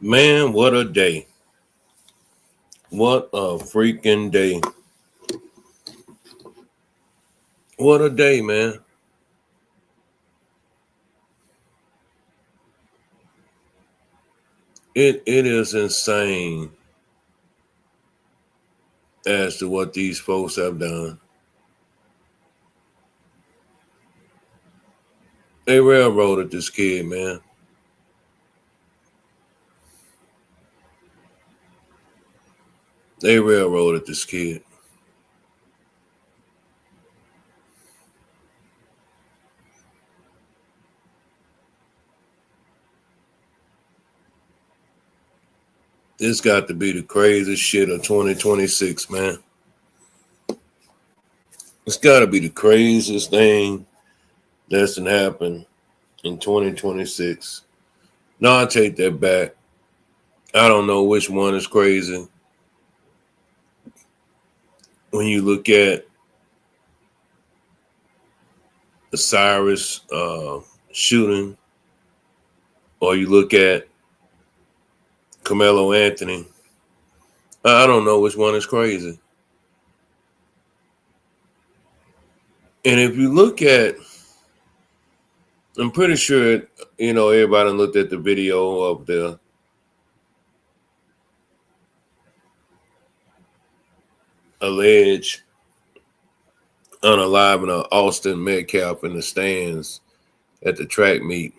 Man, what a day. What a freaking day. What a day, man. It is insane as to what these folks have done. They railroaded this kid, man. They railroaded this kid. This got to be the craziest shit of 2026, man. It's got to be the craziest thing that's gonna happen in 2026. No, I take that back. I don't know which one is crazy. When you look at the Cyrus shooting, or you look at Carmelo Anthony, I don't know which one is crazy. And if you look at, I'm pretty sure, everybody looked at the video of the alleged unaliving of Austin Metcalf in the stands at the track meet.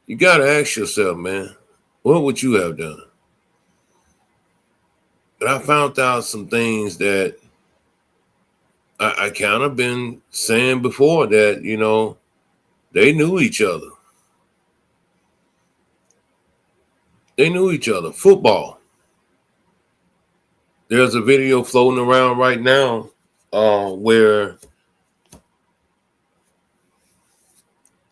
You got to ask yourself, man, what would you have done? But I found out some things that I kind of been saying before that, they knew each other. They knew each other. Football. There's a video floating around right now where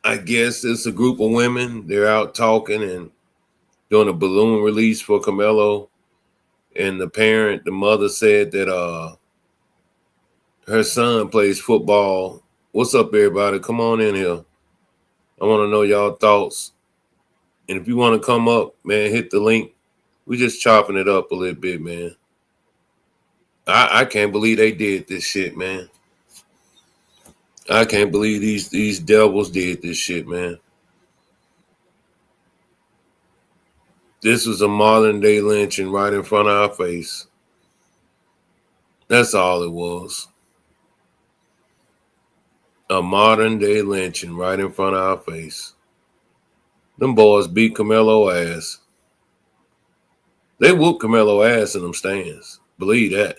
I guess it's a group of women. They're out talking and doing a balloon release for Carmelo. And the mother said that her son plays football. What's up, everybody? Come on in here. I want to know y'all thoughts. And if you want to come up, man, hit the link. We just chopping it up a little bit, man. I can't believe they did this shit, man. I can't believe these devils did this shit, man. This was a modern day lynching right in front of our face. That's all it was. A modern day lynching right in front of our face. Them boys beat Carmelo ass. They whooped Carmelo ass in them stands. Believe that.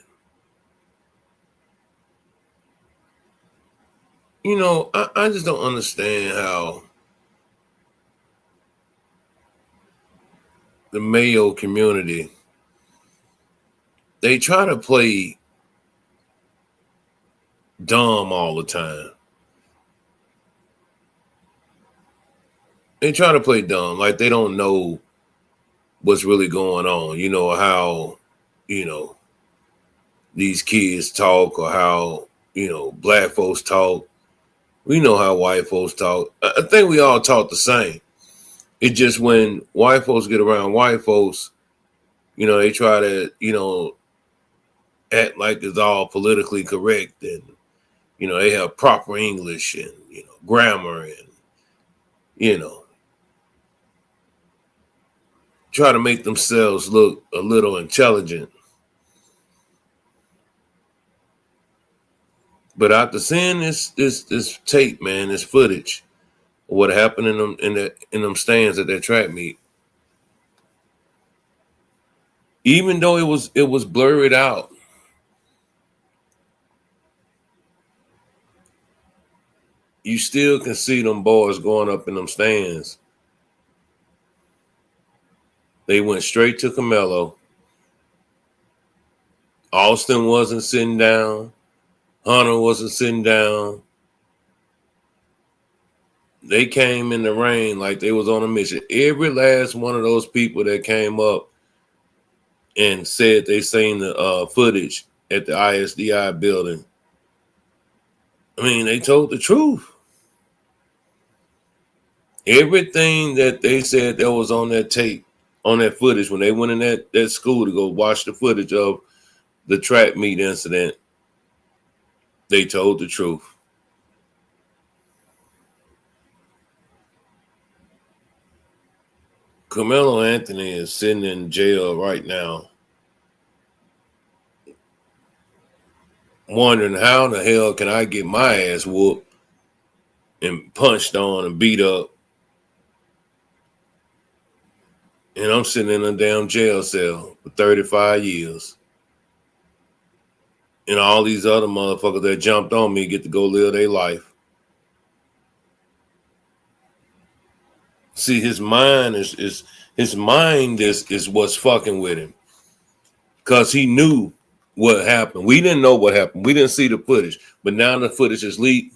I just don't understand how the Mayo community, they try to play dumb all the time. They try to play dumb, like they don't know what's really going on. How, these kids talk, or how, black folks talk. We know how white folks talk. I think we all talk the same. It's just when white folks get around white folks, they try to, act like it's all politically correct, and, they have proper English and, grammar, and, try to make themselves look a little intelligent. But after seeing this tape, man, this footage of what happened in them stands at that track meet, even though it was blurred out, you still can see them boys going up in them stands. They went straight to Carmelo. Austin wasn't sitting down. Hunter wasn't sitting down. They came in the rain like they was on a mission. Every last one of those people that came up and said they seen the footage at the ISDI building, I mean, they told the truth. Everything that they said that was on that tape, on that footage, when they went in that school to go watch the footage of the track meet incident, they told the truth. Carmelo Anthony is sitting in jail right now, wondering how in the hell can I get my ass whooped and punched on and beat up, and I'm sitting in a damn jail cell for 35 years. And all these other motherfuckers that jumped on me get to go live their life. See, his mind is what's fucking with him. Because he knew what happened. We didn't know what happened. We didn't see the footage. But now the footage is leaked.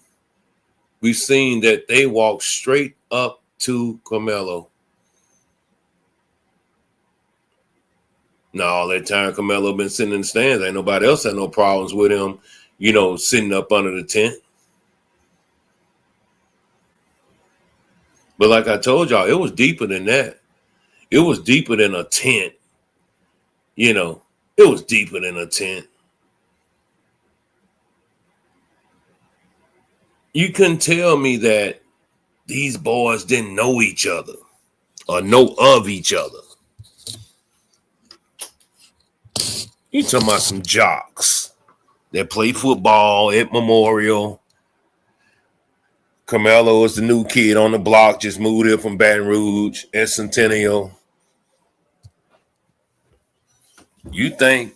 We've seen that they walked straight up to Carmelo. Now, all that time Carmelo been sitting in the stands. Ain't nobody else had no problems with him, sitting up under the tent. But like I told y'all, it was deeper than that. It was deeper than a tent. It was deeper than a tent. You couldn't tell me that these boys didn't know each other or know of each other. You talking about some jocks that play football at Memorial. Carmelo is the new kid on the block, just moved here from Baton Rouge at Centennial. You think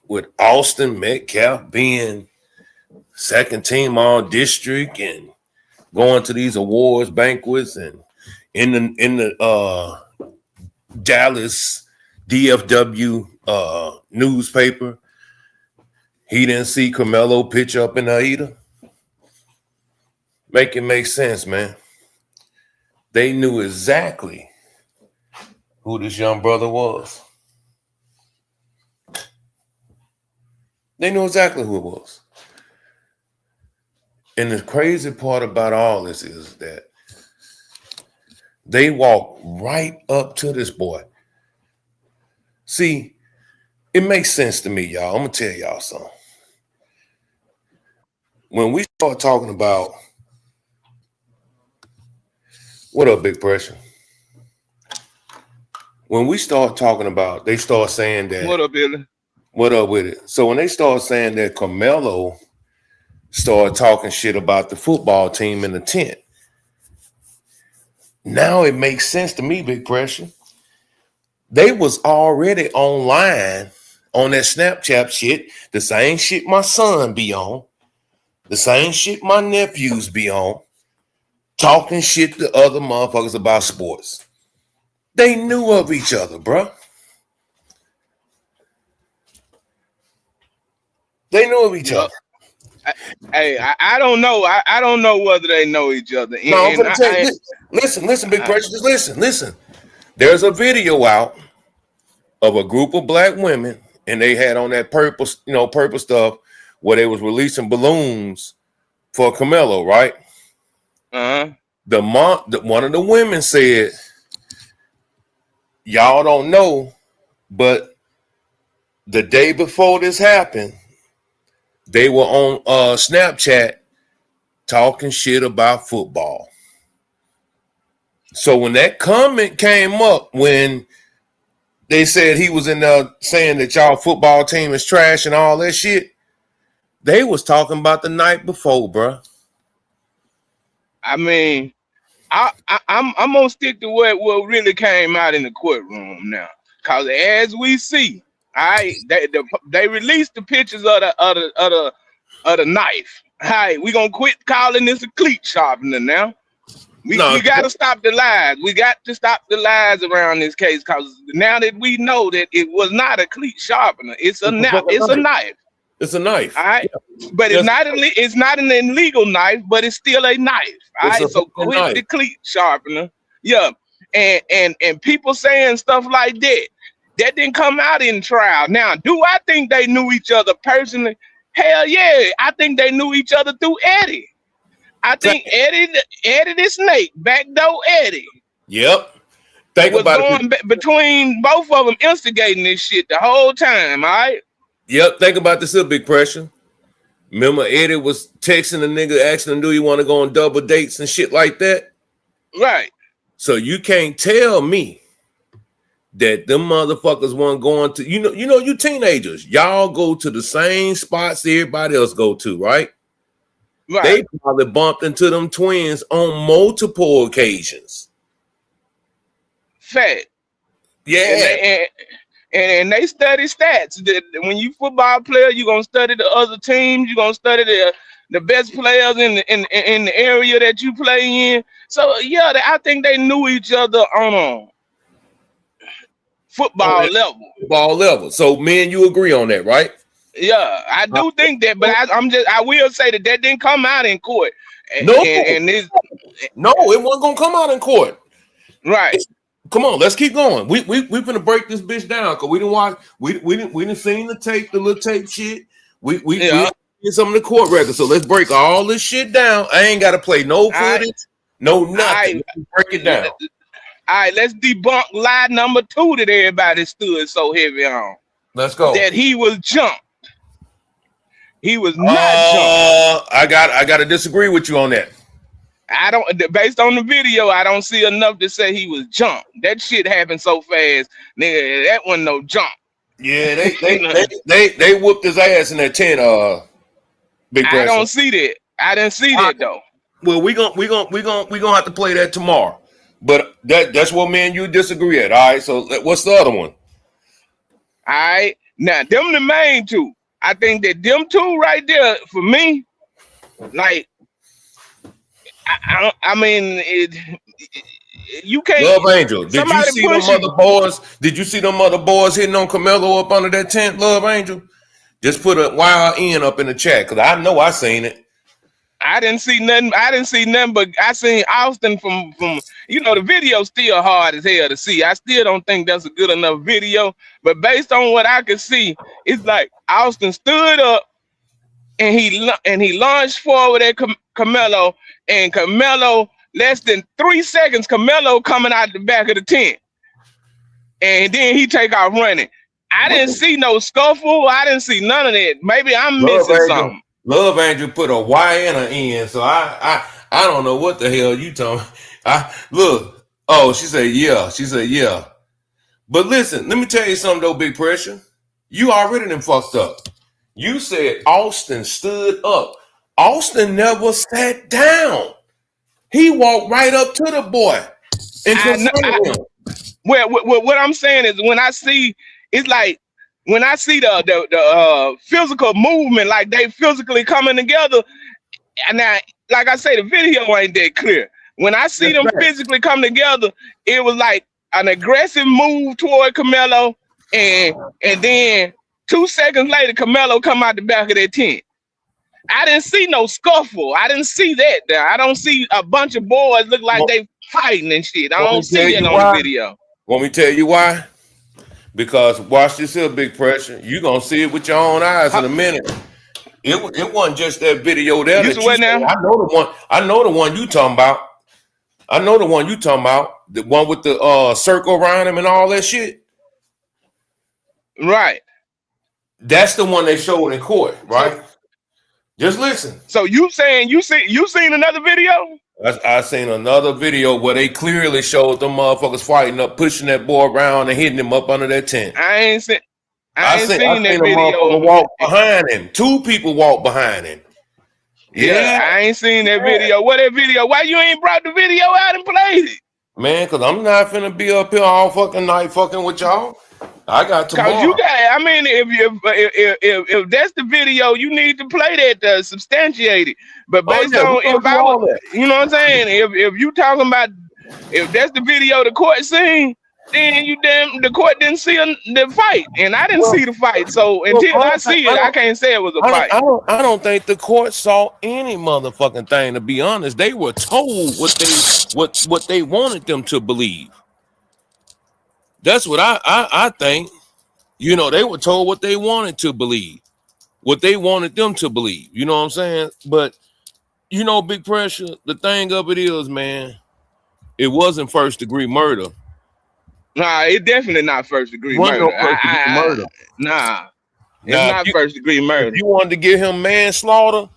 with Austin Metcalf being second team all district and going to these awards banquets and in the Dallas DFW newspaper, he didn't see Carmelo pitch up in Aida? Make it make sense, man. They knew exactly who this young brother was. They knew exactly who it was. And the crazy part about all this is that they walked right up to this boy. See, it makes sense to me, y'all. I'm going to tell y'all something. When we start talking about, what up, Big Pressure? When we start talking about, they start saying that. What up, Billy? What up with it? So when they start saying that Carmelo started talking shit about the football team in the tent, now it makes sense to me, Big Pressure. They was already online on that Snapchat shit, the same shit my son be on, the same shit my nephews be on, talking shit to other motherfuckers about sports. They knew of each other, bro. They knew of each other. I don't know. I don't know whether they know each other. No, I'm gonna tell you. Listen, Big Pressure. Just listen. There's a video out of a group of black women, and they had on that purple stuff where they was releasing balloons for Carmelo, right? Uh-huh. One of the women said, y'all don't know, but the day before this happened, they were on Snapchat talking shit about football. So when that comment came up, when they said he was in there saying that y'all football team is trash and all that shit, they was talking about the night before, bro. I mean, I'm gonna stick to what really came out in the courtroom now, cause as we see, they released the pictures of the knife. Hey, we gonna quit calling this a cleat sharpener now. We gotta stop the lies. We got to stop the lies around this case, cause now that we know that it was not a cleat sharpener, it's a knife. It's a knife. All right. But it's not an illegal knife, but it's still a knife. All right. So quit the cleat sharpener. Yeah. And people saying stuff like that didn't come out in trial. Now, do I think they knew each other personally? Hell yeah. I think they knew each other through Eddie. I think Eddie the Snake, backdoor Eddie, Yep. Think was about going it. between both of them, instigating this shit the whole time. All right. Yep. Think about this. Big pressure. Remember, Eddie was texting the nigga, asking him, "Do you want to go on double dates and shit like that?" Right. So you can't tell me that them motherfuckers weren't going to. You teenagers, y'all go to the same spots everybody else go to, right? Right. They probably bumped into them twins on multiple occasions. Fact. Yeah. And they study stats. When you football player, you're gonna study the other teams. You're gonna study the best players in the area that you play in. So yeah, I think they knew each other on a football level. Football level. So me and you agree on that, right? Yeah, I do think that, but I will say that didn't come out in court. No, it wasn't gonna come out in court. Right. Come on, let's keep going. We finna break this bitch down because we didn't see the little tape shit. We did some of the court records. So let's break all this shit down. I ain't gotta play no footage, no nothing. Break it down. All right, let's debunk lie number 2 that everybody stood so heavy on. Let's go. That he was jumped. He was not jumped. I gotta disagree with you on that. Based on the video, I don't see enough to say he was jumped. That shit happened so fast, nigga. That wasn't no jump. Yeah, they whooped his ass in that tent. Big pressure. I don't see that. I didn't see that though. Well, we gonna have to play that tomorrow. But that's what me and you disagree at. All right. So what's the other one? All right. Now them the main two. I think that them two right there for me, like, I mean, you can't. Love Angel, did you see them other boys? Did you see them other boys hitting on Carmelo up under that tent? Love Angel, just put a YN up in the chat because I know I seen it. I didn't see nothing. But I seen Austin from the video still hard as hell to see. I still don't think that's a good enough video. But based on what I could see, it's like Austin stood up and he launched forward at Carmelo, and Carmelo, less than 3 seconds, Carmelo coming out the back of the tent, and then he take off running. I didn't see no scuffle. I didn't see none of that. Maybe I'm missing something. Love Angel put a Y and an N, so I don't know what the hell you talking. Look. Oh, she said yeah. She said yeah. But listen, let me tell you something though, Big Pressure. You already done fucked up. You said Austin stood up. Austin never sat down. He walked right up to the boy and confronted him. Well, what I'm saying is when I see the physical movement, like they physically coming together, and now, like I say, the video ain't that clear. When I see them physically come together, it was like an aggressive move toward Carmelo, and then 2 seconds later, Carmelo come out the back of that tent. I didn't see no scuffle. I didn't see that there. I don't see a bunch of boys look like they fighting and shit. I don't see that on the video. Want me to tell you why? Because watch this here, Big Pressure. You gonna see it with your own eyes in a minute. It wasn't just that video there. I know the one you talking about. I know the one you talking about. The one with the circle around him and all that shit. Right. That's the one they showed in court, right? Just listen. So you saying you seen another video? I seen another video where they clearly showed them motherfuckers fighting up, pushing that boy around and hitting him up under that tent. I ain't seen that video. Motherfucker walk behind him. 2 people walk behind him. Yeah, I ain't seen that video. What that video? Why you ain't brought the video out and played it? Man, because I'm not finna be up here all fucking night fucking with y'all. I got tomorrow. Cause you got. I mean, if that's the video, you need to play that to substantiate it. But based on if I was, you know what I'm saying? If you talking about if that's the video, the court scene, then the court didn't see the fight, and I didn't see the fight. So until I see it, I can't say it was a fight. I don't think the court saw any motherfucking thing. To be honest, they were told what they wanted them to believe. That's what I think. You know, they were told what they wanted to believe, what they wanted them to believe. You know what I'm saying? But you know, Big Pressure, the thing of it is, man, it wasn't first degree murder. Nah, it definitely not first degree Wasn't no murder. first degree murder. Nah, it's Now, not first degree if murder. you wanted to give him manslaughter,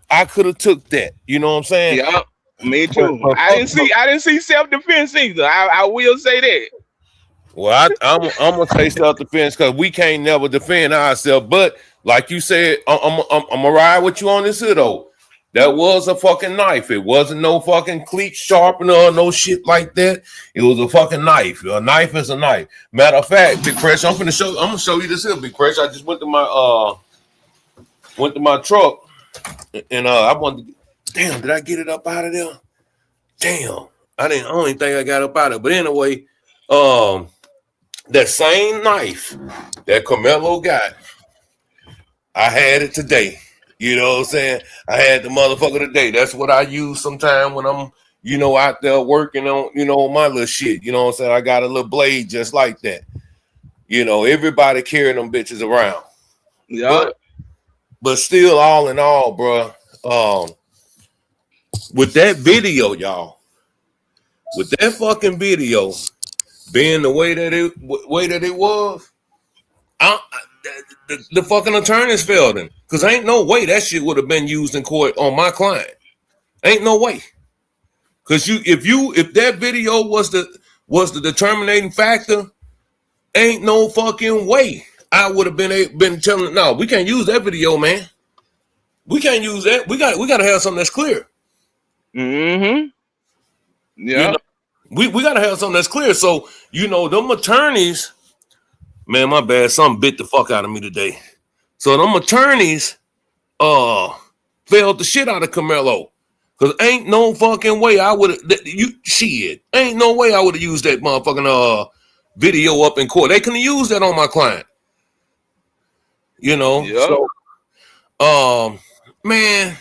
I could have took that. You know what I'm saying? Yeah, me But, too. I didn't see self defense either. I will say that. well, I'm gonna say self defense because we can't never defend ourselves. But like you said, I'm gonna ride with you on this here though. That was a fucking knife. It wasn't no fucking cleat sharpener or no shit like that. It was a fucking knife. A knife is a knife. Matter of fact, Big Pressure, I'm gonna show you this here, Big Pressure. I just went to my truck and I wanted to, damn, did I get it up out of there? Damn. I don't even think I got up out of it. But anyway, that same knife that Carmelo got, I had it today. You know what I'm saying? I had the motherfucker today. That's what I use sometime when I'm, you know, out there working on, you know, my little shit. You know what I'm saying? I got a little blade just like that. You know, everybody carrying them bitches around. Yeah. But still, all in all, bro, with that video, y'all, with that fucking video being the way that it was, the fucking attorneys failed him because ain't no way that shit would have been used in court on my client. Ain't no way. Because if that video was the determining factor, ain't no fucking way I would have been telling no, we can't use that video, man. We can't use that. We got to have something that's clear. Mm-hmm. Yeah. You know, we got to have something that's clear. So, you know, them attorneys, man, my bad, something bit the fuck out of me today. So them attorneys failed the shit out of Carmelo. Cause ain't no fucking way I would have ain't no way I would have used that motherfucking video up in court. They couldn't use that on my client. You know, yeah. So man,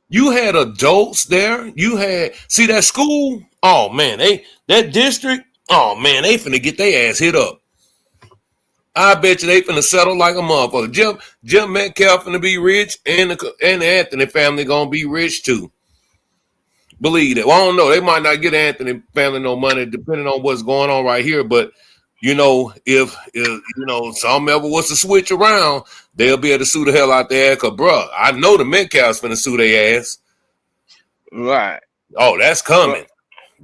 you had adults there. You had that school. Oh man, that district. Oh man, they finna get their ass hit up. I bet you they finna settle like a motherfucker. Jim Metcalf finna be rich, and the Anthony family gonna be rich too. Believe that. Well, I don't know. They might not get Anthony family no money, depending on what's going on right here. But you know, if you know some ever was to switch around, they'll be able to sue the hell out there. Cause bruh, I know the Metcalfs finna sue their ass. Right. Oh, that's coming.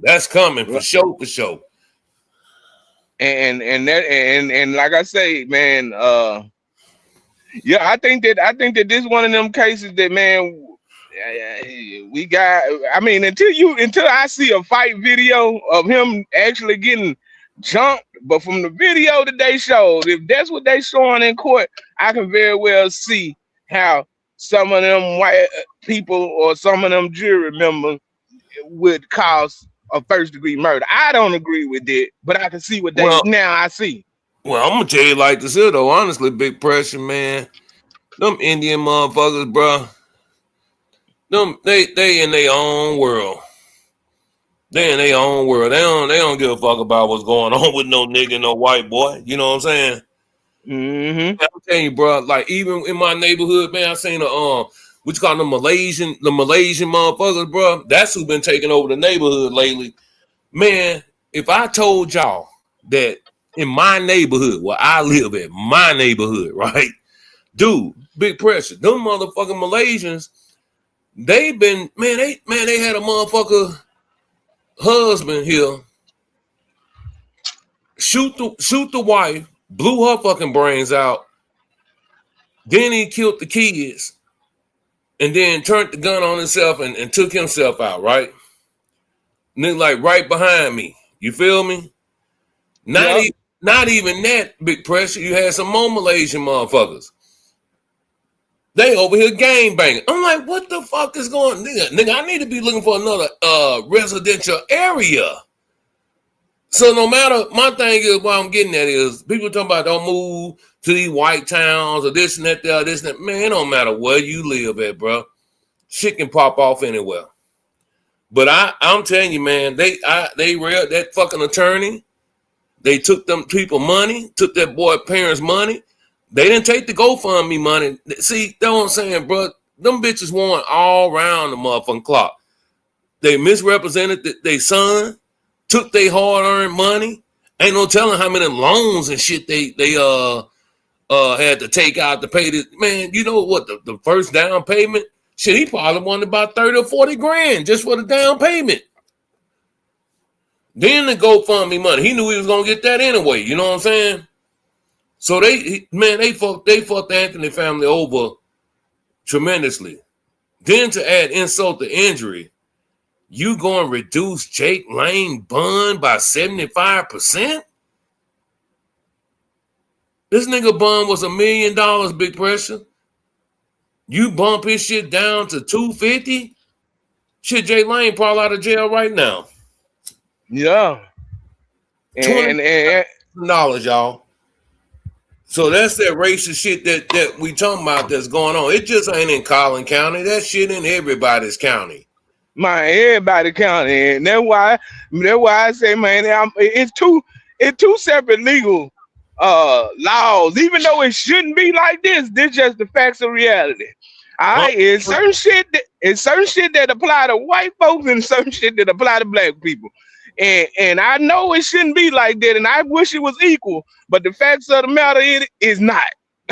That's coming for sure. For sure. And like I say, man, yeah, I think that this one of them cases that, man, we got. I mean, until I see a fight video of him actually getting jumped, but from the video that they showed, if that's what they showing in court, I can very well see how some of them white people or some of them jury members would cause a first degree murder. I don't agree with it, but I can see what I see. Well, I'm gonna tell you like this here though. Honestly, Big Pressure, man, them Indian motherfuckers, bro. Them they in their own world. They in their own world. They don't give a fuck about what's going on with no nigga, no white boy. You know what I'm saying? Mm-hmm. I'm telling you, bro. Like even in my neighborhood, man, I seen what you call them Malaysian motherfuckers, bro. That's who been taking over the neighborhood lately. Man, if I told y'all that in my neighborhood, where I live at, my neighborhood, right? Dude, Big Pressure. Them motherfucking Malaysians, they had a motherfucker husband here shoot the wife, blew her fucking brains out. Then he killed the kids. And then turned the gun on himself and took himself out, right? And then like right behind me. You feel me? Not even that, Big Pressure. You had some more Malaysian motherfuckers. They over here gang banging. I'm like, what the fuck is going on? Nigga, I need to be looking for another residential area. So no matter, my thing is, what I'm getting at is, people talking about don't move to these white towns or this and that, this and that. Man, it don't matter where you live at, bro. Shit can pop off anywhere. But I'm telling you, man, they read that fucking attorney. They took them people money, took that boy parents' money. They didn't take the GoFundMe money. See, that's what I'm saying, bro. them bitches won all around the motherfucking clock. They misrepresented their son, took their hard-earned money. Ain't no telling how many loans and shit they had to take out to pay this. Man, you know what? The first down payment, shit, he probably wanted about 30 or 40 grand just for the down payment. Then the GoFundMe money, he knew he was gonna get that anyway. You know what I'm saying? So they fucked the Anthony family over tremendously. Then to add insult to injury, you going to reduce Jake Lane bond by 75%? This nigga bond was $1 million, Big Pressure. You bump his shit down to $250? Shit, Jake Lane probably out of jail right now. Yeah. And $20, y'all. So that's that racist shit that we talking about that's going on. It just ain't in Collin County. That shit in everybody's county. Man, everybody county. And that's why I say, man, it's two separate legal laws. Even though it shouldn't be like this just the facts of reality. All right, it's certain shit that apply to white folks and certain shit that apply to black people. And I know it shouldn't be like that, and I wish it was equal, but the facts of the matter it is not.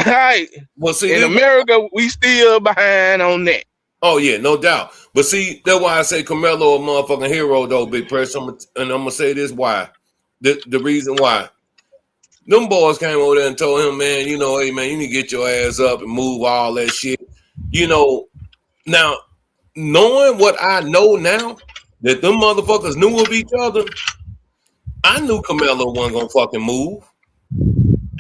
All right. Well, see, in America, we still behind on that. Oh yeah, no doubt. But see, that's why I say Carmelo a motherfucking hero, though, Big Press. And I'm gonna say this why. The reason why. Them boys came over there and told him, man, you know, hey man, you need to get your ass up and move all that shit. You know, now knowing what I know now, that them motherfuckers knew of each other, I knew Carmelo wasn't gonna fucking move.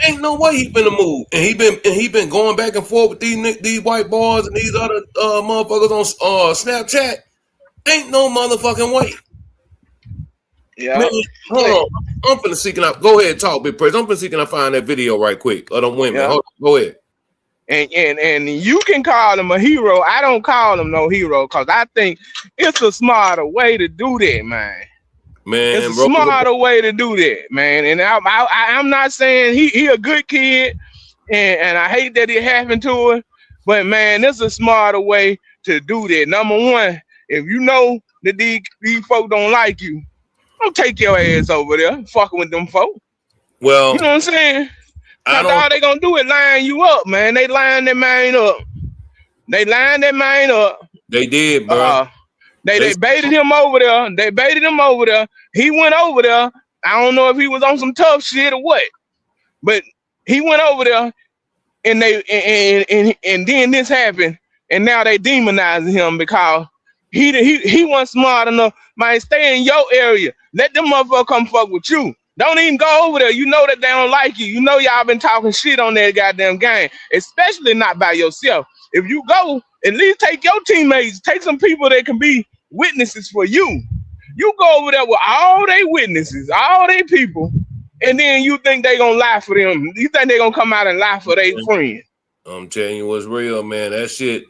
Ain't no way he finna move. And he been going back and forth with these white boys and these other motherfuckers on Snapchat. Ain't no motherfucking way. Yeah. Man, hold on. I'm finna see can I go ahead and talk, Big Press. I'm finna see can I find that video right quick. Of them women. Yeah. Go ahead. And you can call him a hero. I don't call him no hero because I think it's a smarter way to do that, man. Man, it's a smarter way to do that, man. And I'm not saying he a good kid, and I hate that it happened to him, but man, it's a smarter way to do that. Number one, if you know that these folk don't like you, don't take your ass over there fucking with them folk. Well, you know what I'm saying? Cause all they gonna do is line you up, man. They line that man up. They did, bro. They baited him over there. He went over there. I don't know if he was on some tough shit or what, but he went over there, and then this happened, and now they demonizing him because he wasn't smart enough. Man, stay in your area. Let them motherfuckers come fuck with you. Don't even go over there. You know that they don't like you. You know y'all been talking shit on that goddamn game, especially not by yourself. If you go, at least take your teammates, take some people that can be witnesses for you. You go over there with all they witnesses, all they people, and then you think they gonna lie for them. You think they gonna come out and lie for their friend. I'm telling you what's real, man. That shit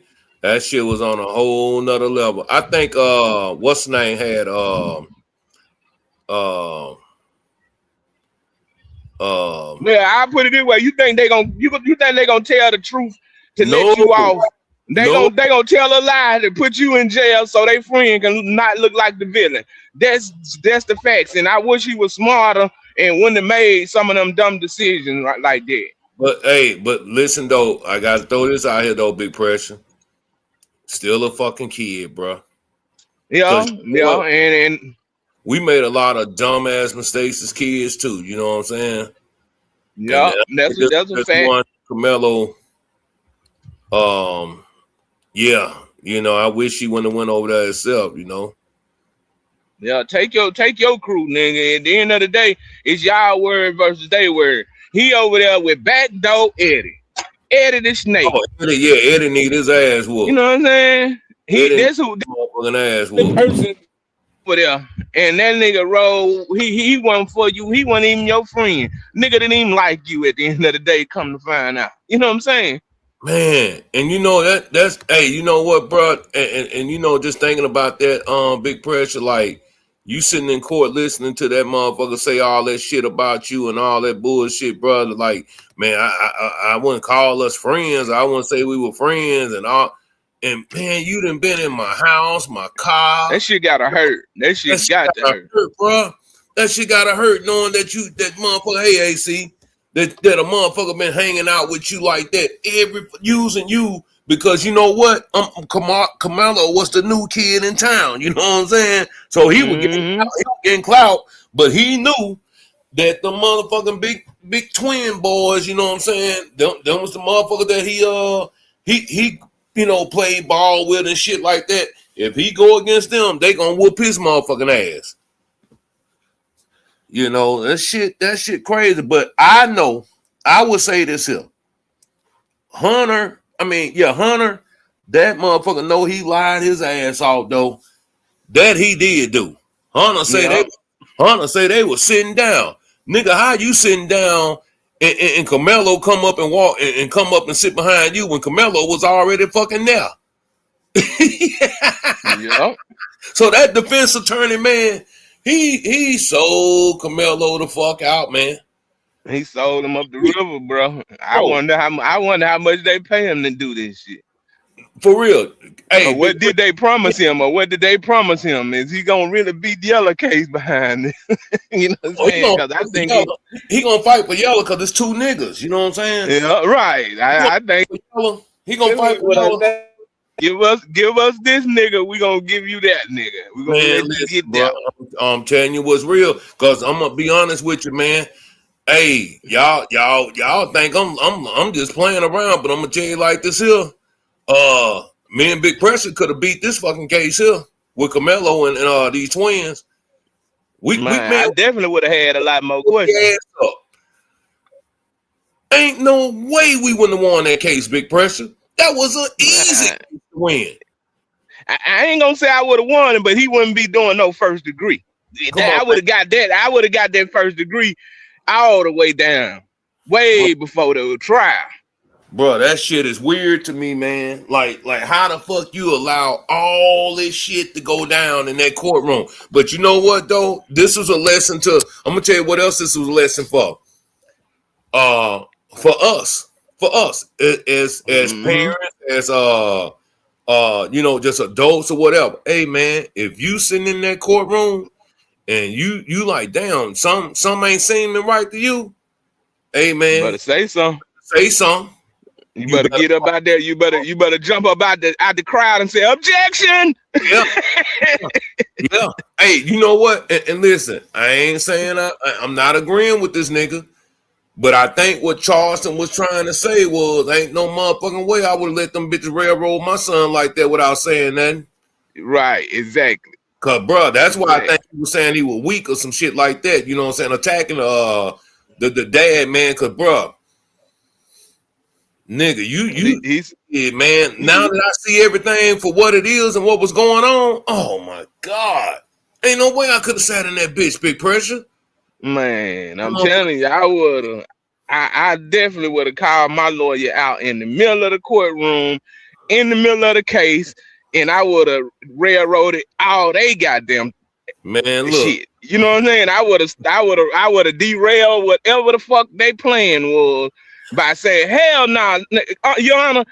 was on a whole nother level. I think what's the name had yeah, I put it this way. You think they gonna tell the truth to let you off? They gonna tell a lie to put you in jail so they friend can not look like the villain. That's the facts. And I wish he was smarter and wouldn't have made some of them dumb decisions like that. But listen though, I gotta throw this out here though, Big Pressure. Still a fucking kid, bro. Yeah, and we made a lot of dumbass mistakes as kids too. You know what I'm saying? Yeah, that's a fact. One, Carmelo, yeah, you know, I wish he wouldn't have went over there himself. You know. Yeah, take your crew, nigga. At the end of the day, it's y'all word versus they word. He over there with backdoor Eddie the snake. Oh, Eddie need his ass whooped. You know what I'm saying? That's who ass whooped. The person over there, and that nigga roll. He wasn't for you. He wasn't even your friend. Nigga didn't even like you at the end of the day. Come to find out, you know what I'm saying? Man, and you know that's hey, you know what, bro? And you know, just thinking about that, Big Pressure, like you sitting in court listening to that motherfucker say all that shit about you and all that bullshit, brother. Like, man, I wouldn't call us friends. I wouldn't say we were friends and all. And man, you done been in my house, my car. That shit gotta hurt. That shit got to hurt, bro. That shit gotta hurt knowing that that motherfucker, hey AC, that a motherfucker been hanging out with you like that, using you because you know what? Camelo was the new kid in town. You know what I'm saying? So he was getting clout, but he knew that the motherfucking big twin boys, you know what I'm saying? Them was the motherfucker that he played ball with and shit like that. If he go against them, they gonna whoop his motherfucking ass. You know, that shit crazy. But I know, I would say this here. Hunter, that motherfucker know he lied his ass off though. That he did do. Hunter say they was sitting down. Nigga, how you sitting down and Camelo come up and walk and come up and sit behind you when Camelo was already fucking there? Yeah. So that defense attorney, man, he sold Camelo the fuck out, man. He sold him up the river, bro. I wonder how much they pay him to do this shit. For real. Hey, what did they promise him? Or what did they promise him? Is he gonna really beat Yellow Case behind it? You know what I'm saying? Because I think he gonna fight for Yellow because it's two niggas. You know what I'm saying? Yeah, right. I think he gonna fight for Yellow. Give us this nigga, we gonna give you that nigga. We gonna let you get that. I'm telling you what's real, cause I'm gonna be honest with you, man. Hey, y'all think I'm just playing around, but I'm gonna tell you like this here. Me and Big Pressure could have beat this fucking case here with Camelo and these twins. I definitely would have had a lot more questions. Ain't no way we wouldn't have won that case, Big Pressure. That was an easy case to win. I ain't gonna say I would have won it, but he wouldn't be doing no first degree. I would have got that. I would have got that first degree all the way down, way before the trial. Bro, that shit is weird to me, man. Like how the fuck you allow all this shit to go down in that courtroom? But you know what though? This was a lesson I'm gonna tell you what else this was a lesson for. For us as parents, as just adults or whatever. Hey man, if you sitting in that courtroom and you like, damn, some ain't seeming right to you. Hey man, you better say something. Say something. You better get up out there. You better jump up out the crowd and say objection. Yeah. Yeah. Hey, you know what? And listen, I ain't saying I'm not agreeing with this nigga, but I think what Charleston was trying to say was, ain't no motherfucking way I would have let them bitches railroad my son like that without saying nothing. Right, exactly. Cause bro, that's why I think he was saying he was weak or some shit like that. You know what I'm saying? Attacking the dad, man. Cause bro, nigga, man. Now that I see everything for what it is and what was going on, oh my god, ain't no way I could have sat in that bitch, Big Pressure. Man, I'm telling you, I definitely would have called my lawyer out in the middle of the courtroom, in the middle of the case, and I would have railroaded all they goddamn shit. You know what I'm saying? I would have derailed whatever the fuck they plan was by saying, hell nah, Your Honor,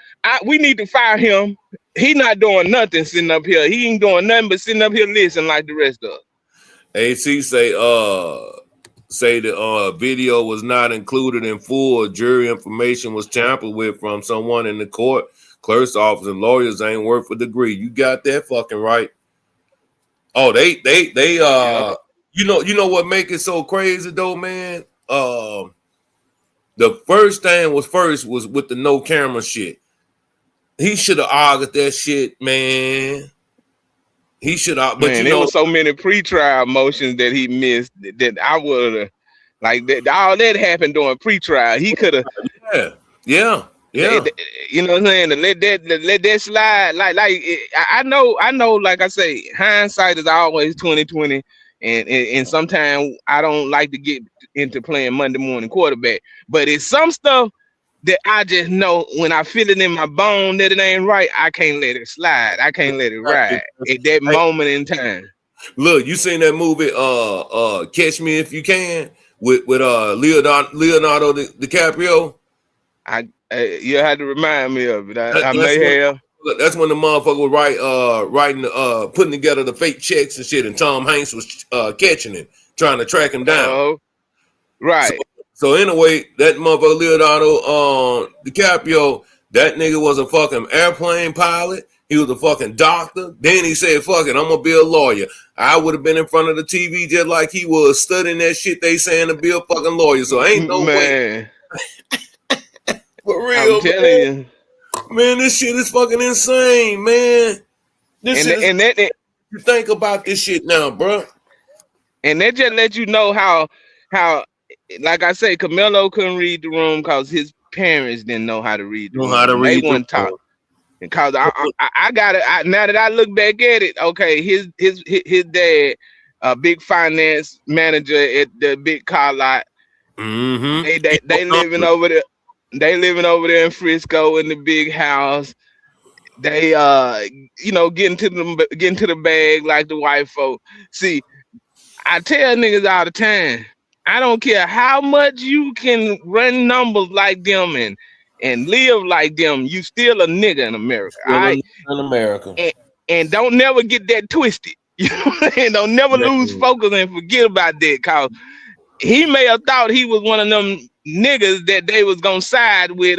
we need to fire him. He not doing nothing sitting up here. He ain't doing nothing but sitting up here listening like the rest of us. AC say the video was not included in full. Jury information was tampered with from someone in the court. Clerk's office and lawyers ain't worth a degree. You got that fucking right. Oh, they you know what make it so crazy though, man? The first thing was with the no camera shit. He should have argued that shit, man. He should have, but man, there was so many pre-trial motions that he missed that I would have like that. All that happened during pre-trial. He could have, yeah. You know what I'm saying? To let that slide. Like I know. Like I say, hindsight is always 20/20, and sometimes I don't like to get into playing Monday morning quarterback. But it's some stuff that I just know when I feel it in my bone that it ain't right, I can't let it slide. I can't let it ride at that moment in time. Look, you seen that movie Catch Me If You Can with Leonardo DiCaprio? You had to remind me of it. I may have. That's when the motherfucker was putting together the fake checks and shit, and Tom Hanks was catching him, trying to track him down. Oh, right. So anyway, that motherfucker Leonardo DiCaprio, that nigga was a fucking airplane pilot. He was a fucking doctor. Then he said, fuck it, I'm gonna be a lawyer. I would have been in front of the TV just like he was studying that shit they saying to be a fucking lawyer. So ain't no way. For real, I'm telling you. Man, this shit is fucking insane, man. You think about this shit now, bro. And that just let you know how, like I say, Camelo couldn't read the room because his parents didn't know how to read the room. They wouldn't talk. Because I got it. Now that I look back at it, okay, his dad, big finance manager at the big car lot. Mm-hmm. They living over there. They living over there in Frisco in the big house. They getting to the bag like the white folk. See, I tell niggas all the time, I don't care how much you can run numbers like them and live like them, you still a nigga in America. In America. And don't never get that twisted. You know what I'm saying? Don't never lose focus and forget about that, cause he may have thought he was one of them niggas that they was gonna side with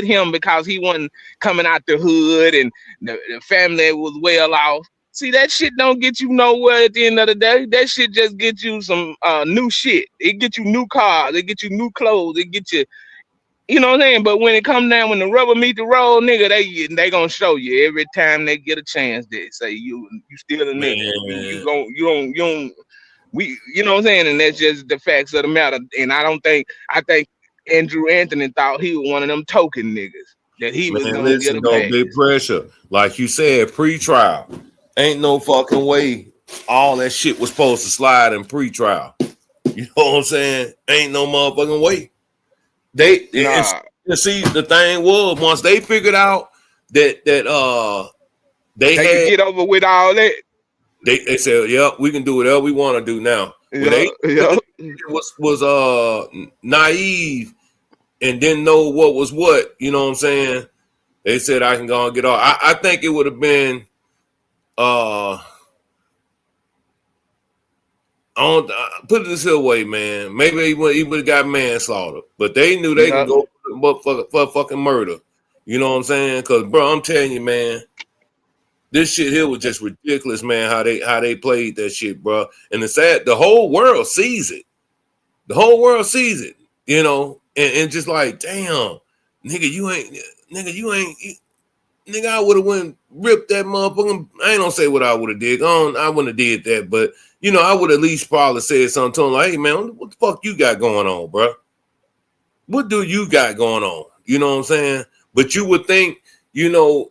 him because he wasn't coming out the hood and the family was well off. See, that shit don't get you nowhere at the end of the day. That shit just get you some new shit. It get you new cars. It get you new clothes. It get you, you know what I'm saying? But when it come down, when the rubber meet the road, nigga, they gonna show you every time they get a chance. They say you still a nigga. You don't. We, you know what I'm saying? And that's just the facts of the matter. And I think Andrew Anthony thought he was one of them token niggas that he was gonna get a bag. Big pressure, like you said, pre-trial. Ain't no fucking way all that shit was supposed to slide in pre-trial. You know what I'm saying? Ain't no motherfucking way. See, the thing was, once they figured out that they had could get over with all that. They said, "Yeah, we can do whatever we want to do now." Was naive and didn't know what was what. You know what I'm saying? They said, "I can go and get off." I think it would have been. Put it this way, man. Maybe he would have got manslaughter, but they knew they could go for fucking murder. You know what I'm saying? Because, bro, I'm telling you, man. This shit here was just ridiculous, man. How they played that shit, bro. And it's sad. The whole world sees it. The whole world sees it, you know. And just like, damn, nigga, I would have went ripped that motherfucker. I ain't gonna say what I would have did. I wouldn't have did that, but you know, I would at least probably said something to him like, "Hey, man, what the fuck you got going on, bro? What do you got going on?" You know what I'm saying? But you would think, you know,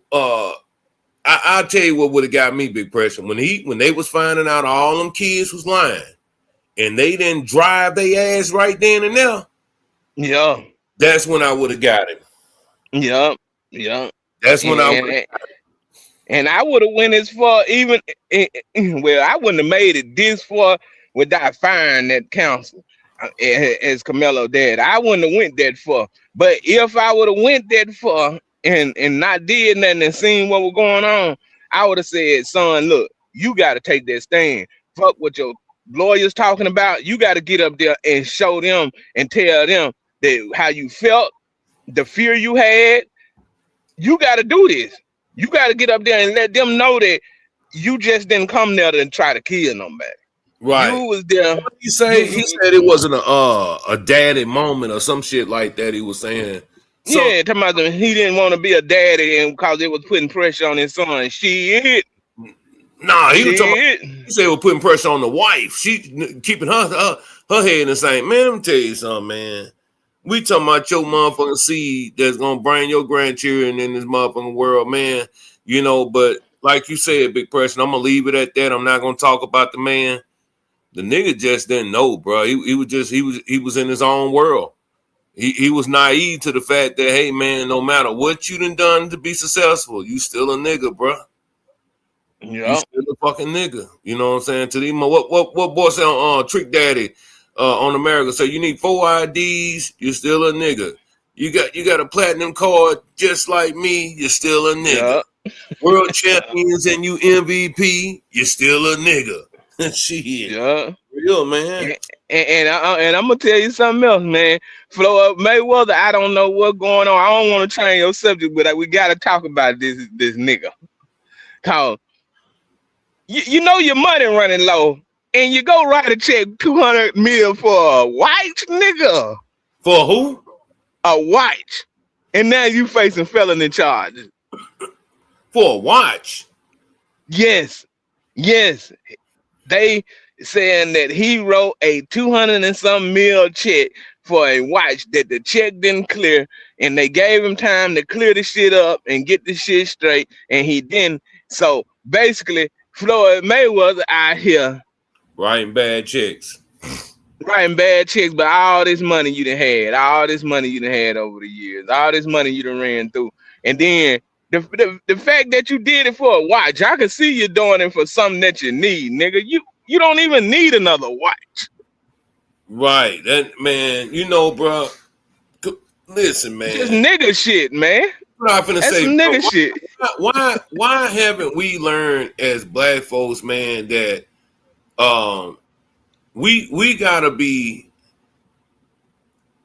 I'll tell you what would have got me big pressure when they was finding out all them kids was lying and they didn't drive their ass right then and there. Yeah, that's when I would have got him. Yeah. That's when I would have went as far even. Well, I wouldn't have made it this far without firing that counsel as Camelo did. I wouldn't have went that far. But if I would have went that far and not did nothing and seen what was going on, I would have said, son, look, you got to take that stand. Fuck what your lawyers talking about. You got to get up there and show them and tell them that how you felt, the fear you had. You got to do this. You got to get up there and let them know that you just didn't come there to try to kill nobody. Right. You was there. He said it wasn't a daddy moment or some shit like that. He was saying. So, yeah, talking about he didn't want to be a daddy and because it was putting pressure on his son. Shit. Nah, he was talking. He said it was putting pressure on the wife. She keeping her head in the same. Man, let me tell you something, man. We talking about your motherfucking seed that's gonna bring your grandchildren in this motherfucking world, man. You know, but like you said, big pressure. I'm gonna leave it at that. I'm not gonna talk about the man. The nigga just didn't know, bro. He was in his own world. He was naive to the fact that, hey, man, no matter what you done to be successful, you still a nigga, bro. Yeah, you still a fucking nigga. You know what I'm saying? To them, what boy said on Trick Daddy on America? So you need 4 IDs, you're still a nigga. You got a platinum card just like me, you're still a nigga. Yeah. World champions and you MVP, you're still a nigga. Shit. Yeah. Real, man. And I'm gonna tell you something else, man. Floyd Mayweather, I don't know what's going on. I don't want to change your subject, but we gotta talk about this nigga. Cause you know your money running low, and you go write a check 200 million for a white nigga. For who? A white. And now you facing felony charges. For a watch. Yes. They saying that he wrote a 200 and some mil check for a watch that the check didn't clear, and they gave him time to clear the shit up and get the shit straight, and he didn't. So basically, Floyd Mayweather out here writing bad checks. Writing bad checks, but all this money you done had, all this money you done had over the years, all this money you done ran through, and then the fact that you did it for a watch, I can see you doing it for something that you need, nigga. You don't even need another watch. Right. That, man, you know, bro. Listen, man. Just nigga shit, man. I'm finna That's say, some nigga bro, shit. Why haven't we learned as black folks, man, that we gotta be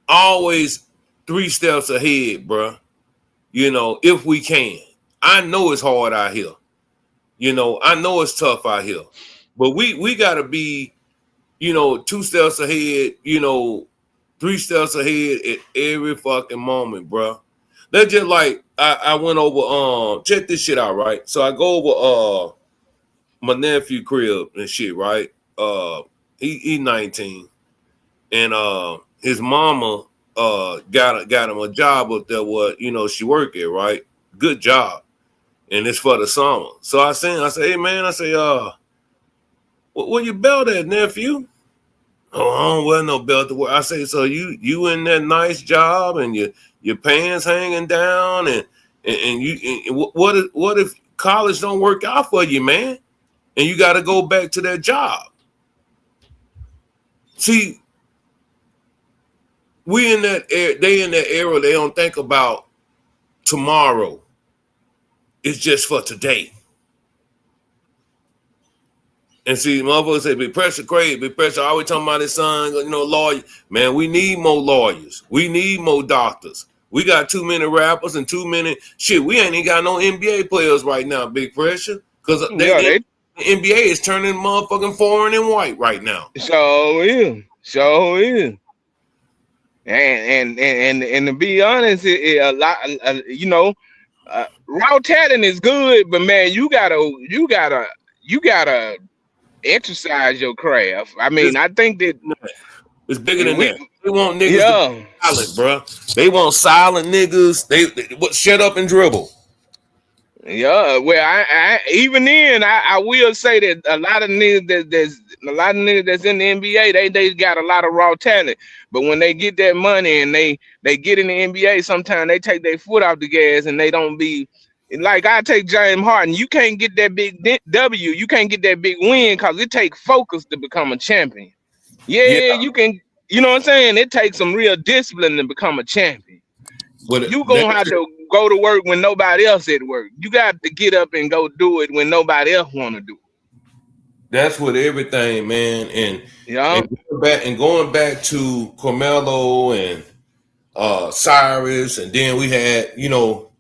always 3 steps ahead, bro. You know, if we can. I know it's hard out here. You know, I know it's tough out here. But we gotta be, you know, 2 steps ahead, you know, 3 steps ahead at every fucking moment, bro. That's just like I went over check this shit out, right? So I go over my nephew crib and shit, right? He 19, and his mama got him a job up there what, you know, she work at, right? Good job. And it's for the summer. So I said, hey man, I say, where your belt at, nephew? Oh, I don't wear no belt to wear. I say, so you in that nice job and your pants hanging down and what if college don't work out for you, man? And you got to go back to that job. See, we in that they in that era, they don't think about tomorrow. It's just for today. And see, motherfuckers say, Big Pressure crazy. Big Pressure always talking about his son, you know, lawyer. Man, we need more lawyers. We need more doctors. We got too many rappers and too many shit. We ain't even got no NBA players right now, Big Pressure. Because the NBA is turning motherfucking foreign and white right now. So is. And to be honest, a lot, you know, raw talent is good, but man, you gotta exercise your craft. I mean, I think that it's bigger than that. They want niggas to be silent, bro. They want silent niggas. They shut up and dribble. Yeah, well, I even then I will say that a lot of niggas that's in the NBA, they got a lot of raw talent. But when they get that money and they get in the NBA, sometimes they take their foot off the gas and they don't be like, I take James Harden. You can't get that big W. You can't get that big win because it takes focus to become a champion. Yeah, you can. You know what I'm saying? It takes some real discipline to become a champion. But you gonna have to go to work when nobody else at work. You got to get up and go do it when nobody else want to do it. That's what everything, man. And going back to Carmelo and Cyrus, and then we had, you know,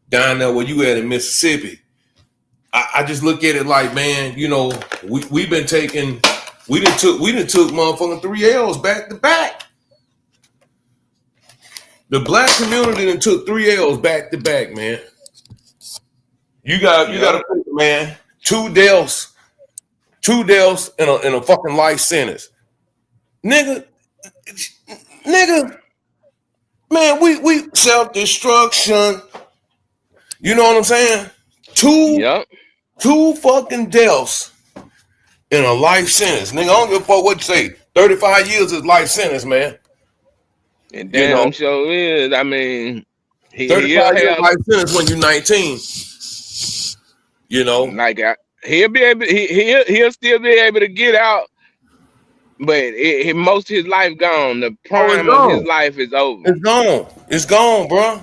down there where you at in Mississippi. I just look at it like, man, you know, we done took motherfucking 3 L's back to back. The black community done took 3 L's back to back, man. You gotta put, man, 2 deaths in a fucking life sentence. Nigga, man, we self-destruction. You know what I'm saying? 2 fucking deaths in a life sentence. Nigga, I don't give a fuck what you say. 35 years is life sentence, man. And damn sure is. I mean, 35 years life sentence when you're 19. You know, like he'll be able. He'll still be able to get out but most of his life gone. The Oh, it's prime of his gone. life is over. It's gone. It's gone, bro.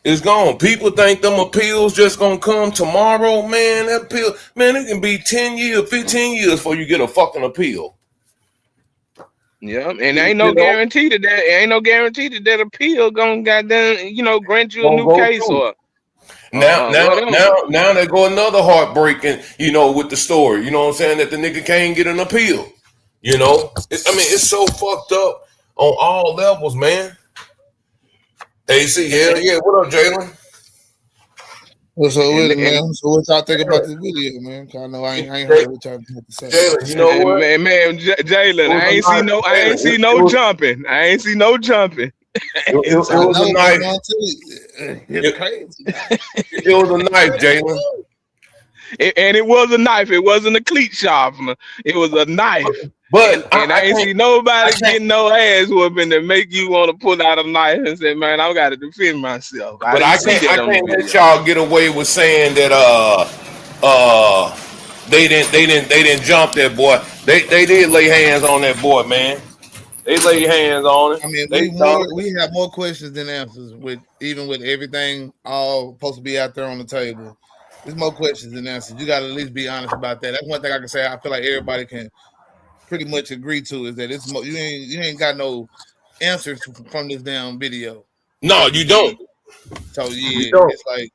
It's gone. People think them appeals just gonna come tomorrow, man. That appeal, man, it can be 10 years, 15 years before you get a fucking appeal. Yeah, and You ain't no know, guarantee that appeal gonna goddamn grant you a won't new go case through. or Now, now, whatever. now they go another heartbreaking, with the story. You know what I'm saying? That the nigga can't get an appeal. It's so fucked up on all levels, man. AC, hell yeah. What up, Jalen? What's up with And it, and, man? So what y'all think about this video, man? 'Cause I know I ain't heard what y'all have to say. Jalen, you know and what? man, It Jalen, was a knife. I ain't Jalen, see no jumping. I ain't see no jumping. it I was a know, but knife. man, it's crazy. It was a knife, Jalen. And it was a knife. It wasn't a cleat sharpener. It was a knife. But And I ain't see nobody I can't. getting no ass whooping to make you want to pull out a knife and say, "Man, I got to defend myself." I But didn't I see can't. I that on the can't let video. y'all get away with saying that. They didn't jump that boy. They did lay hands on that boy, man. They laid hands on him. I mean, They done. we have more questions than answers with everything all supposed to be out there on the table. There's more questions than answers. You got to at least be honest about that. That's one thing I can say. I feel like everybody can pretty much agree to is that you ain't got no answers from this damn video. No, You you feel don't. me? So You yeah, don't. it's like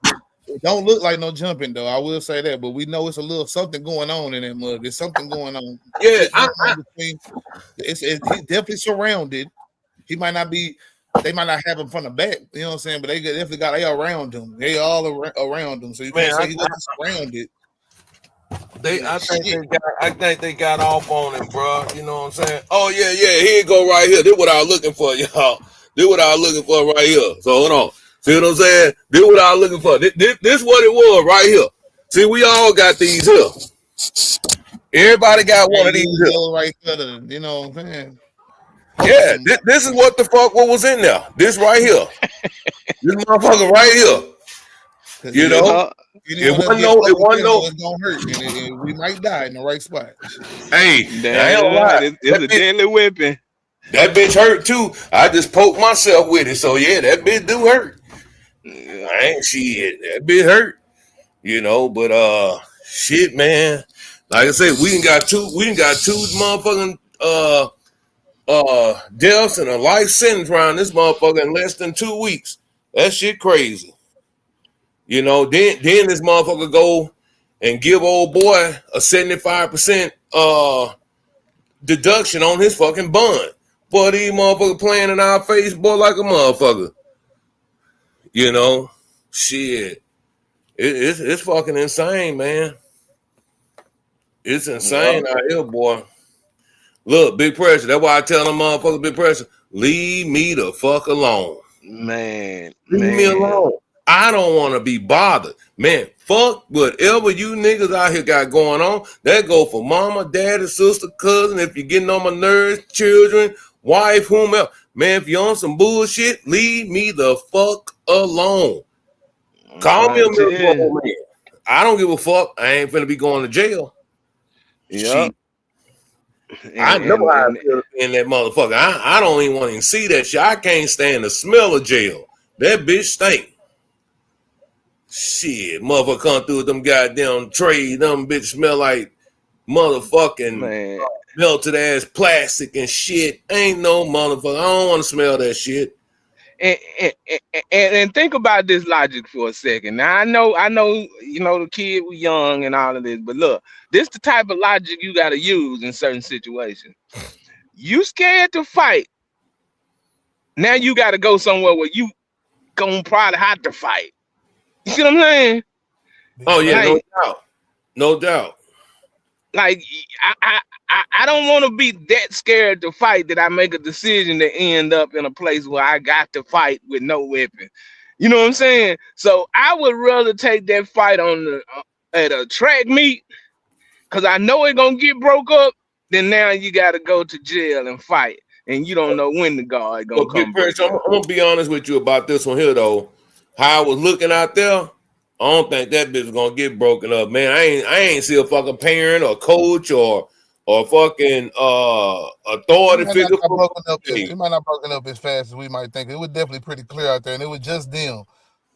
it don't look like no jumping though. I will say that, but we know it's a little something going on in that mug. There's something going on. Yeah, Between. He's definitely surrounded. He might not be. They might not have him from the back. You know what I'm saying? But they definitely got. They around him. They all around him. So you can't say he wasn't surrounded. I think they got off on him, bro. You know what I'm saying? Oh yeah, yeah. Here you go, right here. This what I was looking for, y'all. This what I was looking for right here. So hold on. See what I'm saying? This what I was looking for. This what it was right here. See, we all got these here. Everybody got one of these here. Right there. You know what I'm saying? Yeah, this is what the fuck what was in there. This right here. This motherfucker right here. You know? It wasn't no. It's gonna hurt, and we might die in the right spot. Hey, I ain't gonna lie. It's a deadly weapon. That bitch hurt too. I just poked myself with it. So yeah, that bitch do hurt. I ain't shit. That bitch hurt. But shit, man. Like I said, we done got two motherfucking deaths and a life sentence around this motherfucker in less than 2 weeks. That shit crazy. Then this motherfucker go and give old boy a 75% deduction on his fucking bond. Boy, these motherfuckers playing in our face, boy, like a motherfucker. Shit. It's fucking insane, man. It's insane out here, boy. Look, big pressure. That's why I tell them motherfuckers, big pressure, leave me the fuck alone. Man. Leave me alone. I don't want to be bothered. Man, fuck whatever you niggas out here got going on. That go for mama, daddy, sister, cousin. If you're getting on my nerves, children, wife, whomever. Man, if you're on some bullshit, leave me the fuck alone. Call me a miserable man. I don't give a fuck. I ain't finna be going to jail. Yep. I know how I feel in that motherfucker. I don't even want to see that shit. I can't stand the smell of jail. That bitch stink. Shit, motherfucker come through with them goddamn trays. Them bitch smell like motherfucking melted ass plastic and shit. Ain't no motherfucker. I don't want to smell that shit. And think about this logic for a second. Now I know, the kid was young and all of this, but look, this the type of logic you got to use in certain situations. You scared to fight. Now you got to go somewhere where you gonna probably have to fight. You see what I'm saying? Oh yeah, no doubt. Like I don't want to be that scared to fight that I make a decision to end up in a place where I got to fight with no weapon. You know what I'm saying? So I would rather take that fight on at a track meet because I know it's gonna get broke up. Then now you got to go to jail and fight, and you don't know when the guard gonna come. I'm gonna be honest with you about this one here though. How I was looking out there, I don't think that bitch is gonna get broken up, man. I ain't see a fucking parent or coach or or fucking authority It might figure. it might not broken up as fast as we might think. It was definitely pretty clear out there, and it was just them.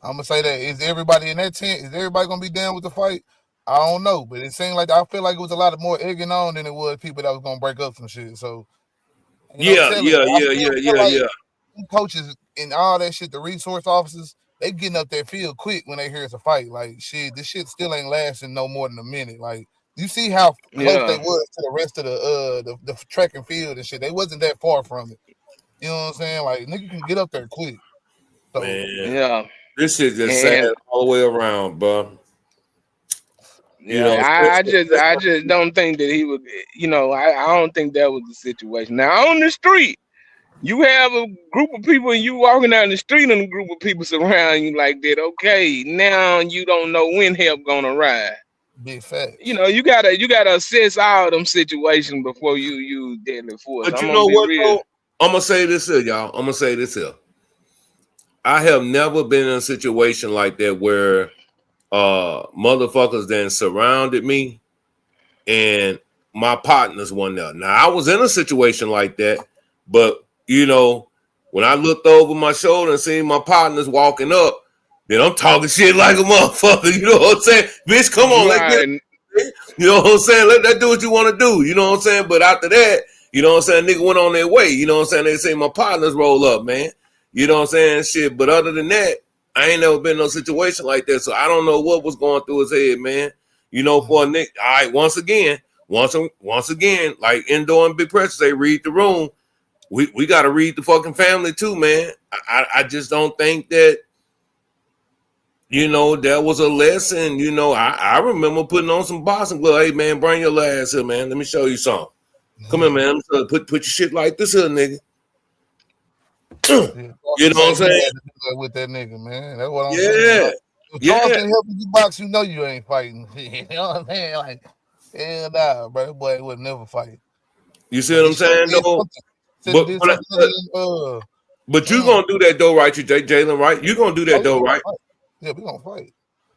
I'm gonna say that. Is everybody in that tent? Is everybody gonna be down with the fight? I don't know, but it seemed like I feel like it was a lot of more egging on than it was people that was gonna break up some shit. So Yeah. Coaches and all that shit, the resource officers, they getting up their field quick when they hear it's a fight. Like shit, this shit still ain't lasting no more than a minute. Like you see how close they was to the rest of the track and field and shit. They wasn't that far from it. You know what I'm saying? Like nigga can get up there quick. So, man, this shit just sad all the way around, bro. I just don't think that he would. I don't think that was the situation. Now on the street, you have a group of people and you walking down the street and a group of people surround you like that. Okay, now you don't know when help gonna arrive. Big fact. You gotta assess all them situations before you use deadly force. But you know what, though? I'm gonna say this here, y'all. I'm gonna say this here. I have never been in a situation like that where motherfuckers then surrounded me and my partners won there. Now I was in a situation like that, but when I looked over my shoulder and seen my partners walking up, then I'm talking shit like a motherfucker. You know what I'm saying? Bitch, come on, let's get it. You know what I'm saying? Let that do what you want to do. You know what I'm saying? But after that, you know what I'm saying? Nigga went on their way. You know what I'm saying? They say my partners roll up, man. You know what I'm saying? Shit. But other than that, I ain't never been in no situation like that. So I don't know what was going through his head, man. For a nigga. All right, once again, like Indoor and Big Pressure say, read the room. We got to read the fucking family too, man. I just don't think that, that was a lesson. I remember putting on some boxing gloves. Hey, man, bring your ass here, man. Let me show you something. Come here, man. Put your shit like this here, nigga. You know what I'm saying? With that nigga, man. That's what I'm saying. If Charleston helping you box, you know you ain't fighting. You know what I'm saying? Like, hell nah, bro. That boy would never fight. You see what I'm saying, though? But you gonna do that though, right? You Jalen, right? You gonna do that though, right? Yeah, we gonna fight.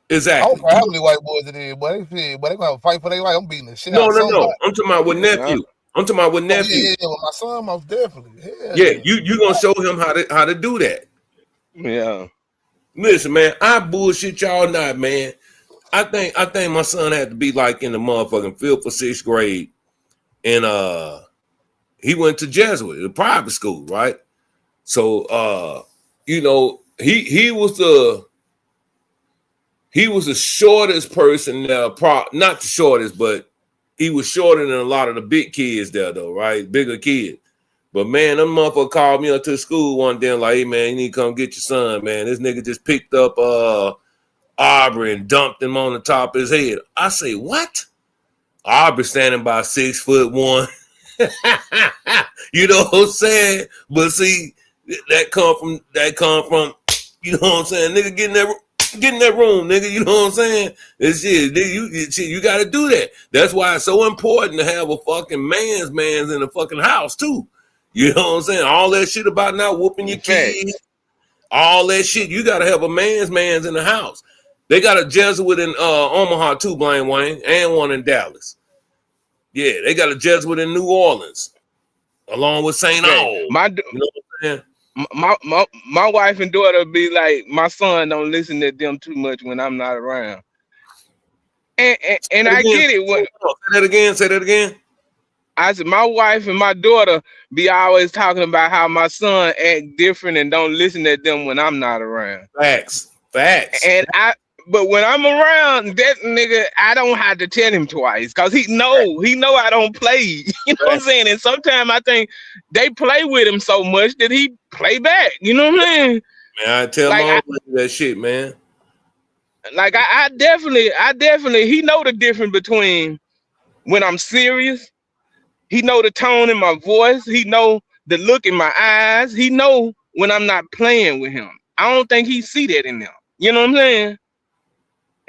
Exactly. I don't care how many white boys it is, but they gonna fight for their life. I'm beating the shit out of somebody. No. I'm talking about with nephew. I'm talking about with nephew. Yeah, with my son, most definitely. Yeah, you gonna show him how to do that. Yeah. Listen, man, I bullshit y'all not, man. I think my son had to be like in the motherfucking 5th or 6th grade, and he went to Jesuit, a private school, right? So he was the shortest person there, not the shortest, but he was shorter than a lot of the big kids there, though, right? Bigger kids. But man, them motherfucker called me up to the school one day and like, hey man, you need to come get your son, man. This nigga just picked up Aubrey and dumped him on the top of his head. I say, what? Aubrey standing by 6'1". You know what I'm saying? But see, that come from, you know what I'm saying? Nigga, get in that room, nigga. You know what I'm saying? It's shit, nigga, you got to do that. That's why it's so important to have a fucking man's in the fucking house too. You know what I'm saying? All that shit about not whooping your kids, all that shit. You got to have a man's in the house. They got a Jesuit in Omaha too, Blaine Wayne, and one in Dallas. Yeah, they got a Jesuit in New Orleans, along with St. Aug. You know what I'm saying? My wife and daughter be like, my son don't listen to them too much when I'm not around. And I get it. Say that again. I said my wife and my daughter be always talking about how my son act different and don't listen to them when I'm not around. Facts. But when I'm around, that nigga, I don't have to tell him twice because he know I don't play. You know what I'm saying? And sometimes I think they play with him so much that he play back. You know what I'm saying? Man, I tell like that shit, man. Like I definitely, he know the difference between when I'm serious. He know the tone in my voice. He know the look in my eyes. He know when I'm not playing with him. I don't think he see that in them. You know what I'm saying?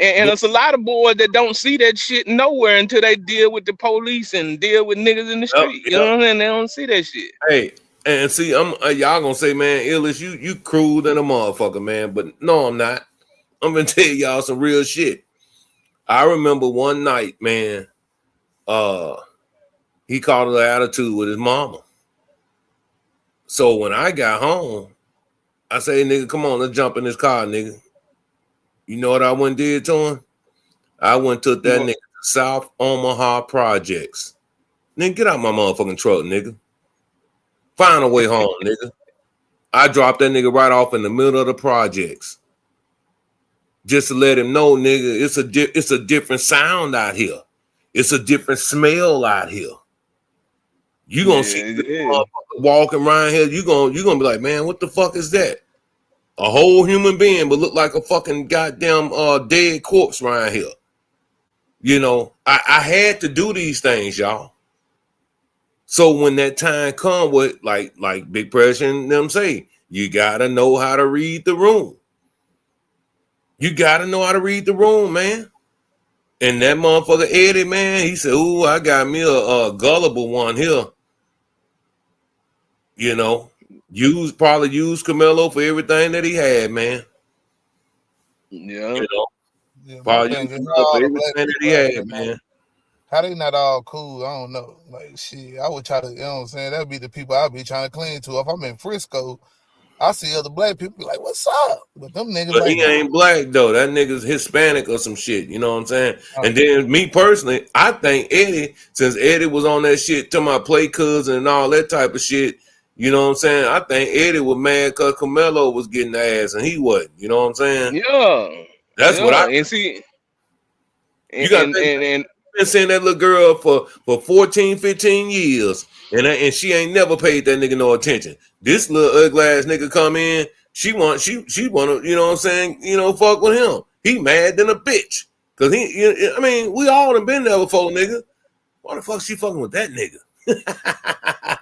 And it's a lot of boys that don't see that shit nowhere until they deal with the police and deal with niggas in the street. You know what I'm saying? They don't see that shit. Hey, and see, y'all gonna say, man, Illis, you cruel than a motherfucker, man. But no, I'm not. I'm gonna tell y'all some real shit. I remember one night, man. He caught an attitude with his mama. So when I got home, I say, nigga, come on, let's jump in this car, nigga. You know what I went and did to him? I went and took that nigga to South Omaha Projects. Nigga, get out my motherfucking truck, nigga. Find a way home, nigga. I dropped that nigga right off in the middle of the projects. Just to let him know, nigga, it's a different sound out here. It's a different smell out here. You gonna see motherfucker walking around here, you gonna be like, man, what the fuck is that? A whole human being, but look like a fucking goddamn dead corpse around here. You know, I had to do these things, y'all. So when that time come with like Big Pressure and them say, you gotta know how to read the room. You gotta know how to read the room, man. And that motherfucker Eddie, man, he said, ooh, I got me a gullible one here. You know, probably used Camelo for everything that he had, man. Yeah. You know, probably used Camelo for everything that he had, man. How they not all cool? I don't know. Like, shit, I would try to, you know what I'm saying? That'd be the people I'd be trying to cling to. If I'm in Frisco, I see other black people be like, what's up? But them niggas but like, he ain't black, though. That nigga's Hispanic or some shit. You know what I'm saying? And then me personally, I think Eddie, since Eddie was on that shit to my play cousin and all that type of shit, you know what I'm saying? I think Eddie was mad because Camelo was getting the ass and he wasn't. You know what I'm saying? Yeah. That's what I and see. You got been seeing that little girl for 14, 15 years, and she ain't never paid that nigga no attention. This little ugly ass nigga come in, she wanna, you know what I'm saying, you know, fuck with him. He mad than a bitch. Cause I mean, we all done been there before, nigga. Why the fuck she fucking with that nigga?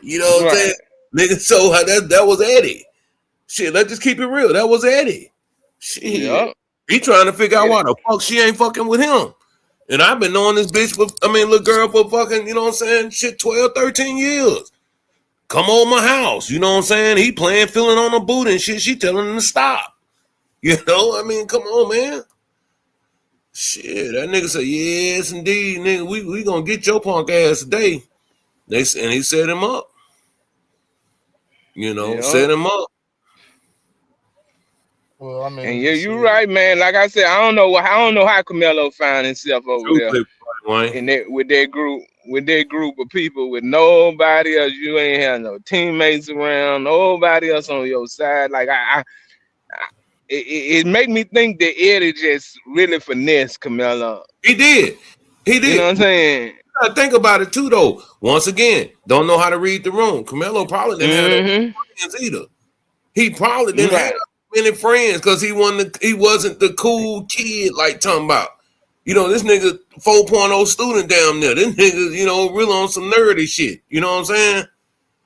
You know what I'm saying? Nigga, so that was Eddie. Shit, let's just keep it real. That was Eddie. Shit. He trying to figure out why the fuck she ain't fucking with him. And I've been knowing this bitch little girl for fucking, you know what I'm saying, shit, 12, 13 years. Come on my house, you know what I'm saying? He feeling on the boot and shit. She telling him to stop. You know, I mean, come on, man. Shit, that nigga said, yes, indeed, nigga, we gonna get your punk ass today. And he set him up. You know, set him up. Well, I mean, and you're right, man. Like I said, I don't know how Camelo found himself over there with that group of people with nobody else. You ain't have no teammates around, nobody else on your side. Like it made me think that Eddie just really finessed Camelo. He did. You know what I'm saying? You gotta think about it too, though. Once again, don't know how to read the room. Camelo probably didn't have that friends either. He probably didn't have many friends because he wasn't the cool kid like talking about. You know, this nigga 4.0 student down there. This nigga, you know, really on some nerdy shit. You know what I'm saying?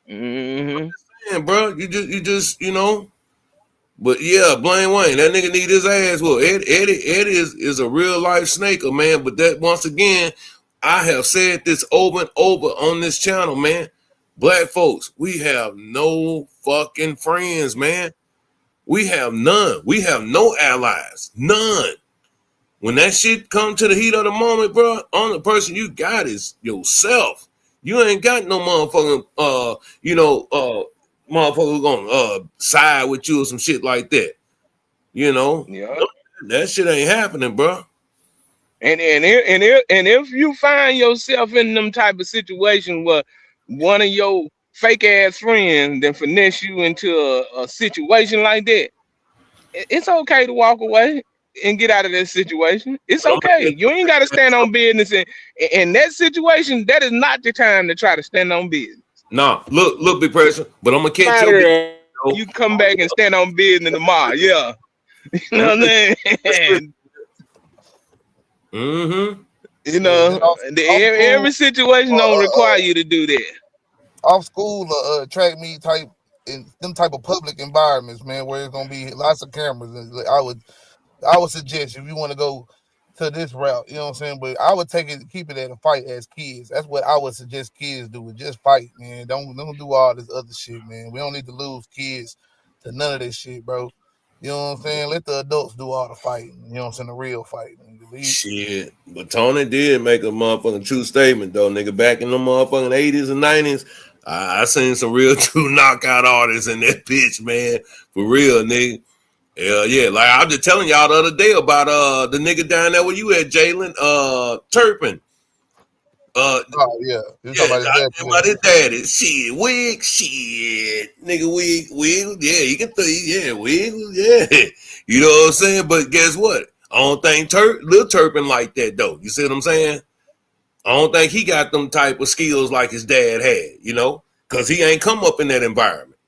I'm just saying, bro. You just, you know. But yeah, Blaine Wayne, that nigga need his ass. Well, Eddie is a real life snaker, man. But that once again, I have said this over and over on this channel, man. Black folks, we have no fucking friends, man. We have none. We have no allies. None. When that shit come to the heat of the moment, bro, only person you got is yourself. You ain't got no motherfucking, motherfucker gonna side with you or some shit like that. You know? Yeah. That shit ain't happening, bro. And if you find yourself in them type of situation where one of your fake ass friends then finesse you into a situation like that, it's okay to walk away and get out of that situation. It's okay. You ain't got to stand on business. In that situation, that is not the time to try to stand on business. Nah, look, Big Pressure, but I'm gonna catch you. You come back and stand on business tomorrow. Yeah. You know what I'm saying? You know, every situation don't require you to do that. Off school, track meet type in them type of public environments, man, where it's gonna be lots of cameras. I would suggest if you want to go to this route, you know what I'm saying. But I would keep it at a fight as kids. That's what I would suggest kids do. Just fight, man. Don't do all this other shit, man. We don't need to lose kids to none of this shit, bro. You know what I'm saying? Let the adults do all the fighting. You know what I'm saying? The real fighting. Shit, but Tony did make a motherfucking true statement though, nigga. Back in the motherfucking 80s and 90s, I seen some real true knockout artists in that bitch, man. For real, nigga. Hell yeah. Like I was just telling y'all the other day about the nigga down there where you at, Jalen, Turpin. Oh yeah, you talking about his daddy. Shit, wig, shit, nigga, wig, yeah, you can wig, yeah. You know what I'm saying? But guess what? I don't think Lil Turpin like that though. You see what I'm saying? I don't think he got them type of skills like his dad had, you know, because he ain't come up in that environment.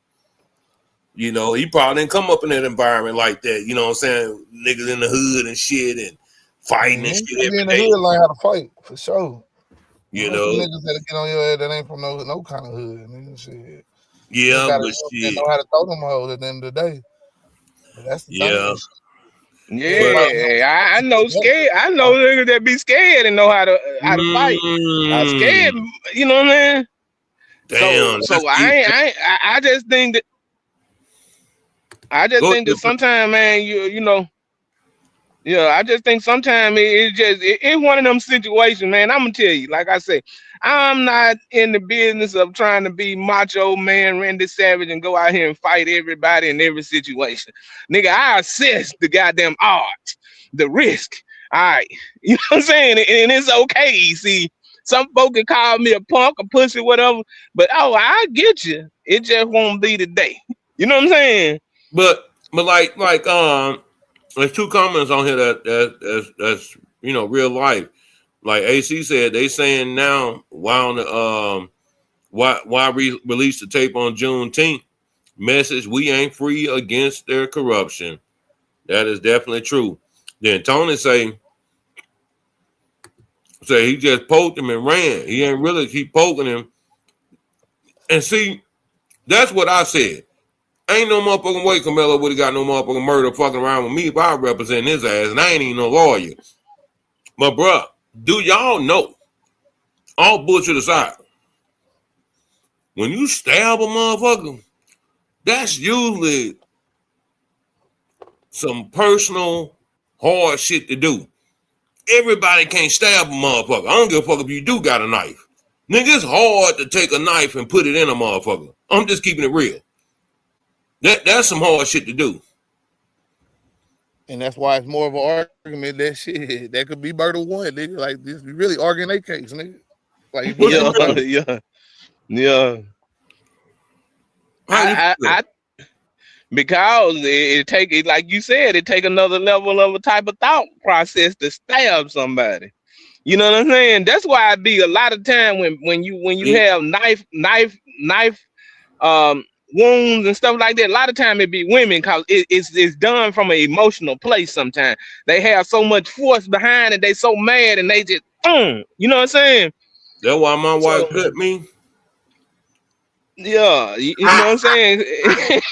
You know, he probably didn't come up in that environment like that. You know what I'm saying? Niggas in the hood and shit and fighting and shit every in the day. hood learn how to fight for sure. You know, niggas that get on your head that ain't from no kind of hood, nigga. Shit. Yeah, but shit. Know how to throw them hoes at the end of the day. But that's the thing. Yeah, I know scared. I know niggas that be scared and know how to fight. Scared, you know what I mean? Damn. So I just think that sometimes, man, you know. Yeah, I just think sometimes it's one of them situations, man. I'm gonna tell you, like I say, I'm not in the business of trying to be macho man, Randy Savage, and go out here and fight everybody in every situation. Nigga, I assess the goddamn odds, the risk. All right, you know what I'm saying? And it's okay. See, some folk can call me a punk, a pussy, whatever, but I get you. It just won't be today. You know what I'm saying? But like there's two comments on here that's you know real life. Like AC said, they saying now why release the tape on Juneteenth? Message: we ain't free against their corruption. That is definitely true. Then Tony say he just poked him and ran. He ain't really keep poking him. And see, that's what I said. Ain't no motherfucking way Camelo would have got no motherfucking murder fucking around with me if I represent his ass, and I ain't even no lawyer. But bruh, do y'all know, all bullshit aside, when you stab a motherfucker, that's usually some personal hard shit to do. Everybody can't stab a motherfucker. I don't give a fuck if you do got a knife. Nigga, it's hard to take a knife and put it in a motherfucker. I'm just keeping it real. That's some hard shit to do. And that's why it's more of an argument that shit that could be murder one, nigga. Like this, we really arguing that case, nigga. Like yeah. I because it take it, like you said, it take another level of a type of thought process to stab somebody. You know what I'm saying? That's why I be a lot of time when you have knife wounds and stuff like that. A lot of time it be women because it's done from an emotional place. Sometimes they have so much force behind it, they so mad and they just you know what I'm saying? That's why my wife cut me. Yeah, you know what I'm saying?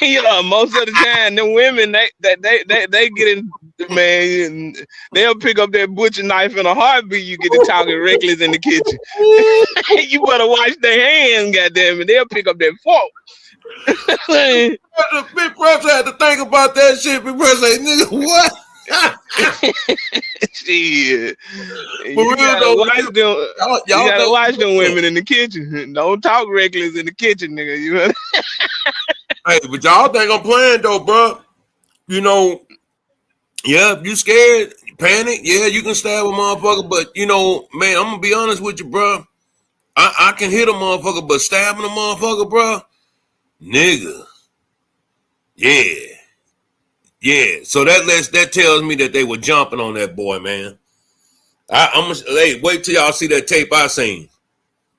Yeah, most of the time, them women they get in, man, they'll pick up that butcher knife in a heartbeat. You get to talking reckless in the kitchen. You better wash their hands, goddamn it. They'll pick up that fork. Big Press had to think about that shit. Big Press say, nigga, what? Shit. You gotta watch them women in the kitchen. Don't talk reckless in the kitchen, nigga. You know? Hey, but y'all think I'm playing though, bro. You know, yeah, if you scared, panic, yeah, you can stab a motherfucker, but you know, man, I'm gonna be honest with you, bro. I can hit a motherfucker, but stabbing a motherfucker, bro, nigga. Yeah. So that tells me that they were jumping on that boy, man. Hey, wait till y'all see that tape I seen.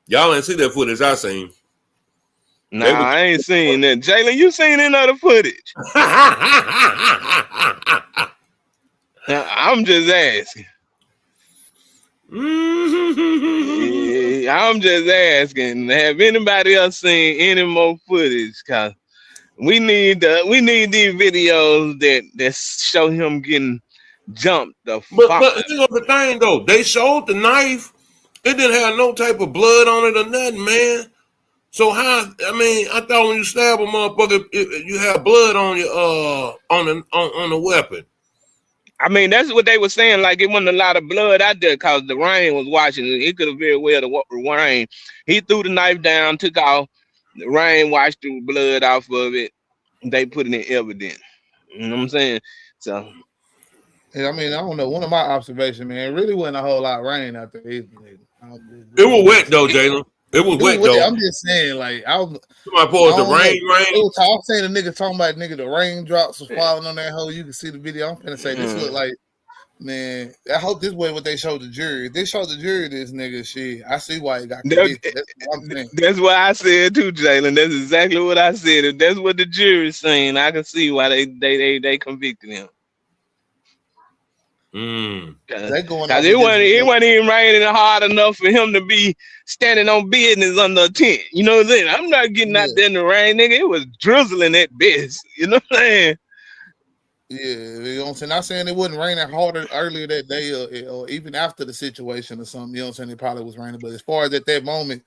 Y'all ain't see that footage I seen. Nah, I ain't seen that. Jalen, you seen any other footage? I'm just asking. I'm just asking. Have anybody else seen any more footage? Cause we need these videos that show him getting jumped. But here's the thing though, they showed the knife. It didn't have no type of blood on it or nothing, man. So how? I mean, I thought when you stab a motherfucker, you have blood on your on the weapon. I mean, that's what they were saying. Like it wasn't a lot of blood out there because the rain was watching. It could have very well the rain. He threw the knife down, took off. The rain washed the blood off of it. They put it in evidence. You know what I'm saying? So Yeah, I mean, I don't know. One of my observations, man, it really wasn't a whole lot of rain out there. It was wet though, Jalen. It was wet though. I'm just saying, like I was. Somebody pause the rain. I was saying the nigga talking about the raindrops was falling on that hole. You can see the video. I'm finna say this look like, man. I hope this way what they showed the jury. If they showed the jury this nigga shit, I see why he got convicted. That's what I'm saying. That's what I said too, Jalen. That's exactly what I said. If that's what the jury's saying, I can see why they convicted him. Because it wasn't even raining hard enough for him to be standing on business under a tent. You know what I'm saying? I'm not getting out there in the rain, nigga. It was drizzling at best. You know what I'm saying? Yeah, you know what I'm saying? Not saying it wasn't raining harder earlier that day or even after the situation or something. You know what I'm saying? It probably was raining. But as far as at that moment,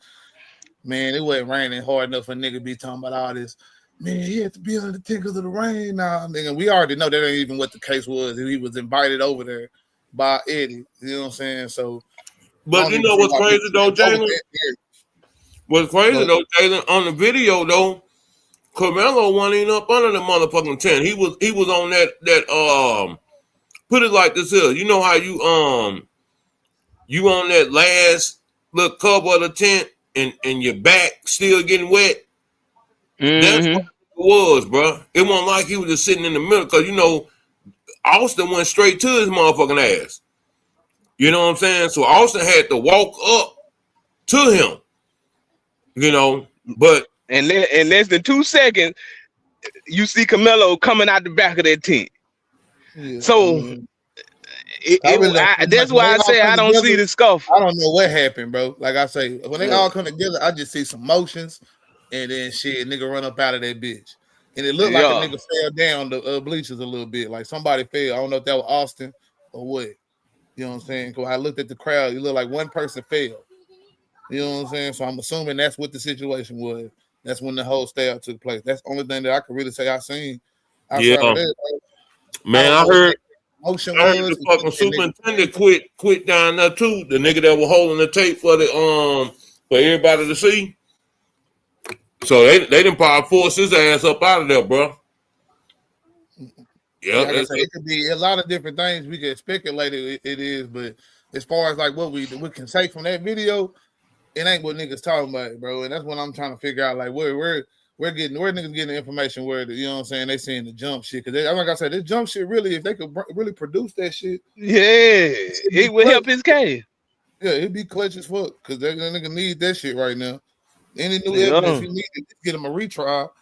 man, it wasn't raining hard enough for a nigga to be talking about all this. Man, he had to be under the tent because of the rain now. Nigga, we already know that ain't even what the case was. He was invited over there by Eddie. You know what I'm saying? So, but you know what's crazy though, Jalen? What's crazy though, Jalen, on the video though, Carmelo wasn't even up under the motherfucking tent. He was on that put it like this here. You know how you on that last little cover of the tent and your back still getting wet? That's what it was, bro. It wasn't like he was just sitting in the middle because you know Austin went straight to his motherfucking ass. You know what I'm saying? So Austin had to walk up to him. You know, but in less than 2 seconds, you see Carmelo coming out the back of that tent. Yeah. So that's why I say I don't see the scuffle. I don't know what happened, bro. Like I say, when they all come together, I just see some motions. And then shit, nigga run up out of that bitch. And it looked like a nigga fell down the bleachers a little bit. Like somebody fell. I don't know if that was Austin or what. You know what I'm saying? Because I looked at the crowd. It looked like one person fell. You know what I'm saying? So I'm assuming that's what the situation was. That's when the whole stab took place. That's the only thing that I could really say I seen. Yeah. Man, I heard the fucking superintendent quit down there too. The nigga that was holding the tape for the for everybody to see. So they didn't probably force his ass up out of there, bro. Yeah, like I said, it could be a lot of different things we can speculate it is, but as far as like what we can say from that video, it ain't what niggas talking about, bro. And that's what I'm trying to figure out. Like where niggas getting the information where you know what I'm saying they seeing the jump shit because like I said, this jump shit really if they could really produce that shit, it would help his case. Yeah, it'd be clutch as fuck because that nigga need that shit right now. Any new evidence he needed to get him a retrial,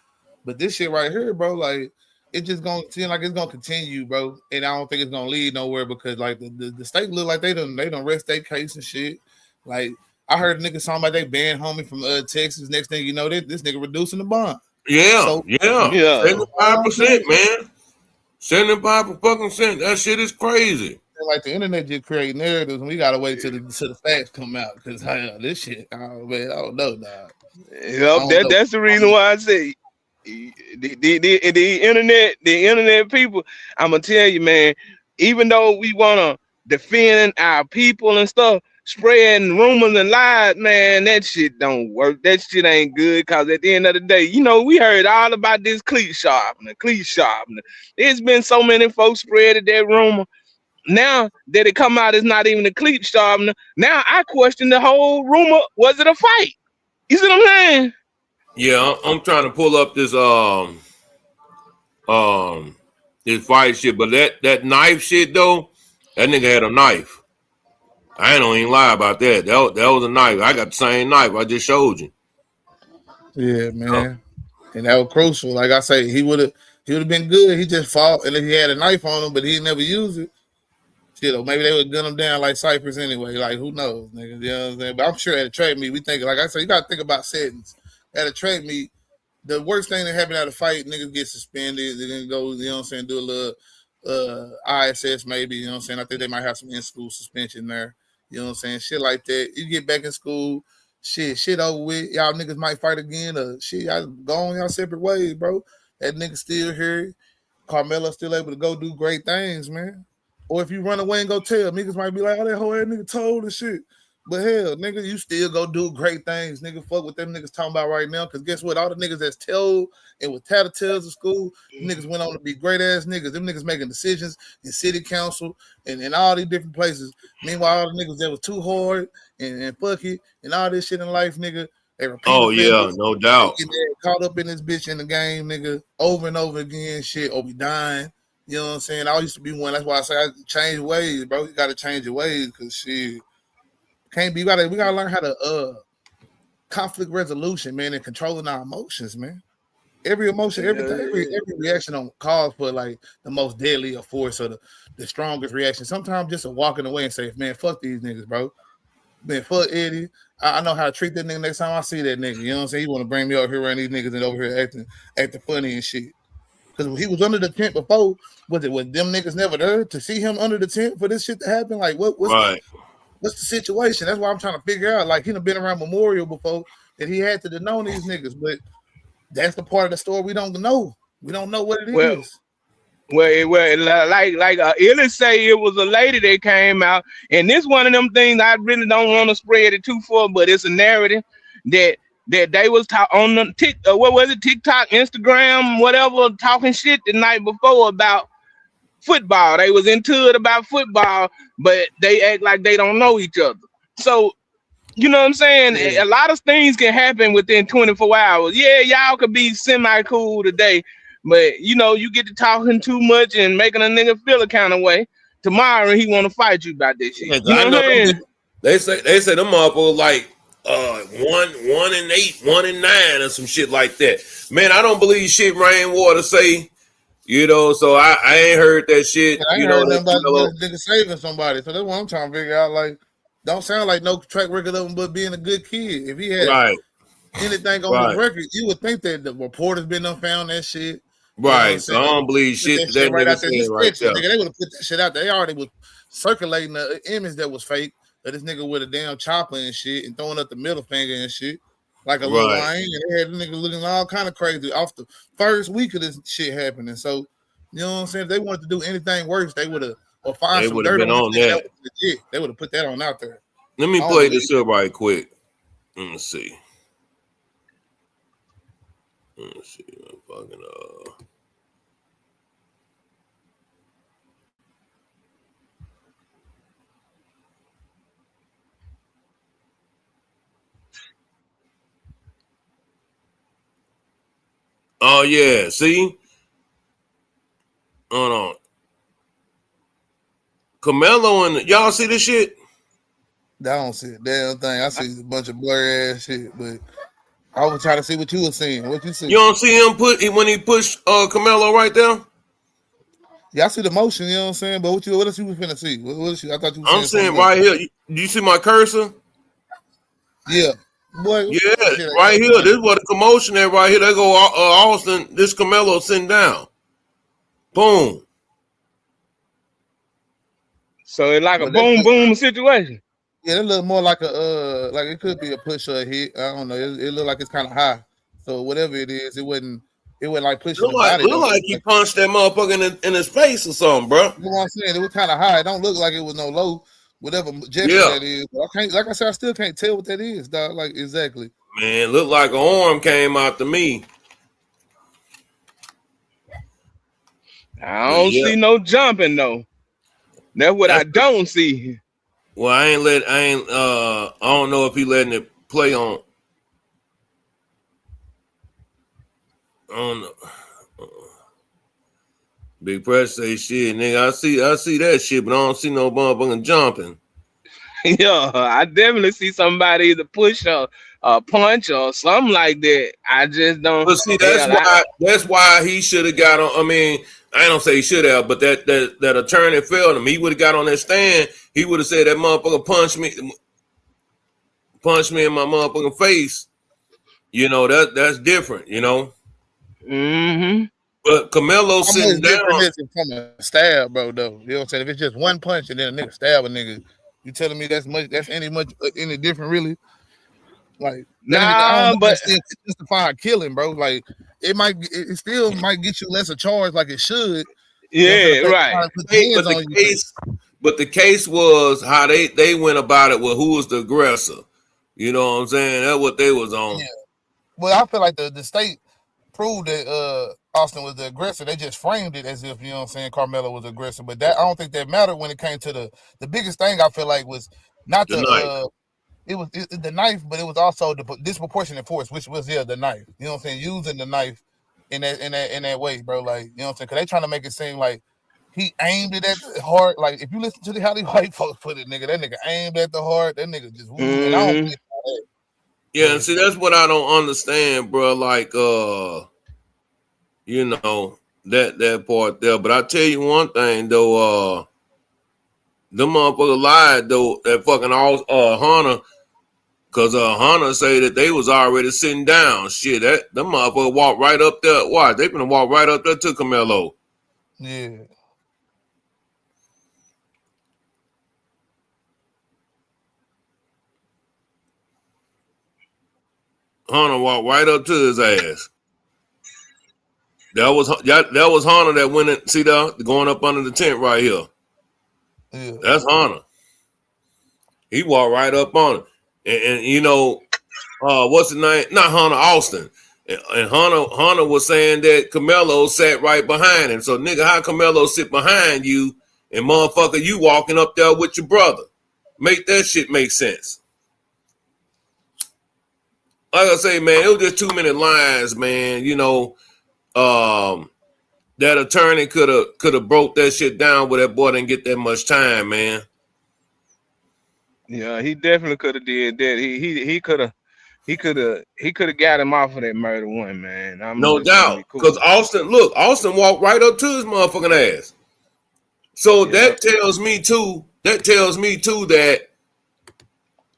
but this shit right here, bro, like it just gonna seem like it's gonna continue, bro. And I don't think it's gonna lead nowhere because like the state look like they done rest their case and shit. Like I heard niggas talking about they banned homie from Texas. Next thing you know, this nigga reducing the bond. Yeah, so, yeah. 75%, man. 75%. That shit is crazy. Like the internet just create narratives, and we gotta wait till the facts come out because this shit, oh man, I don't know, dog. Yep, that's the reason why I say the internet people. I'm gonna tell you, man. Even though we wanna defend our people and stuff, spreading rumors and lies, man, that shit don't work. That shit ain't good. Cause at the end of the day, you know, we heard all about this cleat sharpener. There's been so many folks spreading that rumor. Now that it come out, it's not even a cleat sharpener. Now I question the whole rumor. Was it a fight? You see what I'm saying? Yeah, I'm trying to pull up this this fight shit, but that knife shit though, that nigga had a knife. I ain't even lie about that. That was a knife. I got the same knife I just showed you. Yeah, man, and that was crucial. Like I say, he would have been good. He just fought, and if he had a knife on him, but he never used it. Shit, or maybe they would gun him down like Cypress anyway. Like, who knows, nigga? You know what I'm saying? But I'm sure at a trade meet, we think, like I said, you got to think about settings. At a trade meet, the worst thing that happened at a fight, niggas get suspended. They're going to go, you know what I'm saying, do a little ISS maybe, you know what I'm saying? I think they might have some in-school suspension there. You know what I'm saying? Shit like that. You get back in school, shit over with. Y'all niggas might fight again or shit, y'all go on y'all separate ways, bro. That nigga still here. Carmelo still able to go do great things, man. Or if you run away and go tell, niggas might be like, oh, that whole ass nigga told and shit. But hell, nigga, you still go do great things. Nigga, fuck what them niggas talking about right now. Because guess what? All the niggas that's told and with tattletales in school, niggas went on to be great ass niggas. Them niggas making decisions in city council and all these different places. Meanwhile, all the niggas that was too hard and fuck it and all this shit in life, nigga, they repeat. Oh yeah, no doubt. Caught up in this bitch in the game, nigga, over and over again, shit, or be dying. You know what I'm saying? I used to be one. That's why I say I change ways, bro. You gotta change your ways because shit. Can't be. We gotta learn how to conflict resolution, man, and controlling our emotions, man. Every emotion, everything, every reaction on calls for like the most deadly of force or the strongest reaction. Sometimes just a walking away and say, man, fuck these niggas, bro. Man, fuck Eddie. I know how to treat that nigga next time I see that nigga. You know what I'm saying? You want to bring me over here around these niggas and over here acting funny and shit. Because he was under the tent before. Was them niggas never there to see him under the tent for this shit to happen? Like what's right. What's the situation? That's why I'm trying to figure out. Like, he done been around Memorial before that he had to know these niggas, but that's the part of the story we don't know. We don't know what it is. Like Illy say, it was a lady that came out, and this one of them things I really don't want to spread it too far, but it's a narrative that they was on the TikTok, Instagram, whatever, talking shit the night before about football. They was into it about football, but they act like they don't know each other. So, you know what I'm saying? Yeah. A lot of things can happen within 24 hours. Yeah, y'all could be semi-cool today, but, you know, you get to talking too much and making a nigga feel a kind of way. Tomorrow, he want to fight you about this shit. You know what I'm saying? They say them motherfuckers like 1-8, 1-9 or some shit like that. Man, I don't believe shit Rainwater say. You know, so I ain't heard that shit. I ain't heard nothing about nigga saving somebody. So that's what I'm trying to figure out. Like, don't sound like no track record of him but being a good kid. If he had anything on his record, you would think that the reporters been done found that shit. Right. You know so I don't believe shit that right nigga out there. Nigga, they would have put that shit out there. They already was circulating the image that was fake of this nigga with a damn chopper and shit and throwing up the middle finger and shit. Like a little Wayne, and they had the nigga looking all kind of crazy off the first week of this shit happening. So, you know what I'm saying? If they wanted to do anything worse, they would have or find some dirt on that. They would have put that on out there. Let me play this up right quick. Let me see. Fucking Oh yeah, see? Hold on. Carmelo and y'all see this shit? I don't see a damn thing. I see a bunch of blurry ass shit, but I was trying to see what you were seeing. What you see? You don't see him when he pushed Carmelo right there? Yeah, I see the motion, you know what I'm saying? But what else you was finna see? What else I thought you were I'm saying right here. Do you see my cursor? Yeah. Boy, yeah, right here. This is what the commotion is right here. They go Austin, this Carmelo sitting down. Boom. So it's like a boom situation. Yeah, it look more like a like it could be a push or a hit. I don't know. It look like it's kind of high. So whatever it is, it wouldn't like pushing the body. Look like he punched that motherfucker in his face or something, bro. You know what I'm saying? It was kind of high. It don't look like it was no low. Whatever gesture that is, like I said, I still can't tell what that is, dog. Like exactly. Man, look like an arm came out to me. I don't see no jumping though. That's what I don't see. Well, I don't know if he letting it play on. I don't know. Big Press say shit, nigga. I see that shit, but I don't see no motherfucking jumping. Yeah, I definitely see somebody either push or punch or something like that. I just don't. But see, that's why he should have got on. I mean, I don't say he should have, but that attorney failed him. He would have got on that stand. He would have said that motherfucker punched me in my motherfucking face. You know that's different. You know. Mm-hmm. But Carmelo sitting down from a stab, bro. Though you know what I'm saying? If it's just one punch and then a nigga stab a nigga, you telling me that's any different, really? Like, nah, but it's justifying killing, bro. Like, it still might get you less a charge, like it should. Yeah, right. But the case was how they went about it with who was the aggressor. You know what I'm saying? That's what they was on. Yeah. Well, I feel like the state proved that Austin was the aggressor. They just framed it as if, you know what I'm saying, Carmelo was the aggressor. But that I don't think that mattered when it came to the biggest thing. I feel like was not The knife. It was the knife, but it was also the disproportionate force, which was the knife. You know what I'm saying? Using the knife in that way, bro. Like, you know what I'm saying? Because they trying to make it seem like he aimed it at the heart. Like, if you listen to how these white folks put it, nigga, that nigga aimed at the heart. That nigga just and I don't get that. Yeah, and see, that's what I don't understand, bro. Like, you know, that part there. But I tell you one thing though, them motherfuckers lied though. That fucking Hunter, because Hunter say that they was already sitting down. Shit, that them motherfuckers walked right up there. Why? They gonna walk right up there to Carmelo. Yeah. Hunter walked right up to his ass. That was Hunter that went and see that going up under the tent right here. Yeah. That's Hunter. He walked right up on it, and you know, what's the name? Not Hunter, Austin. And Hunter was saying that Carmelo sat right behind him. So nigga, how Carmelo sit behind you and motherfucker you walking up there with your brother? Make that shit make sense. Like I say, man, it was just too many lines, man. You know, that attorney could have broke that shit down where that boy didn't get that much time, man. Yeah, he definitely could have did that. He could have got him off of that murder one, man. No doubt, because Austin walked right up to his motherfucking ass. So that tells me too that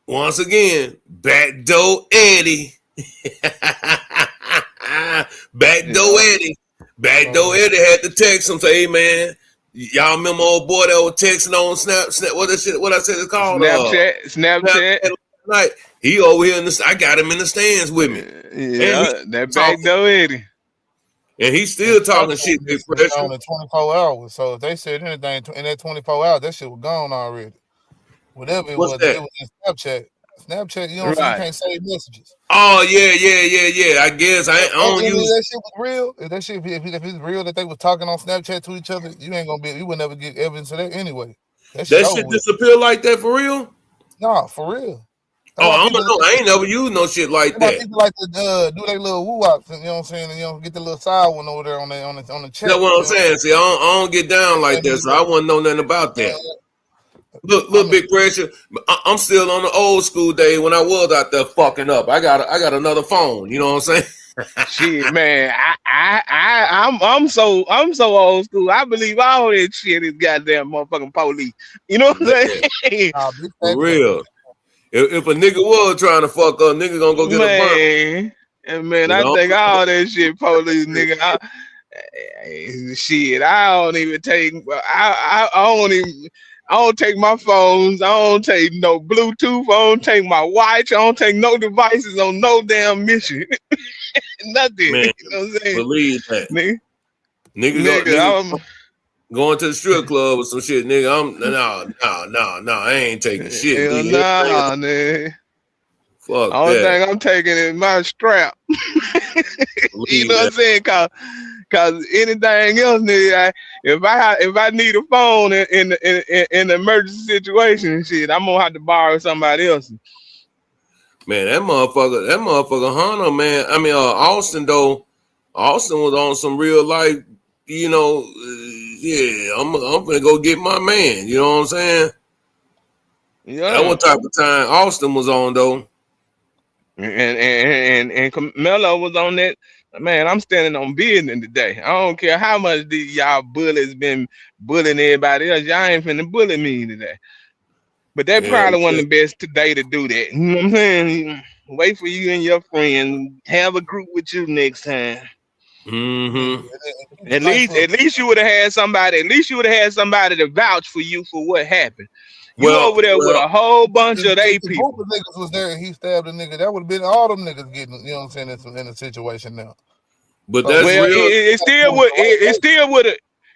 once again, backdoor Eddie. Backdoor Eddie had to text him, say, hey man, y'all remember old boy that was texting on Snap what I said it's called? Snapchat. Like he over here I got him in the stands with me. Yeah, that backdoor Eddie. And he's still talking shit, big pressure. On the 24 hours. So if they said anything in that 24 hours, that shit was gone already. Whatever it was in Snapchat. Snapchat, you know what I'm saying? You can't save messages. Oh yeah. I guess I don't use that shit was real. If that shit, if it's real that they was talking on Snapchat to each other, you would never get evidence of that anyway. That shit disappear like that for real? No, for real. I don't know. I ain't never used no shit like that. People like to do their little woo-wops, you know what I'm saying? And, get the little side one over there on the chat. That's what I'm saying. See, I don't get down like that, so I wouldn't know nothing about that. Look, big pressure. I'm still on the old school day when I was out there fucking up. I got another phone. You know what I'm saying? Shit, man. I'm so old school. I believe all that shit is goddamn motherfucking police. You know what I'm saying? For real. If a nigga was trying to fuck up, nigga gonna go get a burn. And man, I think all that shit police, nigga. Shit, I don't even take. I don't take my phones. I don't take no Bluetooth. I don't take my watch. I don't take no devices on no damn mission. Nothing. Man, you know what I'm saying? Believe that, nigga. Going to the strip club or some shit, nigga. No. I ain't taking shit. Hell nah, nigga. Fuck Only that. thing I'm taking is my strap. You know what I'm saying? Cause anything else, nigga, if I need a phone in an emergency situation, shit, I'm gonna have to borrow somebody else. Man, that motherfucker Hunter, man. I mean, Austin though. Austin was on some real life, you know. Yeah, I'm gonna go get my man. You know what I'm saying? Yeah. That what type of time Austin was on though. And Carmelo was on that. Man, I'm standing on business today. I don't care how much these y'all bullies been bullying everybody else. Y'all ain't finna bully me today. But that probably wasn't the best today to do that. You know what I'm saying? Wait for you and your friends. Have a group with you next time. Mm-hmm. At least you would have had somebody. At least you would have had somebody to vouch for you for what happened. You over there with a whole bunch of they people. Group of niggas was there and he stabbed a nigga. That would have been all them niggas getting, you know what I'm saying, in a situation now. But that's well, real. It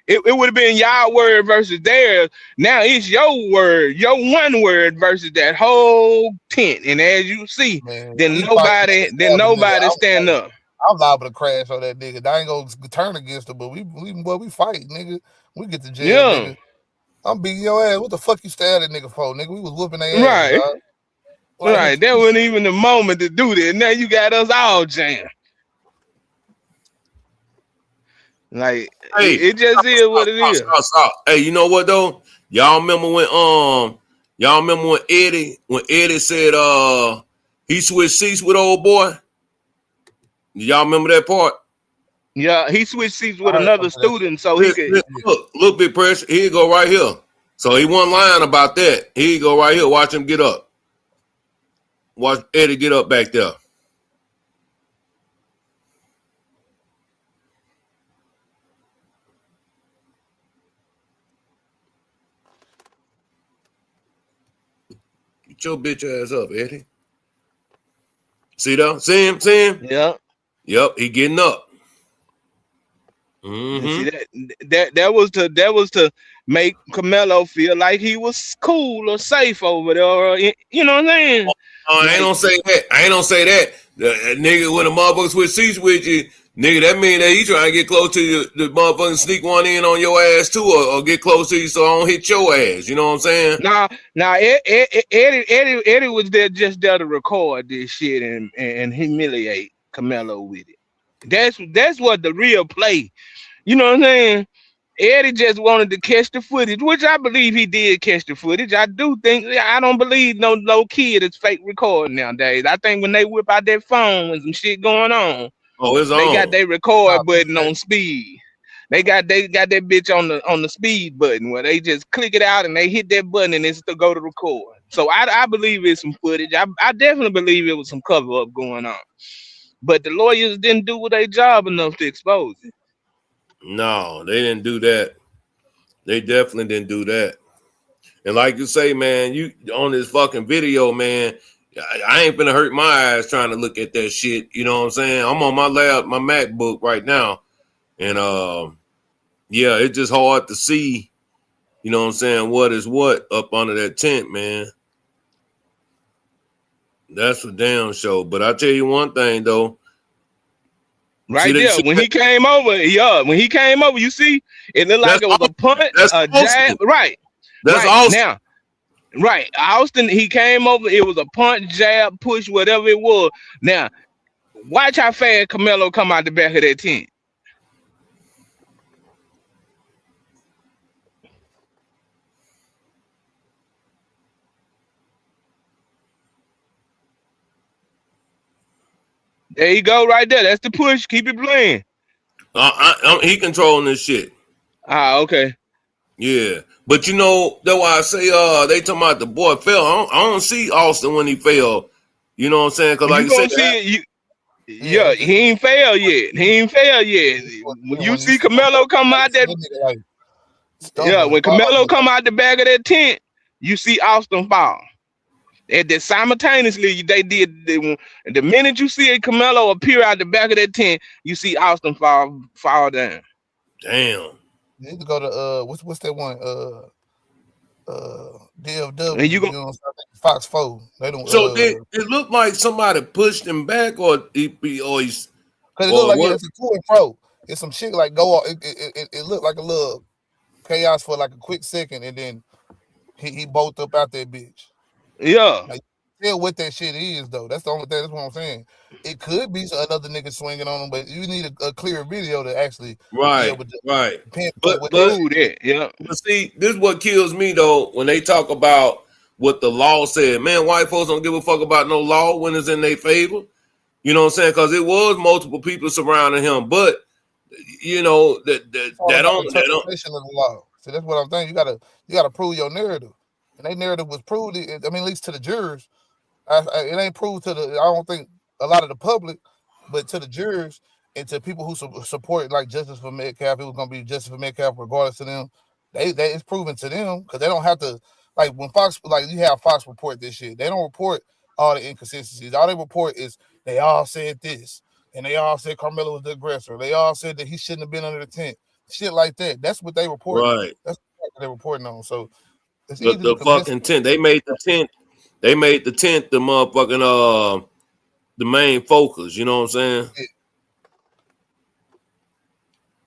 it would have been y'all word versus theirs. Now it's your word, your one word versus that whole tent. And as you see, Man, then we fight nobody niggas, nigga. stand up. I'm liable to crash on that nigga. I ain't gonna turn against him, but we fight, nigga. We get to jail, Yeah, nigga. I'm beating your ass. What the fuck you stay at that nigga for, nigga? We was whooping their ass, right, dog. Like, right. That wasn't even the moment to do that. Now you got us all jammed. Like Hey, it just is what it is. stop. Hey, you know what though? Y'all remember when Eddie said he switched seats with old boy? Y'all remember that part? Yeah, he switched seats with I heard another something student, so he could. Look, big pressure. Here you go right here. So he wasn't lying about that. Here you go right here. Watch him get up. Watch Eddie get up back there. Get your bitch ass up, Eddie. See that? See him? Yeah. Yep, he getting up. You see that was to make Carmelo feel like he was cool or safe over there. Or, you know what I'm saying? I ain't gonna say that. I ain't gonna say that. The nigga, when the motherfucker switch seats with you, nigga, that mean that he trying to get close to you, the motherfucker sneak one in on your ass too, or get close to you so I don't hit your ass. You know what I'm saying? Now, Eddie was there just there to record this shit and humiliate Carmelo with it. That's what the real play. You know what I'm saying? Eddie just wanted to catch the footage, which I believe he did catch the footage. I don't believe no kid is fake recording nowadays. I think when they whip out their phone when some shit going on, it's they on. got their record button on speed. They got that bitch on the speed button where they just click it out and they hit that button and it's to go to record. So I believe it's some footage. I definitely believe it was some cover up going on. But the lawyers didn't do their job enough to expose it. No, they didn't do that. They definitely didn't do that. And like you say, man, you on this fucking video, man, I ain't finna hurt my eyes trying to look at that shit. You know what I'm saying? I'm on my MacBook right now. And yeah, it's just hard to see, you know what I'm saying, what is what up under that tent, man. That's for damn sure. But I tell you one thing though. Right there, when he came over, you see, it looked like it was a punt, a jab. Right. That's Austin. Now, right. Austin, he came over, it was a punt, jab, push, whatever it was. Now, watch how fast Carmelo come out the back of that tent. There you go, right there. That's the push. Keep it playing. He controlling this shit. Okay. Yeah, but you know that's why I say they talking about the boy fell. I don't see Austin when he fell. You know what I'm saying? Because like you said, he ain't failed yet. When you see Carmelo come out that, when Carmelo come out the back of that tent, you see Austin fall. And then simultaneously, they did. The minute you see a Carmelo appear out the back of that tent, you see Austin fall down. Damn. You need to go to what's that one? DFW. And you go Fox 4. They don't. So it looked like somebody pushed him back, or he's because it looked like it's a to and fro. It's some shit like go off. It looked like a little chaos for like a quick second, and then he bolted up out that bitch. Yeah. Like, tell what that shit is though. That's the only thing. That's what I'm saying. It could be another nigga swinging on him, but you need a clear video to actually right. But yeah. But see, this is what kills me though when they talk about what the law said. Man, white folks don't give a fuck about no law when it's in their favor. You know what I'm saying? Because it was multiple people surrounding him, but you know that don't. Of the law. So that's what I'm saying. You gotta prove your narrative. And that narrative was proved. I mean, at least to the jurors, it ain't proved to the. I don't think a lot of the public, but to the jurors and to people who support like justice for Metcalf, it was gonna be justice for Metcalf regardless of them. It's proven to them because they don't have to like when Fox you have Fox report this shit. They don't report all the inconsistencies. All they report is they all said this and they all said Carmelo was the aggressor. They all said that he shouldn't have been under the tent. shit like that. That's what they reporting. Right. That's what they're reporting on. So it's easy The to fucking tent. They made the tent. They made the tent the motherfucking the main focus. You know what I'm saying? Yeah.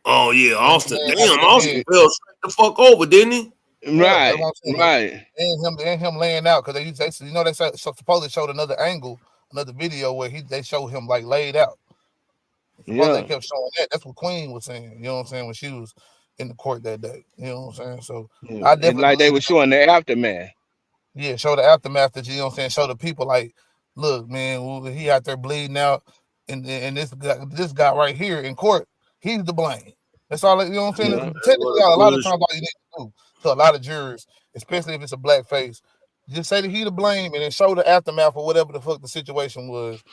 Oh yeah, Austin. Man, Damn, Austin fell straight the fuck over, didn't he? Right, right. And him laying out because they supposedly showed another angle, another video where they showed him like laid out. They kept showing that. That's what Queen was saying. You know what I'm saying, when she was in the court that day. You know what I'm saying? So I definitely like they were showing the aftermath. Yeah, show the aftermath that, you know what I'm saying, show the people like, look, man, he out there bleeding out, and this guy right here in court, he's to blame. That's all. You know what I'm saying? Yeah. Technically, a lot of times all you need to do to a lot of jurors, especially if it's a black face, just say that he to blame and then show the aftermath or whatever the fuck the situation was.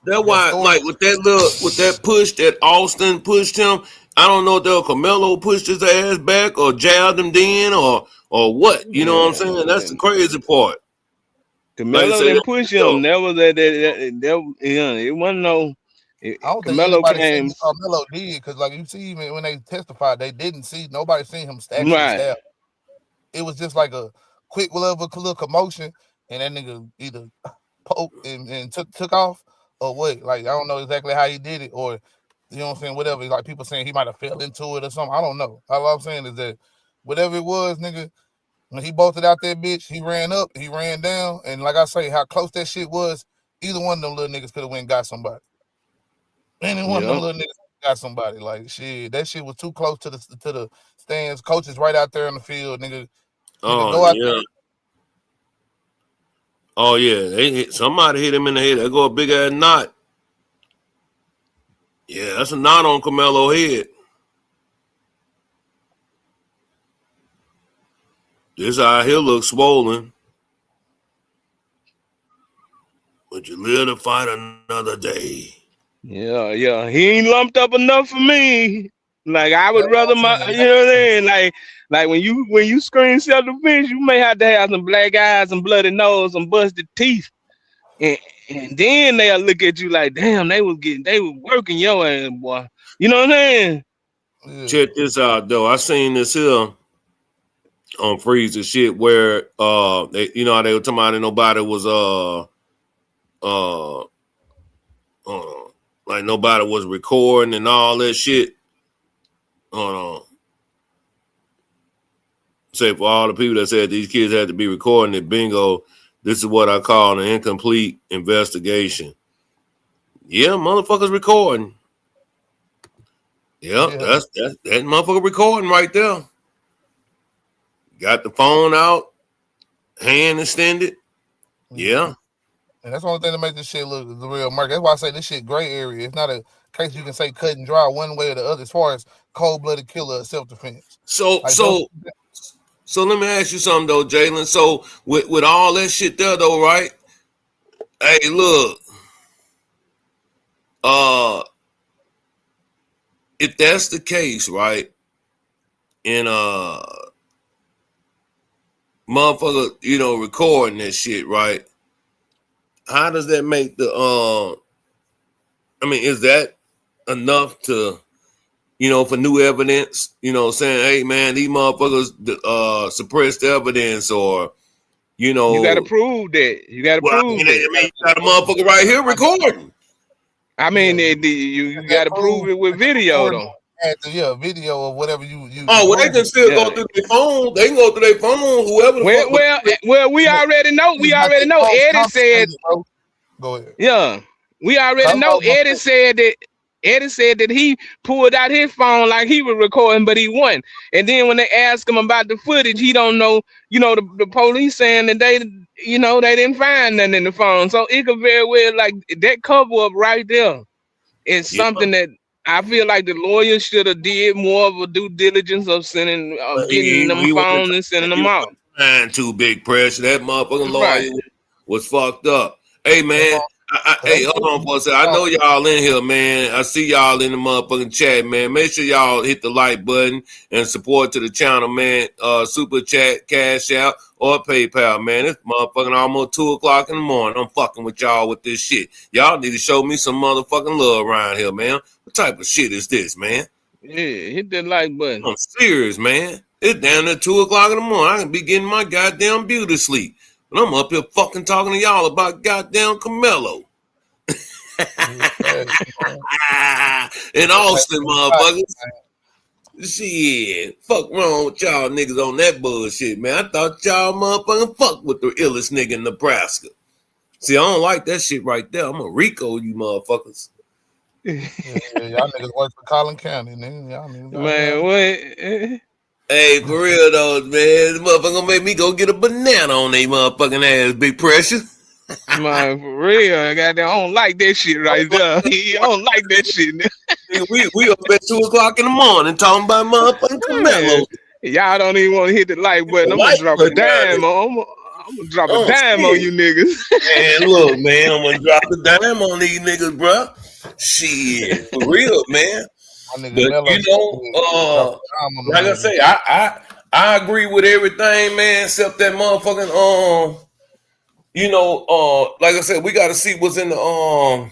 That's why, like with that push that Austin pushed him. I don't know if Carmelo pushed his ass back or jabbed him then or what. You know what I'm saying? That's the crazy part. Carmelo didn't push him. That was it wasn't no. I don't Carmelo think came. Carmelo did, because like you see, when they testified, nobody seen him actually stab. It was just like a quick little commotion, and that nigga either poked and took off or what. Like, I don't know exactly how he did it, or you know what I'm saying, whatever. Like people saying he might have fell into it or something. I don't know. All I'm saying is that whatever it was, nigga, when he bolted out that bitch, he ran up, he ran down, and like I say, how close that shit was, either one of them little niggas could have went and got somebody. Any one of them little niggas got somebody. Like, shit, that shit was too close to the stands. Coaches right out there in the field, nigga. Go out there. Oh yeah, somebody hit him in the head. They go a big ass knot. Yeah, that's a knot on Carmelo's head. This eye here looks swollen. But you live to fight another day. Yeah. He ain't lumped up enough for me. Like, I would rather you know what I mean? Like when you scream self-defense, you may have to have some black eyes, some bloody nose, some busted teeth. And then they'll look at you like, damn, they was working your ass, boy. You know what I'm saying? Check this out though. I seen this here on Freezer shit where they, you know how they were talking about nobody was like nobody was recording and all that shit. Say for all the people that said these kids had to be recording it, bingo, this is what I call an incomplete investigation. Yeah, motherfuckers recording. Yep, that's that motherfucker recording right there. Got the phone out, hand extended. Yeah. And that's the only thing that makes this shit look the real market. That's why I say this shit gray area. It's not a case you can say cut and dry one way or the other as far as cold-blooded killer or self-defense. So let me ask you something though, Jalen. So with all that shit there though, right? Hey, look. If that's the case, right? And motherfucker, you know, recording that shit, right? How does that make the I mean, is that enough to, you know, for new evidence, you know, saying, hey man, these motherfuckers suppressed evidence, or you know, you gotta prove that. You gotta prove that. I mean, you got a motherfucker right here recording. I mean, you gotta prove it with video though. Yeah, video or whatever you. Oh, well, they can still go through their phone. They can go through their phone. Whoever. Well, we already know. We already know. Eddie said. Go ahead. Yeah, we already know. Eddie said that he pulled out his phone like he was recording, but he wasn't. And then when they asked him about the footage, he don't know. You know, the police saying that they didn't find nothing in the phone. So it could very well, like, that cover up right there is something that I feel like the lawyer should have did more of a due diligence of sending, getting them phones and sending them out. And too big pressure. That motherfucking lawyer was fucked up. Hey man, hey, hold on for a second. I know y'all in here, man. I see y'all in the motherfucking chat, man. Make sure y'all hit the like button and support to the channel, man. Super chat, cash out, or PayPal, man. It's motherfucking almost 2:00 in the morning. I'm fucking with y'all with this shit. Y'all need to show me some motherfucking love around here, man. What type of shit is this, man? Yeah, hit that like button. I'm serious, man. It's down at 2 o'clock in the morning. I can be getting my goddamn beauty sleep. And I'm up here fucking talking to y'all about goddamn Camelo. In Austin, motherfuckers. Shit. Fuck wrong with y'all niggas on that bullshit, man. I thought y'all motherfucking fuck with the illest nigga in Nebraska. See, I don't like that shit right there. I'm gonna Rico you motherfuckers. Yeah, y'all niggas work for Collin County, nigga. Y'all niggas. Man, what? Hey, for real though, man. This motherfucker gonna make me go get a banana on they motherfucking ass, Big Pressure. Man, for real, goddamn, I don't like that shit right there. I don't like that shit. we up at 2 o'clock in the morning talking about motherfucking Camelo. Y'all don't even want to hit the like button. I'm gonna drop a dime on. I'm gonna drop a dime on you niggas. Man, look, man, I'm gonna drop a dime on these niggas, bro. Shit, for real, man. But you know, like I say, I agree with everything, man, except that motherfucking you know, like I said, we got to see what's in the on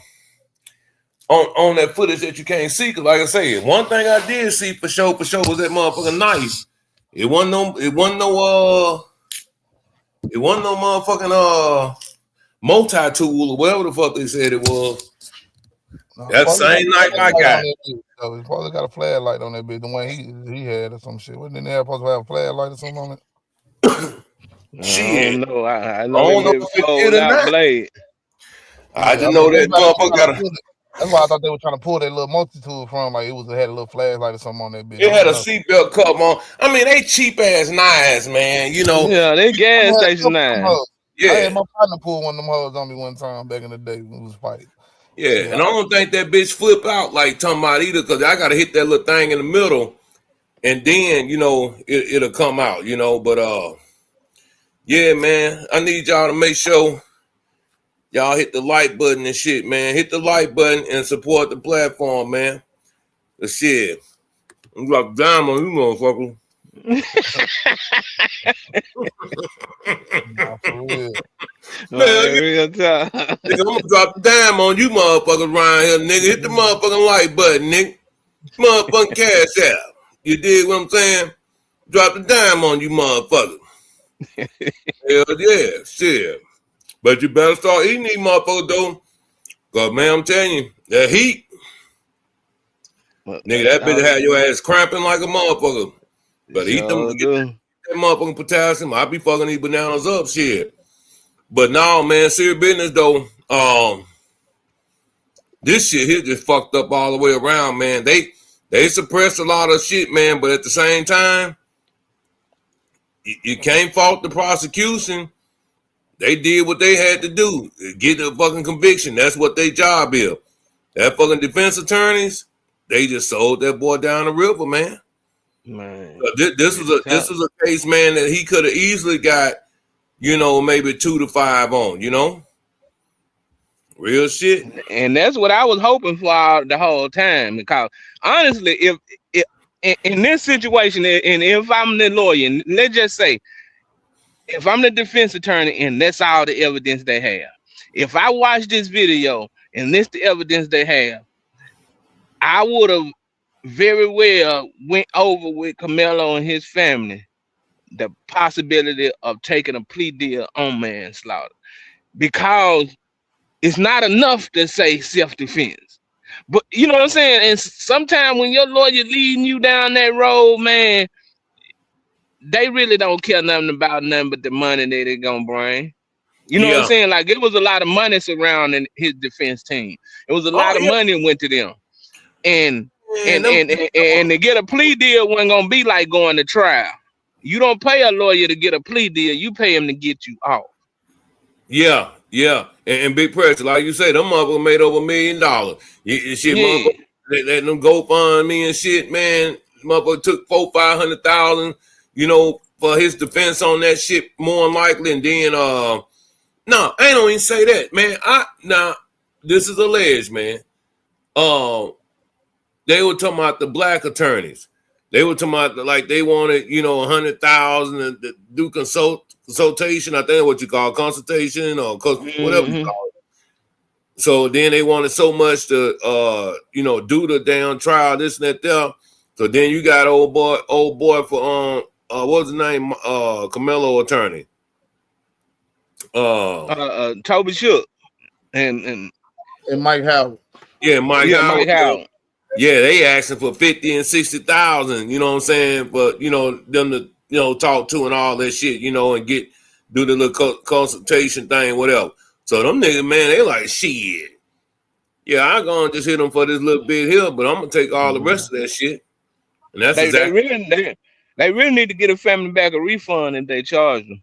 that footage that you can't see. Cause like I say, one thing I did see for sure was that motherfucking knife. It wasn't no motherfucking multi-tool or whatever the fuck they said it was. That same knife I got. He probably got a flashlight on that bitch. The one he had or some shit. Wasn't they supposed to have a flashlight or something on it? Shit. I don't know. I don't know if it that blade. I just know that motherfucker got a. That's why I thought they were trying to pull that little multi-tool from, like it had a little flashlight or something on that bitch. It had a seatbelt cup on. I mean, they cheap ass knives, man. You know. Yeah, they gas station knives. Yeah. I had my partner pull one of them hoes on me one time back in the day when we was fighting. Yeah, and I don't think that bitch flip out like talking about either, because I gotta hit that little thing in the middle, and then you know it'll come out, you know. But yeah, man, I need y'all to make sure y'all hit the like button and shit, man. Hit the like button and support the platform, man. The shit, I'm drop dime on you, motherfucker. Nah, for real. Nigga, I'm gonna drop the dime on you motherfuckers around here, nigga. Hit the motherfucking like button, nigga. Motherfucking cash out. You dig what I'm saying? Drop the dime on you motherfuckers. Hell yeah, shit. But you better start eating these motherfuckers though. Cause man, I'm telling you, that heat, nigga, that bitch had your ass cramping like a motherfucker. But eat them, get that motherfucking potassium. I be fucking these bananas up, shit. But no, man, serious business though. This shit here just fucked up all the way around, man. They suppressed a lot of shit, man. But at the same time, you can't fault the prosecution. They did what they had to do. Get the fucking conviction. That's what their job is. That fucking defense attorneys, they just sold that boy down the river, man. Man, this was a case, man, that he could have easily got, you know, maybe 2 to 5 on, you know, real shit. And that's what I was hoping for the whole time. Because honestly, if in this situation, and if I'm the lawyer, let's just say, if I'm the defense attorney and that's all the evidence they have, if I watch this video and this the evidence they have, I would have very well went over with Camelo and his family the possibility of taking a plea deal on manslaughter, because it's not enough to say self-defense. But you know what I'm saying? And sometimes when your lawyer leading you down that road, man, they really don't care nothing about nothing but the money that they're gonna bring. You know what I'm saying? Like, it was a lot of money surrounding his defense team. It was a lot of money went to them. And to get a plea deal wasn't gonna be like going to trial. You don't pay a lawyer to get a plea deal, you pay him to get you off. Yeah. And big pressure, like you say, them motherfuckers made over $1 million. Shit, motherfucker, they let them go fund me and shit, man. Motherfucker took $400,000-$500,000, you know, for his defense on that shit, more than likely. And then no, I don't even say that, man. This is alleged, man. They were talking about the black attorneys. They were talking about like they wanted, you know, $100,000 to do consultation. I think that's what you call consultation or whatever you call it. So then they wanted so much to, you know, do the damn trial, this and that there. So then you got old boy for what's his name? Camelo attorney. Toby Shook and Mike Howard. Yeah, Mike Howard. Mike Howard. Yeah, they asking for 50 and 60,000, you know what I'm saying? But you know, them to talk to and all that shit, and do the little consultation thing, whatever. So them niggas, man, they like shit. Yeah, I'm gonna just hit them for this little bit here, but I'm gonna take all the rest of that shit. And that's they really need to get a family back a refund if they charge them.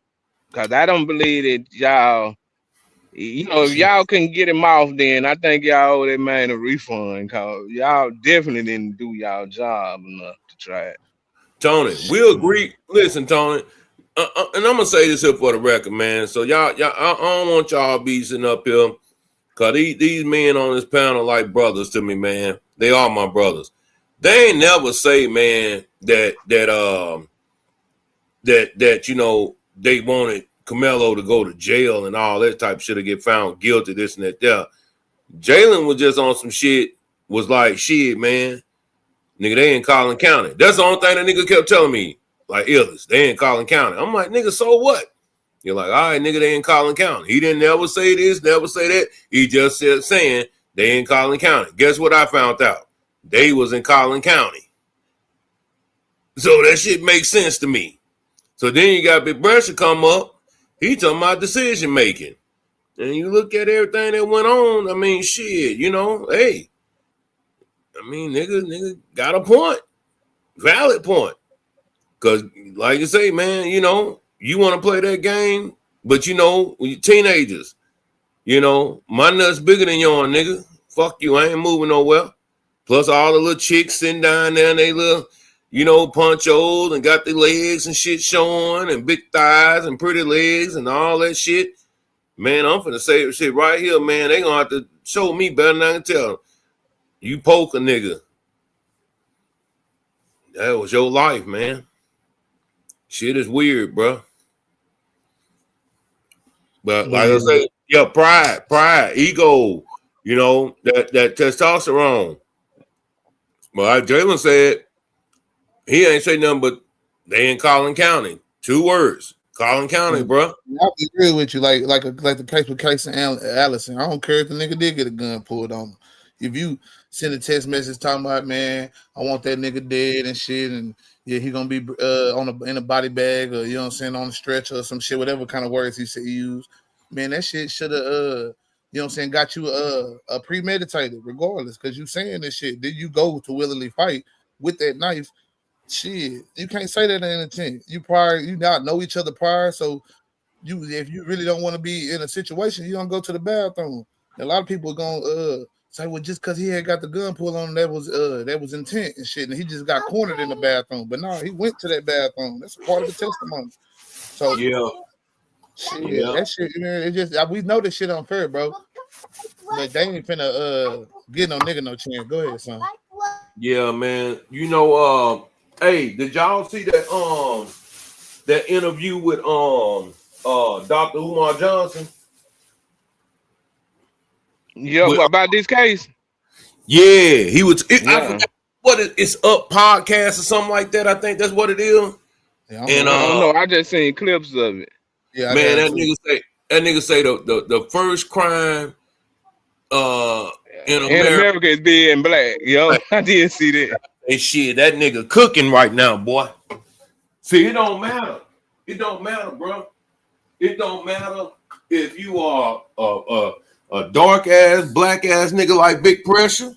Cause I don't believe that y'all, if y'all can get him off, then I think y'all owe that man a refund. Cause y'all definitely didn't do y'all job enough to try it. Tony, we agree. Listen, Tony, and I'm gonna say this here for the record, man. So y'all, I don't want y'all be sitting up here, cause these men on this panel like brothers to me, man. They are my brothers. They ain't never say, man, that they wanted Camelo to go to jail and all that type of shit to get found guilty, this and that there. Jalen was just on some shit, was like, shit, man. Nigga, they in Collin County. That's the only thing that nigga kept telling me. Like, Illis, they in Collin County. I'm like, nigga, so what? You're like, all right, nigga, they in Collin County. He didn't never say this, never say that. He just said saying they in Collin County. Guess what I found out? They was in Collin County. So that shit makes sense to me. So then you got Big Pressure come up. He talking about decision making. And you look at everything that went on, I mean, shit, hey. I mean, nigga got a point. Valid point. Because, like you say, man, you want to play that game, but when you're teenagers, my nut's bigger than yours, nigga. Fuck you, I ain't moving nowhere. Plus all the little chicks sitting down there and they little, ponchos and got their legs and shit showing and big thighs and pretty legs and all that shit. Man, I'm finna say shit right here, man. They gonna have to show me better than I can tell them. You poke a nigga. That was your life, man. Shit is weird, bro. But like I say, yeah, pride, ego, that testosterone. But like Jalen said, he ain't say nothing but they in Collin County. 2 words. Collin County, bro. I agree with you. Like the case with Casey Allison. I don't care if the nigga did get a gun pulled on him. If you send a text message talking about, man, I want that nigga dead and shit, and yeah, he gonna be in a body bag or on a stretcher or some shit, whatever kind of words he used. Man, that shit should have got you a premeditated regardless, because you saying this shit. Did you go to willingly fight with that knife? Shit, you can't say that in intent. You not know each other prior, so if you really don't want to be in a situation, you don't go to the bathroom. And a lot of people are gonna say, well, just because he had got the gun pulled on him, that was intent and shit, and he just got cornered in the bathroom. But no, he went to that bathroom. That's part of the testimony. So that shit, man, it just we know this shit unfair, bro. But they ain't finna get no nigga no chance. Go ahead, son. Yeah, man. Hey, did y'all see that interview with Dr. Umar Johnson? Yeah, about this case. Yeah, he was. I forgot what it's up podcast or something like that. I think that's what it is. Yeah, I don't know. I just seen clips of it. Yeah, man, that nigga say the first crime in America is being black. Yo, I did see that. And shit, that nigga cooking right now, boy. See, it don't matter. It don't matter, bro. It don't matter if you are a dark ass, black ass nigga like Big Pressure.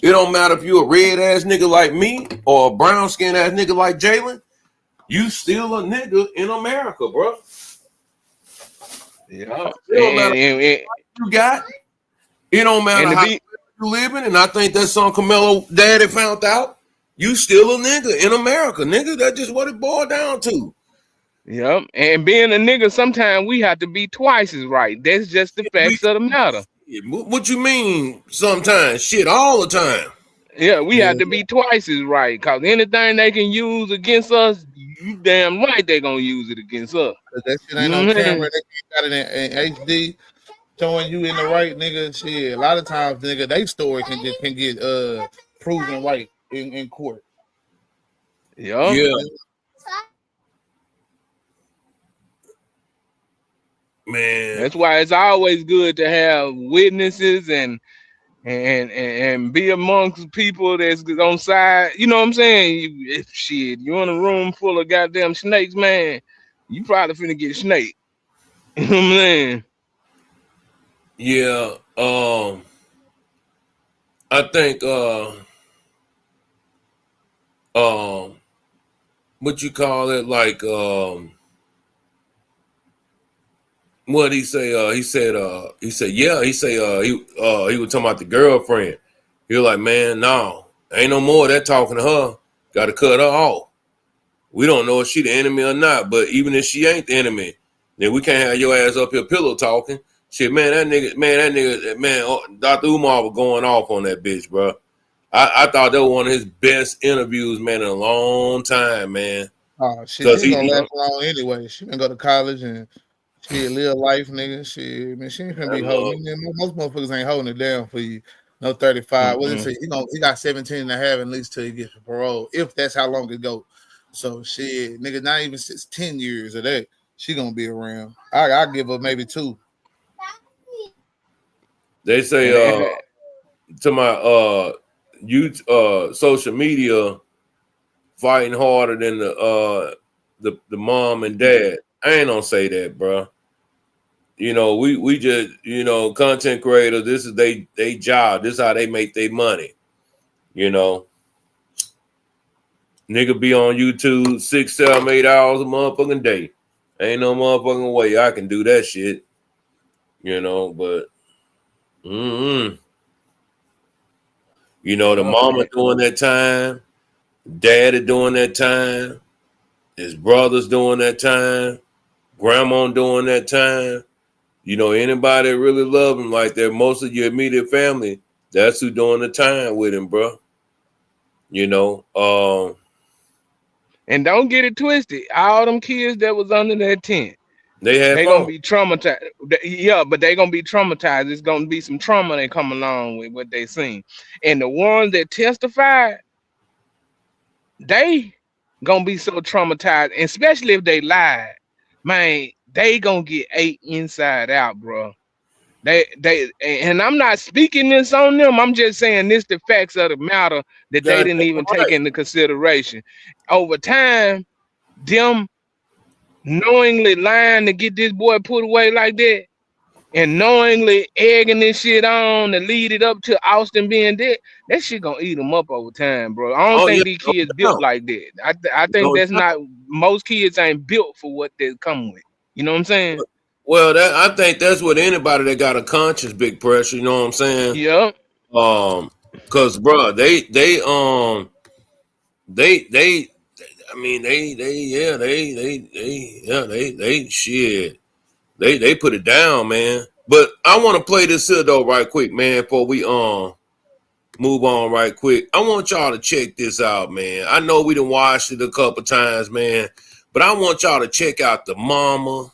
It don't matter if you a red ass nigga like me or a brown skin ass nigga like Jalen. You still a nigga in America, bro. Yeah. It don't matter what you got. It don't matter how you living. And I think that's some Camelo daddy found out. You still a nigga in America, nigga. That's just what it boiled down to. Yep. And being a nigga, sometimes we have to be twice as right. That's just the facts of the matter. What you mean sometimes? Shit, all the time. Yeah, we have to be twice as right. Because anything they can use against us, you damn right they're going to use it against us. That shit ain't on camera. They got it in HD. Showing you in the right, nigga. Shit, a lot of times, nigga, they story can get proven right in court. Yeah. Yeah, man. That's why it's always good to have witnesses and be amongst people that's on side. You know what I'm saying? If shit, you in a room full of goddamn snakes, man, you probably finna get snaked. You know what I'm saying? Yeah. I think um what you call it, like what he say? Yeah, he was talking about the girlfriend. He was like, man, no, ain't no more of that talking to her. Gotta cut her off. We don't know if she the enemy or not, but even if she ain't the enemy, then we can't have your ass up here pillow talking. Shit, man, Dr. Umar was going off on that bitch, bro. I thought that was one of his best interviews, man, in a long time, man. Oh shit, Cause she ain't gonna he, last long anyway. She gonna go to college and she live life, nigga. She man, she ain't gonna be holding. Most motherfuckers ain't holding it down for you. No 35. What is it? He got 17 and a half at least till he gets parole, if that's how long it go. So shit, nigga, not even 10 years of that. She gonna be around. I give her maybe 2. they say And to my social media fighting harder than the mom and dad. I ain't gonna say that, bro. You know, we just, content creators, this is they job. This is how they make their money. You know. Nigga be on YouTube 6, 7, 8 hours a motherfucking day. Ain't no motherfucking way I can do that shit. But the mama doing that time, daddy doing that time, his brothers doing that time, grandma doing that time. Anybody that really love him like that, most of your immediate family, that's who doing the time with him, bro. and don't get it twisted. All them kids that was under that tent, They had they gonna fun. be traumatized. Yeah, but they gonna be traumatized. It's gonna be some trauma that come along with what they seen. And the ones that testified, they gonna be so traumatized, and especially if they lied, man, they gonna get ate inside out, bro. And I'm not speaking this on them. I'm just saying this the facts of the matter that they Goddamn didn't even take right. into consideration. Over time, them knowingly lying to get this boy put away like that, and knowingly egging this shit on to lead it up to Austin being dead, that shit gonna eat them up over time, bro. I don't Oh yeah, think these no kids built doubt. like that. I think No that's doubt. not, most kids ain't built for what they come with. You know what I'm saying? Well, I think that's what anybody that got a conscience, big pressure. You know what I'm saying? Yeah. Cause bro, they I mean they shit. They put it down, man. But I want to play this here though right quick, man, before we move on right quick. I want y'all to check this out, man. I know we done watched it a couple times, man, but I want y'all to check out the mama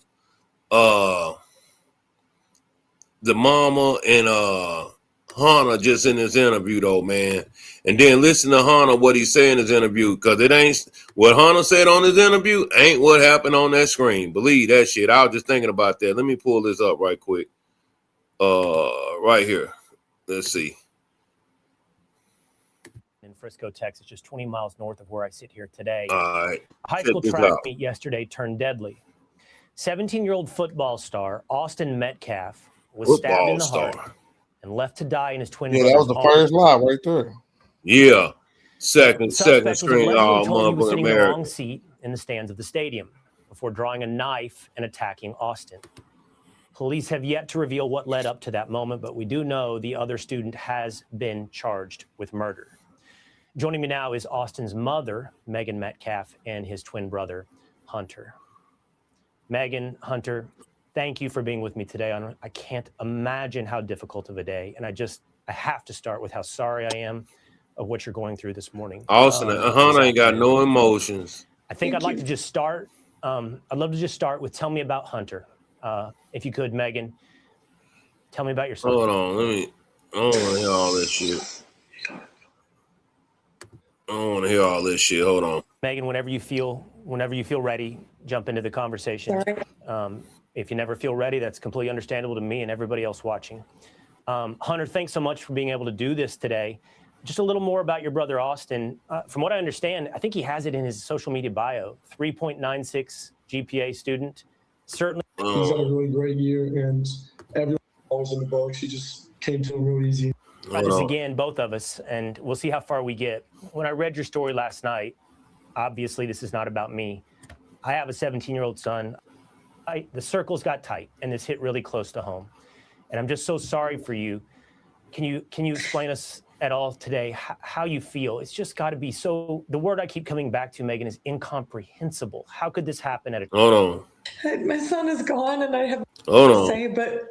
and Hunter just in this interview though, man. And then listen to Hunter what he said in his interview, because it ain't what Hunter said on his interview ain't what happened on that screen. Believe that shit. I was just thinking about that. Let me pull this up right quick. Right here. Let's see. In Frisco, Texas, just 20 miles north of where I sit here today. All right. A high school track meet yesterday turned deadly. 17-year-old football star Austin Metcalf was stabbed in the heart and left to die in his twin brother's that was the first lie right there. Yeah. Second Suspect was screen. allegedly told he was sitting in the wrong seat in the stands of the stadium before drawing a knife and attacking Austin. Police have yet to reveal what led up to that moment, but we do know the other student has been charged with murder. Joining me now is Austin's mother, Megan Metcalf, and his twin brother, Hunter. Megan, Hunter, thank you for being with me today. I can't imagine how difficult of a day, and I have to start with how sorry I am of what you're going through this morning. Austin, Hunter ain't got no emotions. I think I'd like to just start. I'd love to just start with tell me about Hunter. If you could, Megan, tell me about your son. Hold on, I don't want to hear all this shit. Hold on. Megan, whenever you feel ready, jump into the conversation. If you never feel ready, that's completely understandable to me and everybody else watching. Hunter, thanks so much for being able to do this today. Just a little more about your brother, Austin. From what I understand, I think he has it in his social media bio, 3.96 GPA student. Certainly. He's had a really great year, and everyone was in the books. He just came to him real easy. This again, both of us, and we'll see how far we get. When I read your story last night, obviously this is not about me. I have a 17-year-old son. The circles got tight, and this hit really close to home. And I'm just so sorry for you. Can you explain us at all today how you feel? It's just got to be so. The word I keep coming back to, Megan, is incomprehensible. How could this happen at a? Hold on. My son is gone, and I have to say, but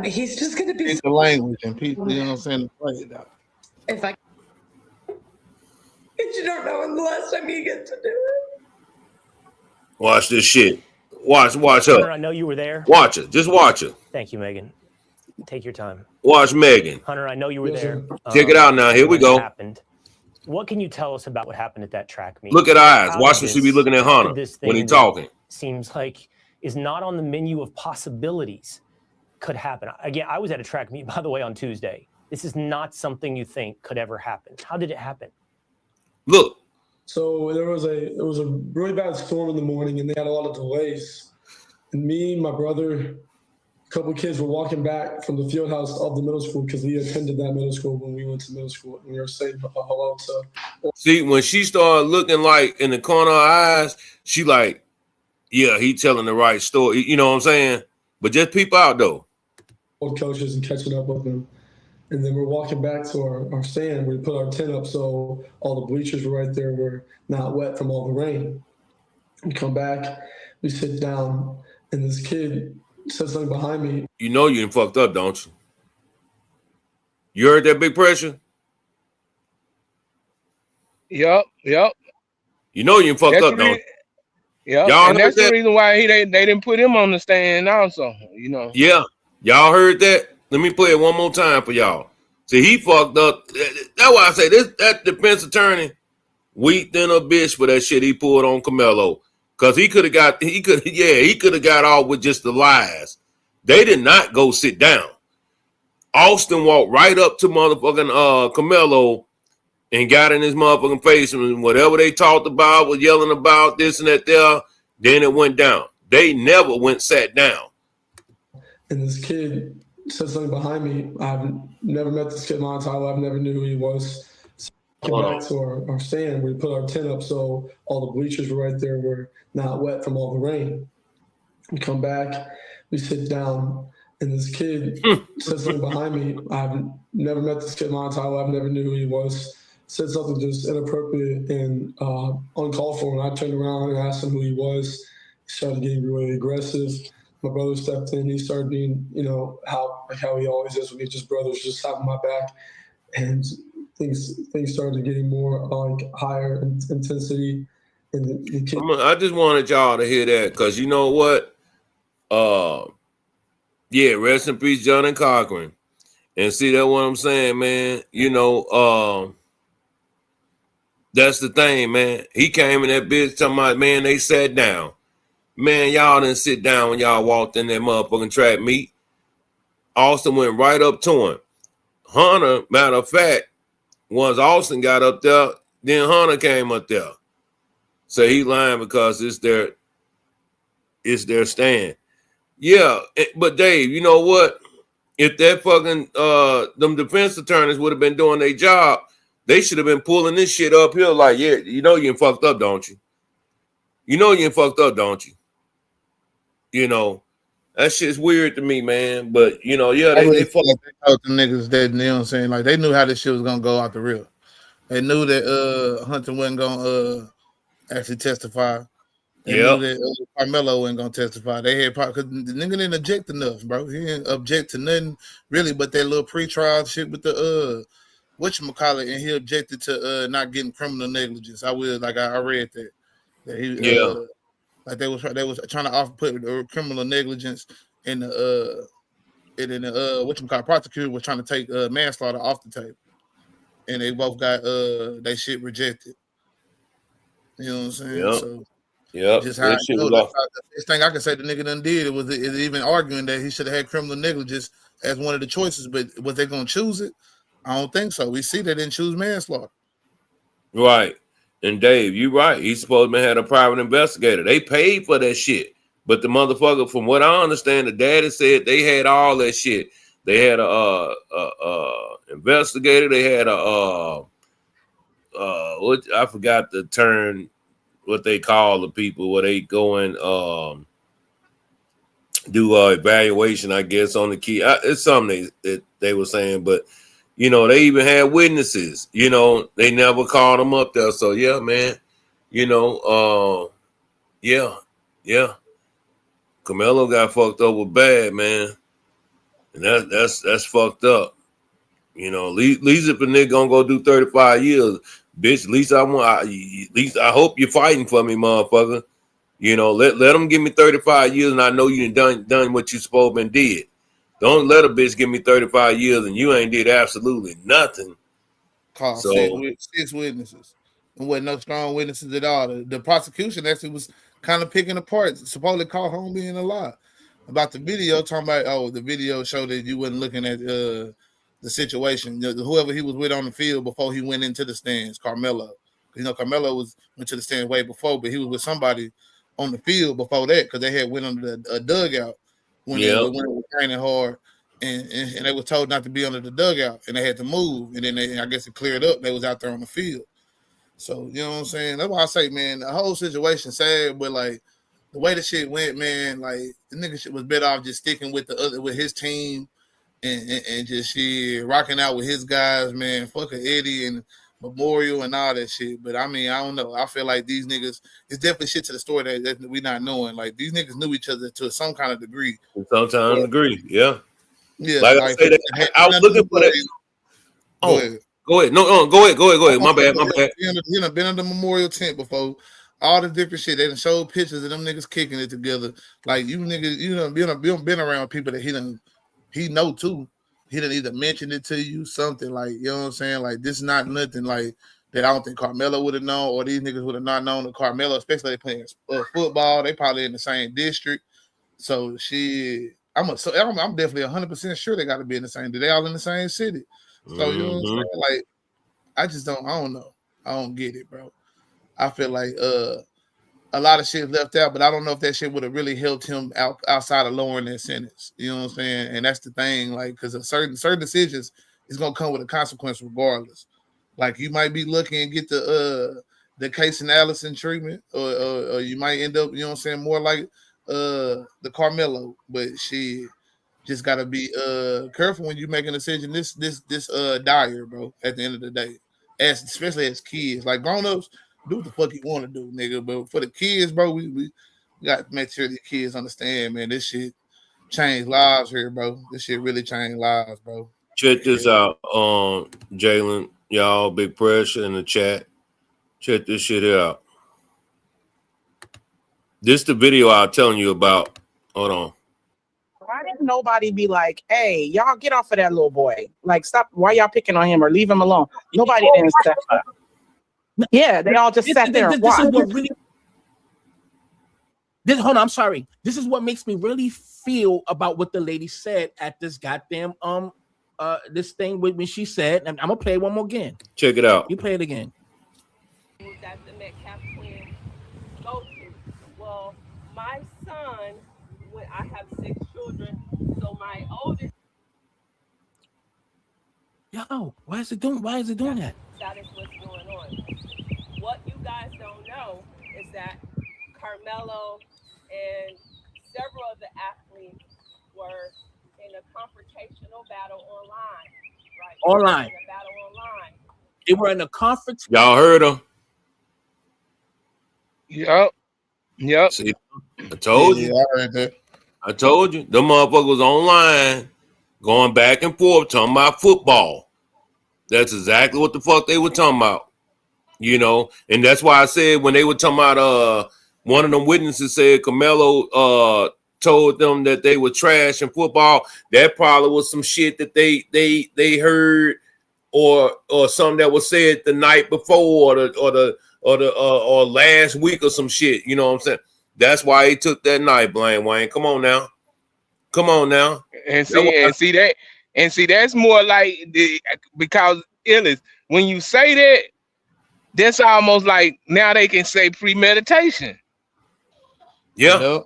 he's just going to be. It's the language, and people, you know what I'm saying? Play it out. If I, you don't know when the last time you get to do it. Watch this shit. Watch her. Hunter, I know you were there. Watch her. Just watch her. Thank you, Megan. Take your time. Watch Megan. Hunter, I know you were there. Check it out now. Here we go. Happened. What can you tell us about what happened at that track meet? Look at her eyes. Watch when she be looking at Hunter when he's talking. Seems like is not on the menu of possibilities could happen. Again, I was at a track meet, by the way, on Tuesday. This is not something you think could ever happen. How did it happen? Look. So there was a really bad storm in the morning, and they had a lot of delays. And me, my brother, a couple of kids were walking back from the field house of the middle school because we attended that middle school when we went to middle school. And we were saying hello to. See, when she started looking like in the corner of her eyes, she like, yeah, he telling the right story. You know what I'm saying? But just peep out though. Old coaches and catching up with them. And then we're walking back to our stand. We put our tent up so all the bleachers were right there. Were not wet from all the rain. We come back, we sit down, and this kid said something behind me. You know you done fucked up, don't you? You heard that big pressure? Yep. You know you done fucked up, don't you? Yeah, and that's the reason why they didn't put him on the stand also, you know. Yeah, y'all heard that? Let me play it one more time for y'all. See, he fucked up. That's why I say that defense attorney weak than a bitch for that shit he pulled on Carmelo. Cause he could have got off with just the lies. They did not go sit down. Austin walked right up to motherfucking Carmelo and got in his motherfucking face, and whatever they talked about was yelling about this and that there. Then it went down. They never sat down. And this kid said something behind me. I've never met this kid in my entire life. I never knew who he was. So we came back to our stand. We put our tent up so all the bleachers were right there. Were not wet from all the rain. We come back. We sit down. And this kid said something behind me. I've never met this kid in my entire life. I never knew who he was. Said something just inappropriate and uncalled for. And I turned around and asked him who he was. He started getting really aggressive. My brother stepped in. He started being, how he always is when he's just brothers, just having my back. And things started getting more higher intensity. And the kid. I just wanted y'all to hear that because you know what? Yeah, rest in peace, John and Cochran. And see that what I'm saying, man. That's the thing, man. He came in that bitch talking about, man, they sat down. Man, y'all didn't sit down when y'all walked in that motherfucking track meet. Austin went right up to him. Hunter, matter of fact, once Austin got up there, then Hunter came up there. So he lying because it's their stand. Yeah, but Dave, you know what? If that fucking them defense attorneys would have been doing their job, they should have been pulling this shit up here like, yeah, you know you fucked up, don't you? You know you fucked up, don't you? That shit's weird to me, man. But yeah, they fucked up the niggas that, you know what I'm saying? Like they knew how this shit was gonna go out the real. They knew that Hunter wasn't gonna actually testify. They knew that Carmelo wasn't gonna testify. They had because the nigga didn't object enough, bro. He didn't object to nothing really, but that little pre-trial shit with the whatchamacallit, and he objected to not getting criminal negligence. I read that he like they was trying to put criminal negligence in the whatchamacallit, prosecutor was trying to take manslaughter off the table, and they both got they shit rejected. You know what I'm saying? Yep. So Yep. just how That it shit goes. was That's the best thing I can say the nigga done did. It was even arguing that he should have had criminal negligence as one of the choices, but was they gonna choose it? I don't think so. We see they didn't choose manslaughter. right. And Dave, you right. He's supposed to have had a private investigator. They paid for that shit. But the motherfucker, from what I understand, the daddy said they had all that shit. They had a investigator. They had what I forgot the term, what they call the people where they go and do evaluation, I guess, on the key. It's something they were saying, but you know, they even had witnesses. You know, they never called them up there. So yeah, man. You know, yeah. Carmelo got fucked up with bad, man, and that's fucked up. You know, at least if a nigga gonna go do 35 years, bitch. At least I hope you're fighting for me, motherfucker. You know, let them give me 35 years, and I know you done what you supposed to did. Don't let a bitch give me 35 years and you ain't did absolutely nothing. Called So 6 witnesses. And wasn't no strong witnesses at all. The prosecution actually was kind of picking apart. Supposedly called home being a lie. About the video, talking about, the video showed that you wasn't looking at the situation. Whoever he was with on the field before he went into the stands, Carmelo. You know, Carmelo went to the stands way before, but he was with somebody on the field before that because they had went under a dugout when it was raining hard. And they were told not to be under the dugout, and they had to move. And then I guess it cleared up. They was out there on the field. So, you know what I'm saying? That's why I say, man, the whole situation sad, but like the way the shit went, man, like the nigga shit was better off just sticking with with his team and just shit rocking out with his guys, man. Fuck Eddie and Memorial and all that shit. But I mean, I don't know. I feel like these niggas, it's definitely shit to the story that we not knowing. Like these niggas knew each other to some kind of degree. Sometimes agree, yeah. Yeah, like I said, I was looking for that. Go ahead. Go ahead. No, go ahead. My bad. You know, been under the memorial tent before. All the different shit. They done showed pictures of them niggas kicking it together. Like you niggas, you know, been around people that he know too. He done either mentioned it to you, something like, you know what I'm saying? Like this is not nothing like that I don't think Carmelo would have known, or these niggas would have not known the Carmelo, especially they playing football. They probably in the same district. So I'm definitely 100% sure they got to be in the same. They all in the same city. So you know what I'm saying? Like, I don't know. I don't get it, bro. I feel like a lot of shit left out, but I don't know if that shit would have really helped him outside of lowering that sentence. You know what I'm saying? And that's the thing, like, because certain decisions is gonna come with a consequence regardless. Like you might be lucky and get the Case and Allison treatment, or you might end up, you know what I'm saying, more like the Carmelo, but she just gotta be careful when you make a decision this dire, bro, at the end of the day. Especially as kids. Like grown-ups, do what the fuck you want to do, nigga. But for the kids, bro, we got to make sure the kids understand, man, this shit changed lives here, bro. This shit really changed lives, bro. Check this out, Jalen. Y'all, big pressure in the chat. Check this shit out. This the video I was telling you about. Hold on. Why didn't nobody be like, hey, y'all get off of that little boy? Like, stop. Why y'all picking on him or leave him alone? Nobody didn't step up. Yeah, they all just sat there and watched. Hold on, I'm sorry. This is what makes me really feel about what the lady said at this goddamn this thing when she said, and I'm gonna play it one more again. Check it out. You play it again. That the Metcalf twins go to. Well, my son, when I have 6 children, so my oldest. Yo, why is it doing that? That is what's going on. What you guys don't know is that Carmelo and several of the athletes were in a confrontational battle online. Right? Online. In a battle online. They were in a conference. Y'all heard them? Yep. See, I told you. I heard that. I told you. The motherfucker was online going back and forth talking about football. That's exactly what the fuck they were talking about. You know, and that's why I said when they were talking about one of them witnesses said Carmelo told them that they were trash in football. That probably was some shit that they heard or something that was said the night before or or last week or some shit. You know what I'm saying? That's why he took that knife, Blaine Wayne. Come on now. And see that's more like because Illis, when you say that, that's almost like now they can say premeditation. Yeah.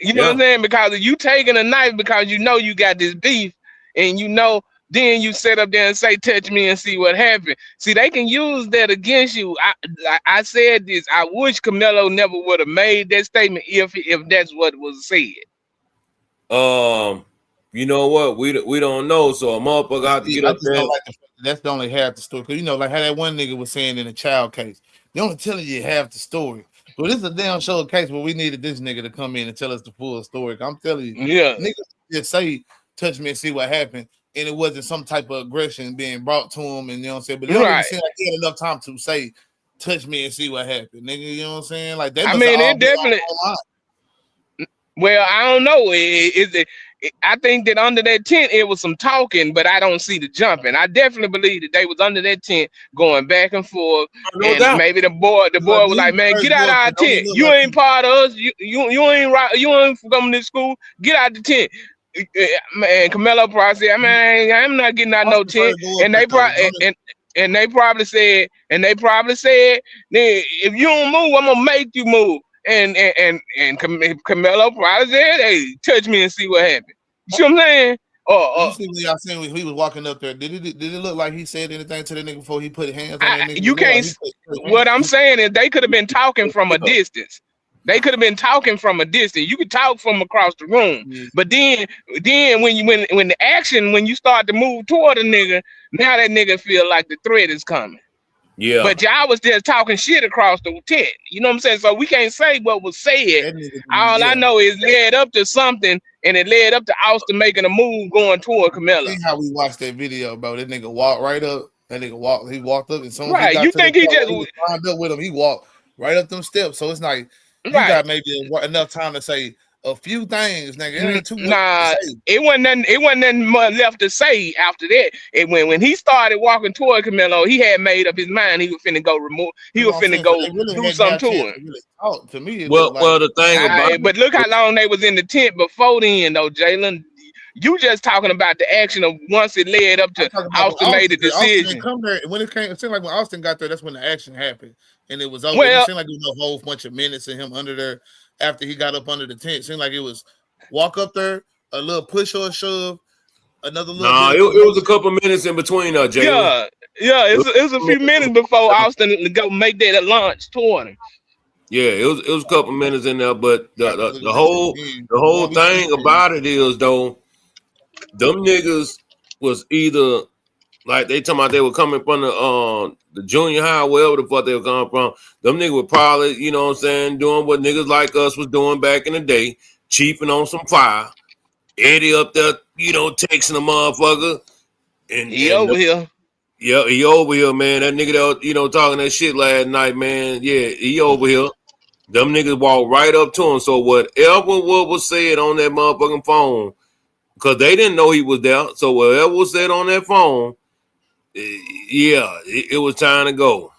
You know what I'm saying? Because if you taking a knife because you know you got this beef, and you know, then you sit up there and say, "Touch me and see what happened." See, they can use that against you. I said this. I wish Camelo never would have made that statement if that's what was said. You know what? We don't know. So a motherfucker got to get up there. That's the only half the story. Cause like how that one nigga was saying in the child case, they only telling you half the story. But this is a damn show case where we needed this nigga to come in and tell us the full story. I'm telling you, niggas just say, "Touch me and see what happened," and it wasn't some type of aggression being brought to him. And you know what I'm saying? But it don't even seem like he had enough time to say, "Touch me and see what happened," nigga. You know what I'm saying? Like that. I mean, it definitely. Well, I don't know. I think that under that tent it was some talking, but I don't see the jumping. I definitely believe that they was under that tent going back and forth, and maybe the boy was like, "Man, get out of our tent. You ain't part of us. You ain't right. You ain't from this school. Get out the tent." Man, Camelo probably said, "Man, I'm not getting out no tent," and they probably and they probably said, "If you don't move, I'm gonna make you move." And Camelo probably said, "Hey, touch me and see what happened." You see what I'm saying? You see when y'all saying when he was walking up there, did it look like he said anything to the nigga before he put his hands on that nigga? You can't. What I'm saying is they could have been talking from a distance. They could have been talking from a distance. You could talk from across the room, but then when the action, when you start to move toward a nigga, now that nigga feel like the threat is coming. Yeah. But y'all was just talking shit across the tent. You know what I'm saying? So we can't say what was said. All I know is led up to something, and it led up to Austin making a move going toward Camelo. See how we watched that video, bro. That nigga walked right up. That nigga he walked up, and as soon as right. he got You to think the he car, just he climbed up with him? He walked right up them steps. So it's like you got maybe enough time to say a few things, nigga. It ain't too much to say. It wasn't nothing much left to say after that. And when he started walking toward Camelo, he had made up his mind he was finna go remove. He was finna go do something to him. Talk to me. Well, the thing about but look how long they was in the tent before then, though, Jalen. You just talking about the action of once it led up to Austin made the decision. Austin come there when it came. It seemed like when Austin got there, that's when the action happened, and it was over. Well, it seemed like there was a whole bunch of minutes of him under there after he got up under the tent. It seemed like it was walk up there, a little push or a shove, another little. Nah, it was a couple minutes in between, Jalen. Yeah, it was a few minutes before Austin go make that launch toward him. Yeah, it was a couple minutes in there, but the whole thing about it is though, them niggas was either like they talking about they were coming from the junior high, wherever the fuck they were coming from. Them niggas were probably, you know what I'm saying, doing what niggas like us was doing back in the day, cheaping on some fire. Eddie up there, you know, texting a motherfucker. And he over here. Yeah, he over here, man. That nigga that, you know, talking that shit last night, man. Yeah, he over here. Them niggas walk right up to him. So whatever what was said on that motherfucking phone, because they didn't know he was there. So whatever was said on that phone, yeah, it was time to go.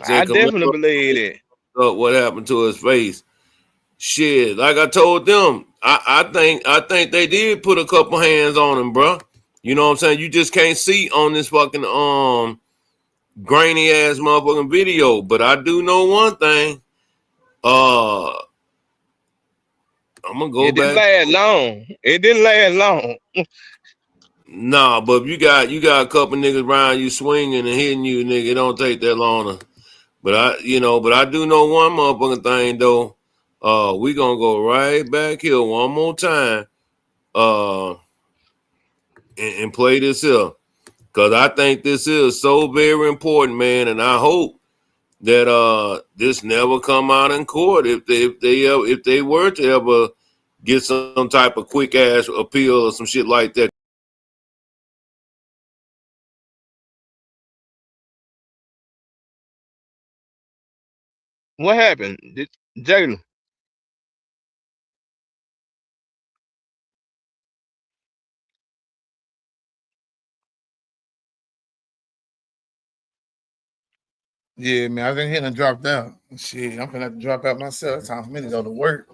I definitely believe it. What happened to his face? Shit, like I told them, I think they did put a couple hands on him, bro. You know what I'm saying? You just can't see on this fucking grainy ass motherfucking video. But I do know one thing. I'm gonna go back. It didn't last long. Nah, but if you got a couple niggas around you swinging and hitting you, nigga, it don't take that long. But I do know one motherfucking thing though. We gonna go right back here one more time. And play this here. Cause I think this is so very important, man. And I hope that this never come out in court if they were to ever get some type of quick ass appeal or some shit like that. What happened, Jalen? Yeah, man, I think he done dropped out. Shit, I'm gonna have to drop out myself. It's time for me to go to work.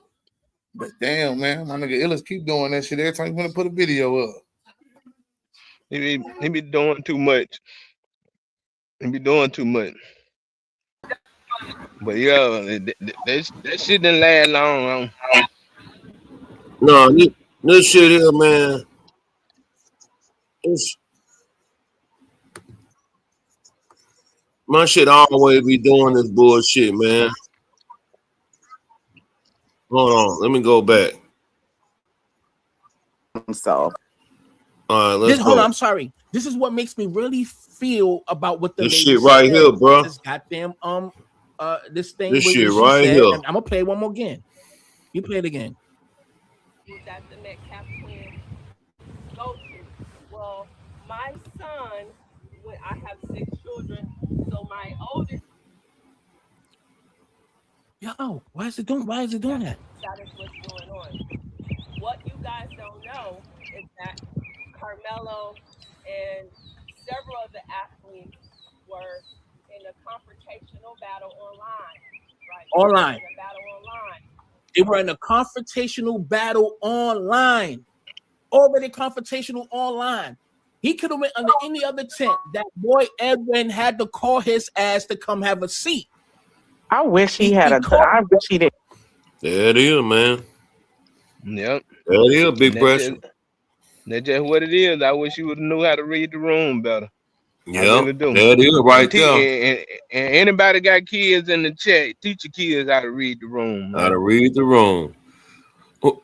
But damn, man, my nigga Illis keep doing that shit every time you want to put a video up. He be doing too much. He be doing too much. But yeah, that shit didn't last long. No, this shit here, man. My shit always be doing this bullshit, man. Hold on, let me go back. So, all right, let's Hold go. on, I'm sorry. This is what makes me really feel about what the This lady shit right said. here, bro. This goddamn this thing. This what shit she right said, here. and I'm gonna play one more again. You play it again. That the Metcalf twins go to. Well, my son, when I have 6 children, so my oldest. Yo, why is it doing that? That is what's going on. What you guys don't know is that Carmelo and several of the athletes were in a confrontational battle online. Right? Online. In a battle online. They were in a confrontational battle online. Already confrontational online. He could have went under any other tent. That boy Edwin had to call his ass to come have a seat. I wish he had I wish he did. There it is, man. Yep. There it is, big pressure. That's just what it is. I wish you would have knew how to read the room better. Yeah, really there it is right there. And anybody got kids in the chat, teach your kids how to read the room. Man. How to read the room.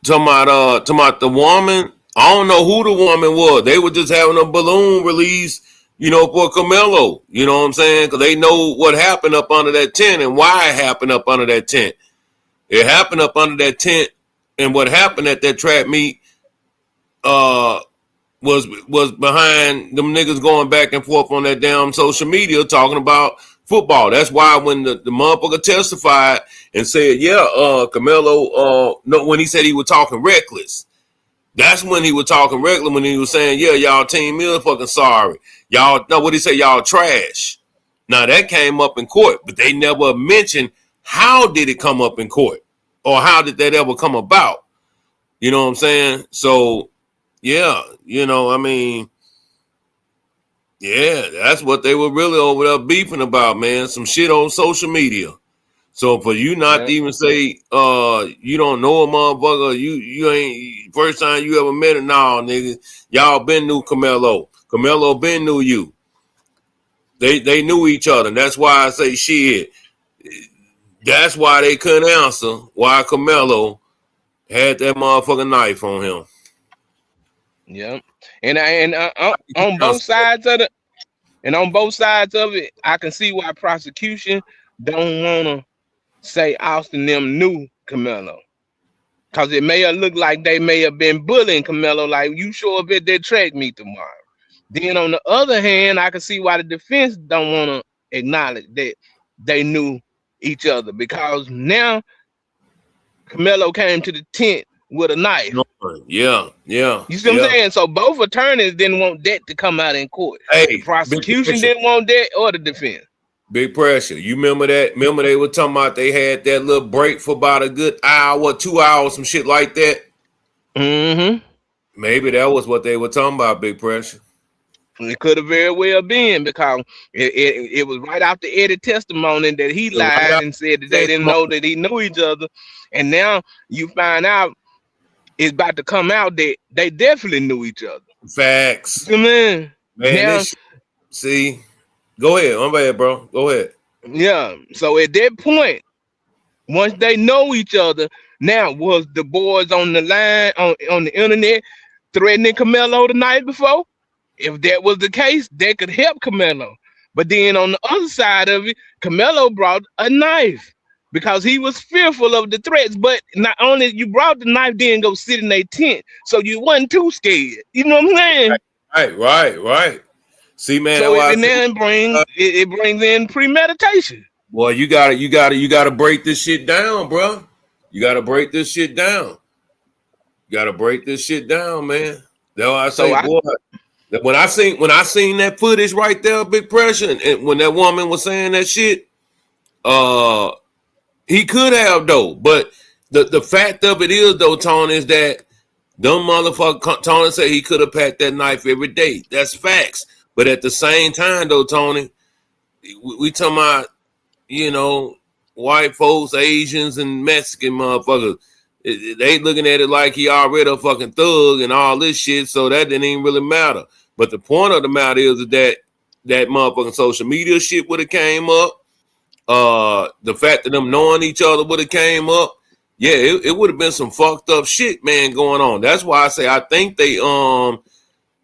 Talking about the woman. I don't know who the woman was. They were just having a balloon release, for Carmelo. You know what I'm saying? Because they know what happened up under that tent and why it happened up under that tent. It happened up under that tent, and what happened at that trap meet was behind them niggas going back and forth on that damn social media talking about football. That's why when the motherfucker testified and said, Carmelo, no, when he said he was talking reckless, that's when he was talking reckless, when he was saying, y'all team is fucking sorry. Y'all, no, what he say, y'all trash. Now that came up in court, but they never mentioned how did it come up in court or how did that ever come about? You know what I'm saying? So, yeah, that's what they were really over there beefing about, man. Some shit on social media. So for you not to even say you don't know a motherfucker, you ain't first time you ever met it, no, nigga. Y'all been knew Carmelo. Carmelo been knew you. They knew each other. And that's why I say shit. That's why they couldn't answer why Carmelo had that motherfucking knife on him. Yeah, and on both sides of it, I can see why prosecution don't wanna say Austin them knew Carmelo, cause it may have looked like they may have been bullying Carmelo, like you show up at that track meet tomorrow. Then on the other hand, I can see why the defense don't wanna acknowledge that they knew each other, because now Carmelo came to the tent with a knife. Yeah. You see what I'm saying? So both attorneys didn't want that to come out in court. Hey, the prosecution didn't want that, or the defense. Big pressure. You remember that? Remember they were talking about they had that little break for about a good hour, 2 hours, some shit like that? Mm-hmm. Maybe that was what they were talking about, big pressure. It could have very well been, because it was right after Eddie's testimony that he lied and said that they didn't know that he knew each other. And now you find out it's about to come out that they definitely knew each other. Facts. Man, now, see, go ahead. I'm bad, bro. Go ahead. Yeah. So at that point, once they know each other, now was the boys on the line on the internet threatening Carmelo the night before? If that was the case, that could help Carmelo. But then on the other side of it, Carmelo brought a knife because he was fearful of the threats. But not only you brought the knife, then go sit in a tent, so you wasn't too scared. You know what I'm saying? Right. See, man. So it brings in premeditation. Boy, you gotta break this shit down, bro. You gotta break this shit down. You gotta break this shit down, man. That's why I say, boy. When I seen that footage right there, big pressure, and when that woman was saying that shit, He could have though, but the fact of it is though, Tony, is that them motherfucker Tony said he could have packed that knife every day. That's facts. But at the same time though, Tony, we talking about, you know, white folks, Asians, and Mexican motherfuckers. They looking at it like he already a fucking thug and all this shit, so that didn't even really matter. But the point of the matter is that motherfucking social media shit would have came up. The fact that them knowing each other would have came up. Yeah, it would have been some fucked up shit, man, going on. That's why I say I think they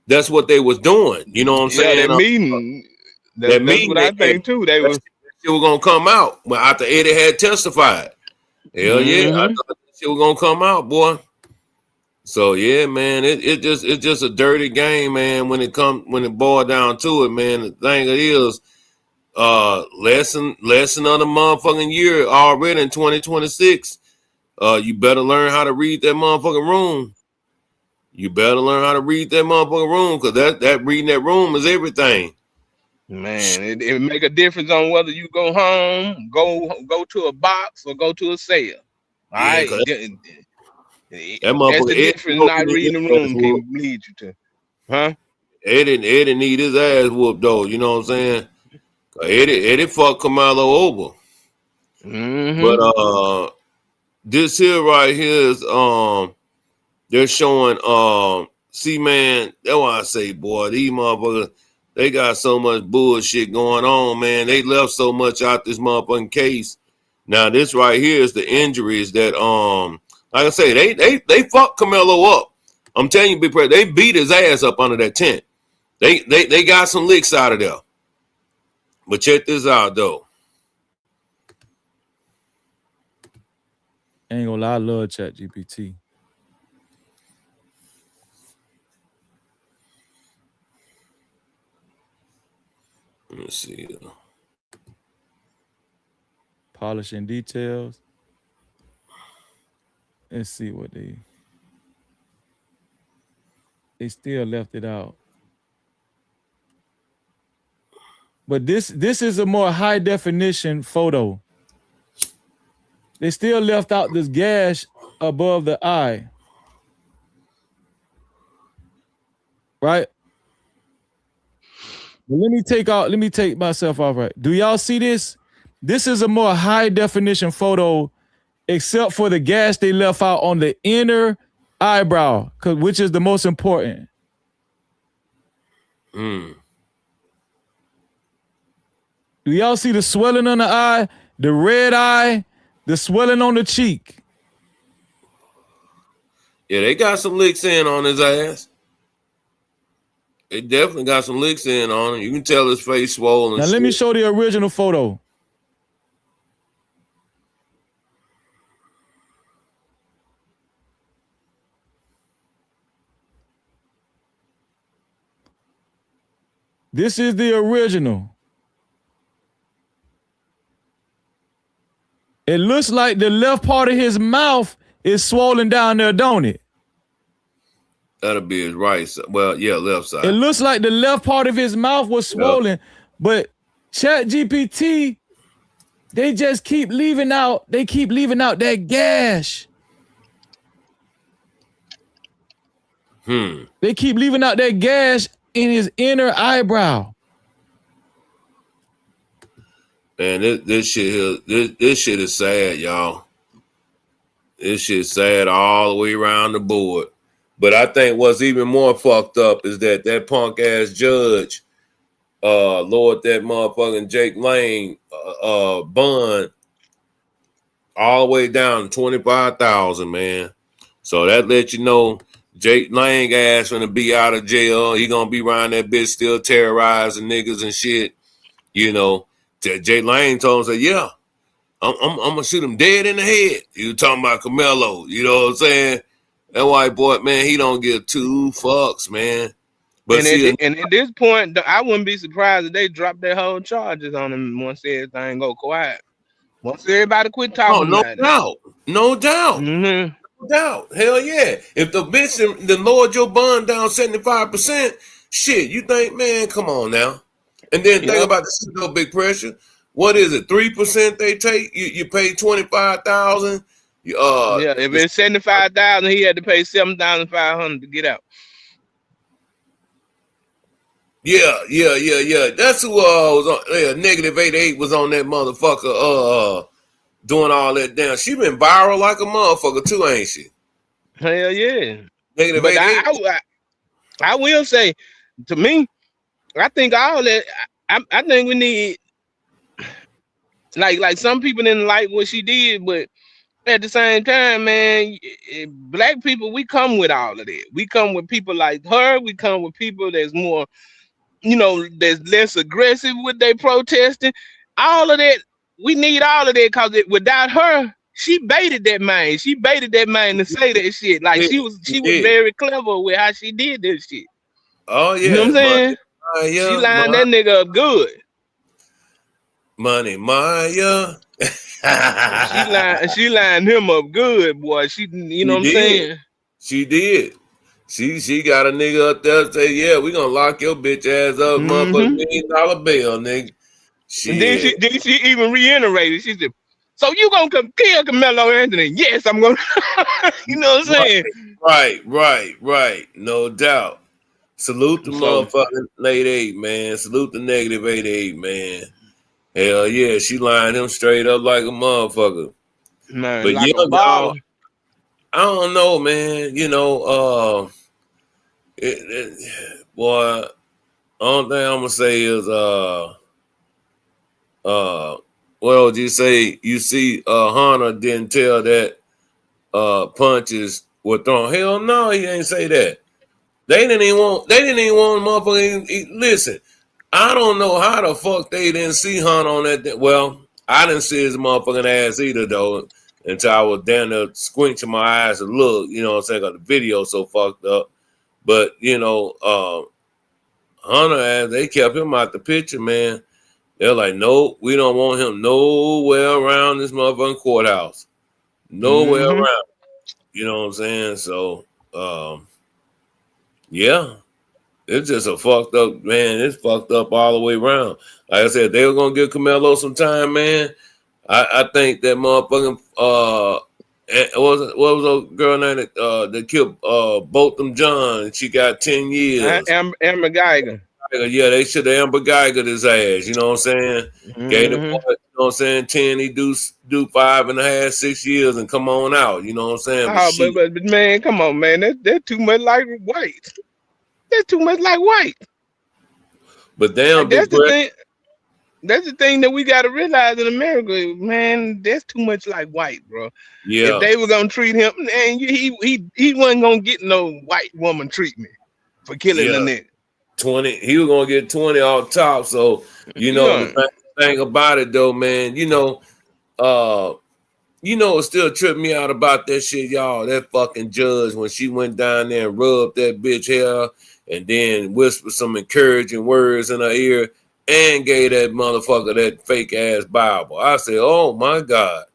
that's what they was doing. You know what I'm saying? That meeting. That's what I think too. They was gonna come out after Eddie had testified. Hell yeah, I thought that shit was gonna come out, boy. So yeah, man, it's just a dirty game, man. When it boils down to it, man, the thing it is, less than a motherfucking year already in 2026. You better learn how to read that motherfucking room. You better learn how to read that motherfucking room, because that reading that room is everything. Man, it make a difference on whether you go home, go to a box, or go to a cell. All right. That's the difference. Not reading the room can lead you to, huh? Eddie need his ass whooped though. You know what I'm saying? Eddie fucked Carmelo over. But this here right here is they're showing see, man, that's why I say, boy, these motherfuckers, they got so much bullshit going on, man. They left so much out this motherfucking case. Now this right here is the injuries that like I say, they fucked Carmelo up. I'm telling you, Big Prayer, they beat his ass up under that tent. They got some licks out of there. But check this out though. Ain't gonna lie, I love ChatGPT. Let me see. Polishing details. Let's see what they still left it out. But this is a more high definition photo. They still left out this gash above the eye. Right? But let me take myself off right. Do y'all see this? This is a more high definition photo, except for the gash they left out on the inner eyebrow, which is the most important. Do y'all see the swelling on the eye, the red eye, the swelling on the cheek? Yeah, they got some licks in on his ass. They definitely got some licks in on him. You can tell his face swollen. Now let me show the original photo. This is the original. It looks like the left part of his mouth is swollen down there, don't it? That'll be his right side. Well, yeah, left side. It looks like the left part of his mouth was swollen, but ChatGPT, they just keep leaving out. They keep leaving out that gash. They keep leaving out that gash in his inner eyebrow. Man, this shit here, this shit is sad, y'all. This shit is sad all the way around the board. But I think what's even more fucked up is that punk ass judge lowered that motherfucking Jake Lang bond all the way down to $25,000, man. So that lets you know Jake Lang ass gonna be out of jail. He gonna be around that bitch still terrorizing niggas and shit. You know, Jake Lang told him, say, yeah, I'm gonna shoot him dead in the head. You talking about Carmelo, you know what I'm saying? That white boy, man, he don't give two fucks, man. But and at this point, I wouldn't be surprised if they drop their whole charges on him once everything go quiet. Once everybody quit talking about it. No doubt. No doubt. Hell yeah. If the bitch then lowered your bond down 75%, shit, you think, man, come on now. And then think about this, no big pressure. what is it? 3% they take. You pay 25,000. Yeah, if it's 75,000, he had to pay 7,500 to get out. Yeah. That's who was on. Yeah, -88 was on that motherfucker. Doing all that damn. She been viral like a motherfucker too, ain't she? Hell yeah. -88. I will say, to me, I think all that. I think we need, like some people didn't like what she did, but at the same time, man, black people, we come with all of that. We come with people like her. We come with people that's more, that's less aggressive with their protesting. All of that, we need all of that, because without her, she baited that man. She baited that man to say that shit. Like she was very clever with how she did this shit. Oh yeah, you know what I'm saying? She lined that nigga up good. Money Maya. She lined him up good, boy. She, you know what I'm saying? She did. She got a nigga up there say, yeah, we gonna lock your bitch ass up, motherfucker, $1 million bill, nigga. And then she even reiterated. She said, so you gonna come kill Carmelo Anthony? Yes, I'm gonna. You know what I'm saying? Right. No doubt. Salute the motherfucking late 8, man. Salute the -88, man. Hell yeah, she lined him straight up like a motherfucker. Man, but like yeah, y'all, I don't know, man. Boy, only thing I'm gonna say is what would you say? You see, Hunter didn't tell that punches were thrown. Hell no, he ain't say that. They didn't even want motherfucker. Listen, I don't know how the fuck they didn't see Hunter on that. Well, I didn't see his motherfucking ass either though, until I was down there squinching my eyes and look. You know what I'm saying? Got the video so fucked up. But Hunter ass, they kept him out the picture, man. They're like, nope, we don't want him nowhere around this motherfucking courthouse. Nowhere around. You know what I'm saying? So, yeah. It's just a fucked up, man. It's fucked up all the way around. Like I said, they were going to give Carmelo some time, man. I think that motherfucking, what was a girl named that killed Botham John? She got 10 years. Amber Geiger. Yeah, they should have Amber Geiger his ass. You know what I'm saying? Gave the boy, you know what I'm saying, 10, he do 5.5, 6 years and come on out. You know what I'm saying? But man, come on, man. That's too much like white. That's too much like white. But damn, that's the thing. That's the thing that we got to realize in America, man. That's too much like white, bro. Yeah. If they were gonna treat him, and he wasn't gonna get no white woman treatment for killing a nigga. 20. He was gonna get 20 off top. So the thing about it though, man. It still tripped me out about that shit, y'all. That fucking judge when she went down there and rubbed that bitch hair and then whispered some encouraging words in her ear and gave that motherfucker that fake ass Bible. I said, oh my God.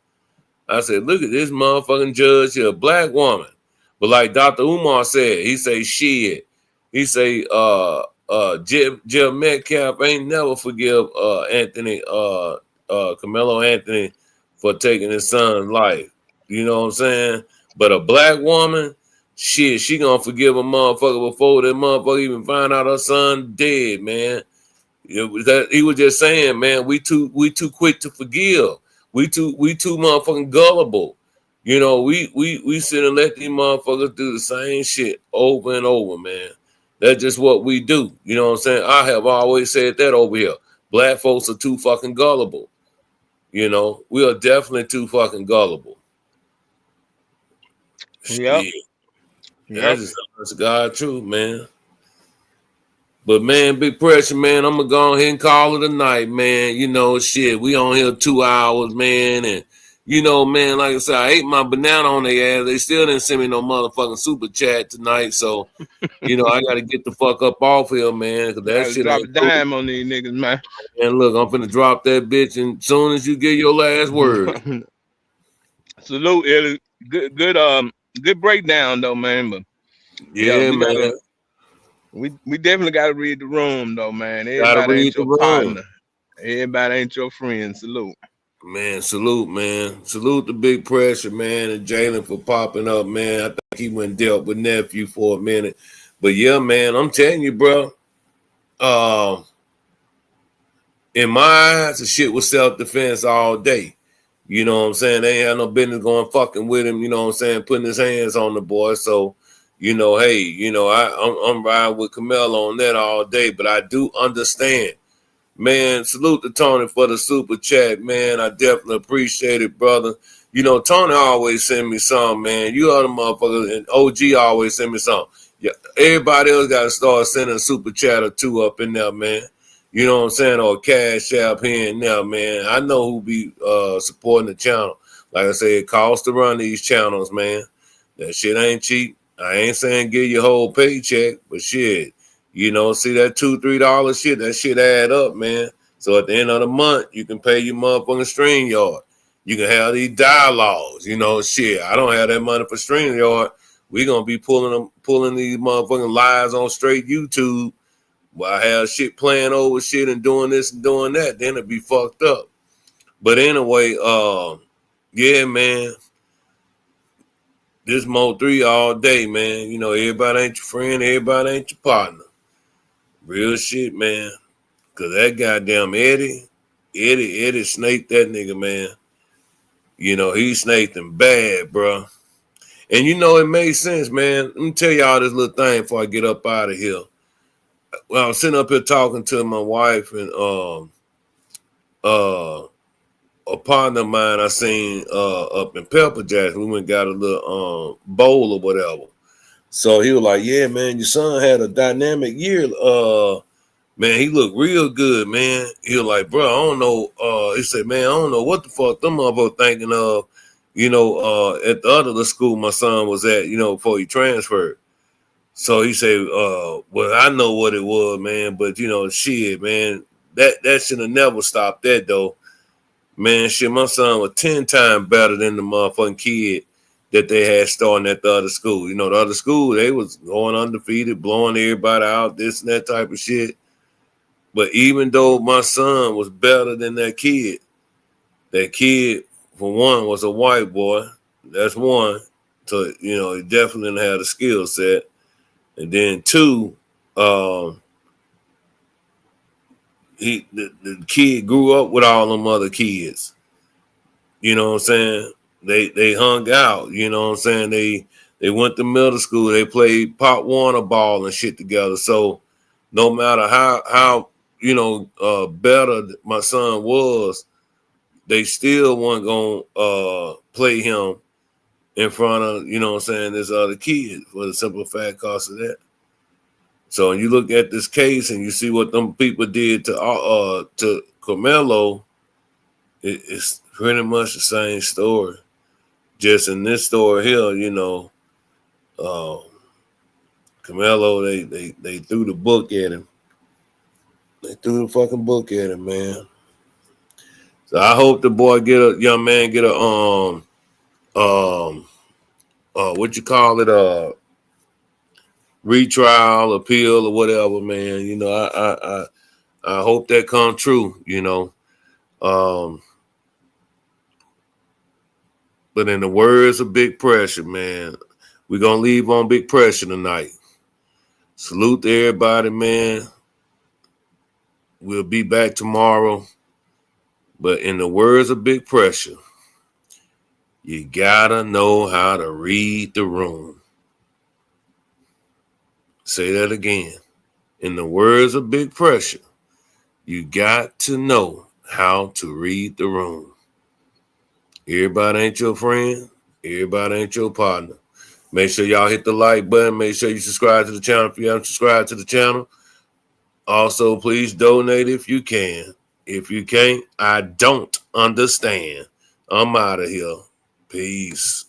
I said, look at this motherfucking judge here, a black woman. But like Dr. Umar said, he say shit. He say Jim Metcalf ain't never forgive Carmelo Anthony for taking his son's life. You know what I'm saying? But a black woman, shit, she gonna forgive a motherfucker before that motherfucker even find out her son dead, man. He was just saying, man, we too quick to forgive. We too motherfucking gullible. We sit and let these motherfuckers do the same shit over and over, man. That's just what we do. You know what I'm saying? I have always said that over here. Black folks are too fucking gullible. We are definitely too fucking gullible. Yep. That's God truth, man. But man, big pressure, man. I'm gonna go ahead and call it a night, man. We on here 2 hours, man, and man, like I said, I ate my banana on their ass. They still didn't send me no motherfucking super chat tonight, so I gotta get the fuck up off here, man. Cause that shit drop a dime on these niggas, man. And look, I'm finna drop that bitch, and as soon as you get your last word. Salute, Ellie. Good breakdown though, man. But we definitely gotta read the room though, man. Everybody ain't your partner. Everybody ain't your friend. Salute. Man, salute, man. Salute the Big Pressure, man, and Jalen for popping up, man. I think he went dealt with nephew for a minute. But yeah, man, I'm telling you, bro. In my eyes, the shit was self-defense all day. You know what I'm saying? They ain't had no business going fucking with him, you know what I'm saying, putting his hands on the boy. So, you know, hey, you know, I'm riding with Camelo on that all day, but I do understand. Man, salute to Tony for the super chat, man. I definitely appreciate it, brother. You know, Tony always send me some, man. You other motherfuckers, and OG always send me some. Yeah, everybody else got to start sending a super chat or two up in there, man. You know what I'm saying? Or cash app here and there, man. I know who be supporting the channel. Like I said, it costs to run these channels, man. That shit ain't cheap. I ain't saying give your whole paycheck, but shit. You know, see that $2-3 shit, that shit add up, man. So at the end of the month, you can pay your motherfucking StreamYard. You can have these dialogues, you know, shit. I don't have that money for StreamYard. We gonna be pulling these motherfucking lives on straight YouTube while I have shit playing over shit and doing this and doing that. Then it'd be fucked up. But anyway, yeah, man. This Mo 3 all day, man. You know, everybody ain't your friend, everybody ain't your partner. Real shit, man. Cause that goddamn Eddie snaked that nigga, man. You know, he snaked him bad, bro. And you know, it made sense, man. Let me tell y'all this little thing before I get up out of here. Well, I was sitting up here talking to my wife and a partner of mine I seen up in Pepper Jackson. We went and got a little bowl or whatever. So he was like, yeah, man, your son had a dynamic year. Man, he looked real good, man. He was like, bro, I don't know. He said, man, I don't know what the fuck them motherfuckers thinking of, you know, at the other school my son was at, you know, before he transferred. So he said, well, I know what it was, man, but, you know, shit, man, that should have never stopped that, though. Man, shit, my son was 10 times better than the motherfucking kid that they had starting at the other school. You know, the other school, they was going undefeated, blowing everybody out, this and that type of shit. But even though my son was better than that kid, for one, was a white boy. That's one. So, you know, he definitely didn't have the skill set. And then two, the kid grew up with all them other kids. You know what I'm saying? They hung out, you know what I'm saying? They went to middle school, they played Pop Warner ball and shit together. So no matter how you know, better my son was, they still weren't gonna play him in front of, you know what I'm saying, this other kid for the simple fact cost of that. So when you look at this case and you see what them people did to Camelo, it's pretty much the same story. Just in this story here, you know, Camelo, they threw the book at him. They threw the fucking book at him, man. So I hope the boy young man get a what you call it, retrial, appeal, or whatever, man. You know, I hope that come true, you know. But in the words of Big Pressure, man, we're gonna leave on Big Pressure tonight. Salute to everybody, man. We'll be back tomorrow. But in the words of Big Pressure, you gotta know how to read the room. Say that again. In the words of Big Pressure, you got to know how to read the room. Everybody ain't your friend. Everybody ain't your partner. Make sure y'all hit the like button. Make sure you subscribe to the channel if you haven't subscribed to the channel. Also, please donate if you can. If you can't, I don't understand. I'm out of here. Peace.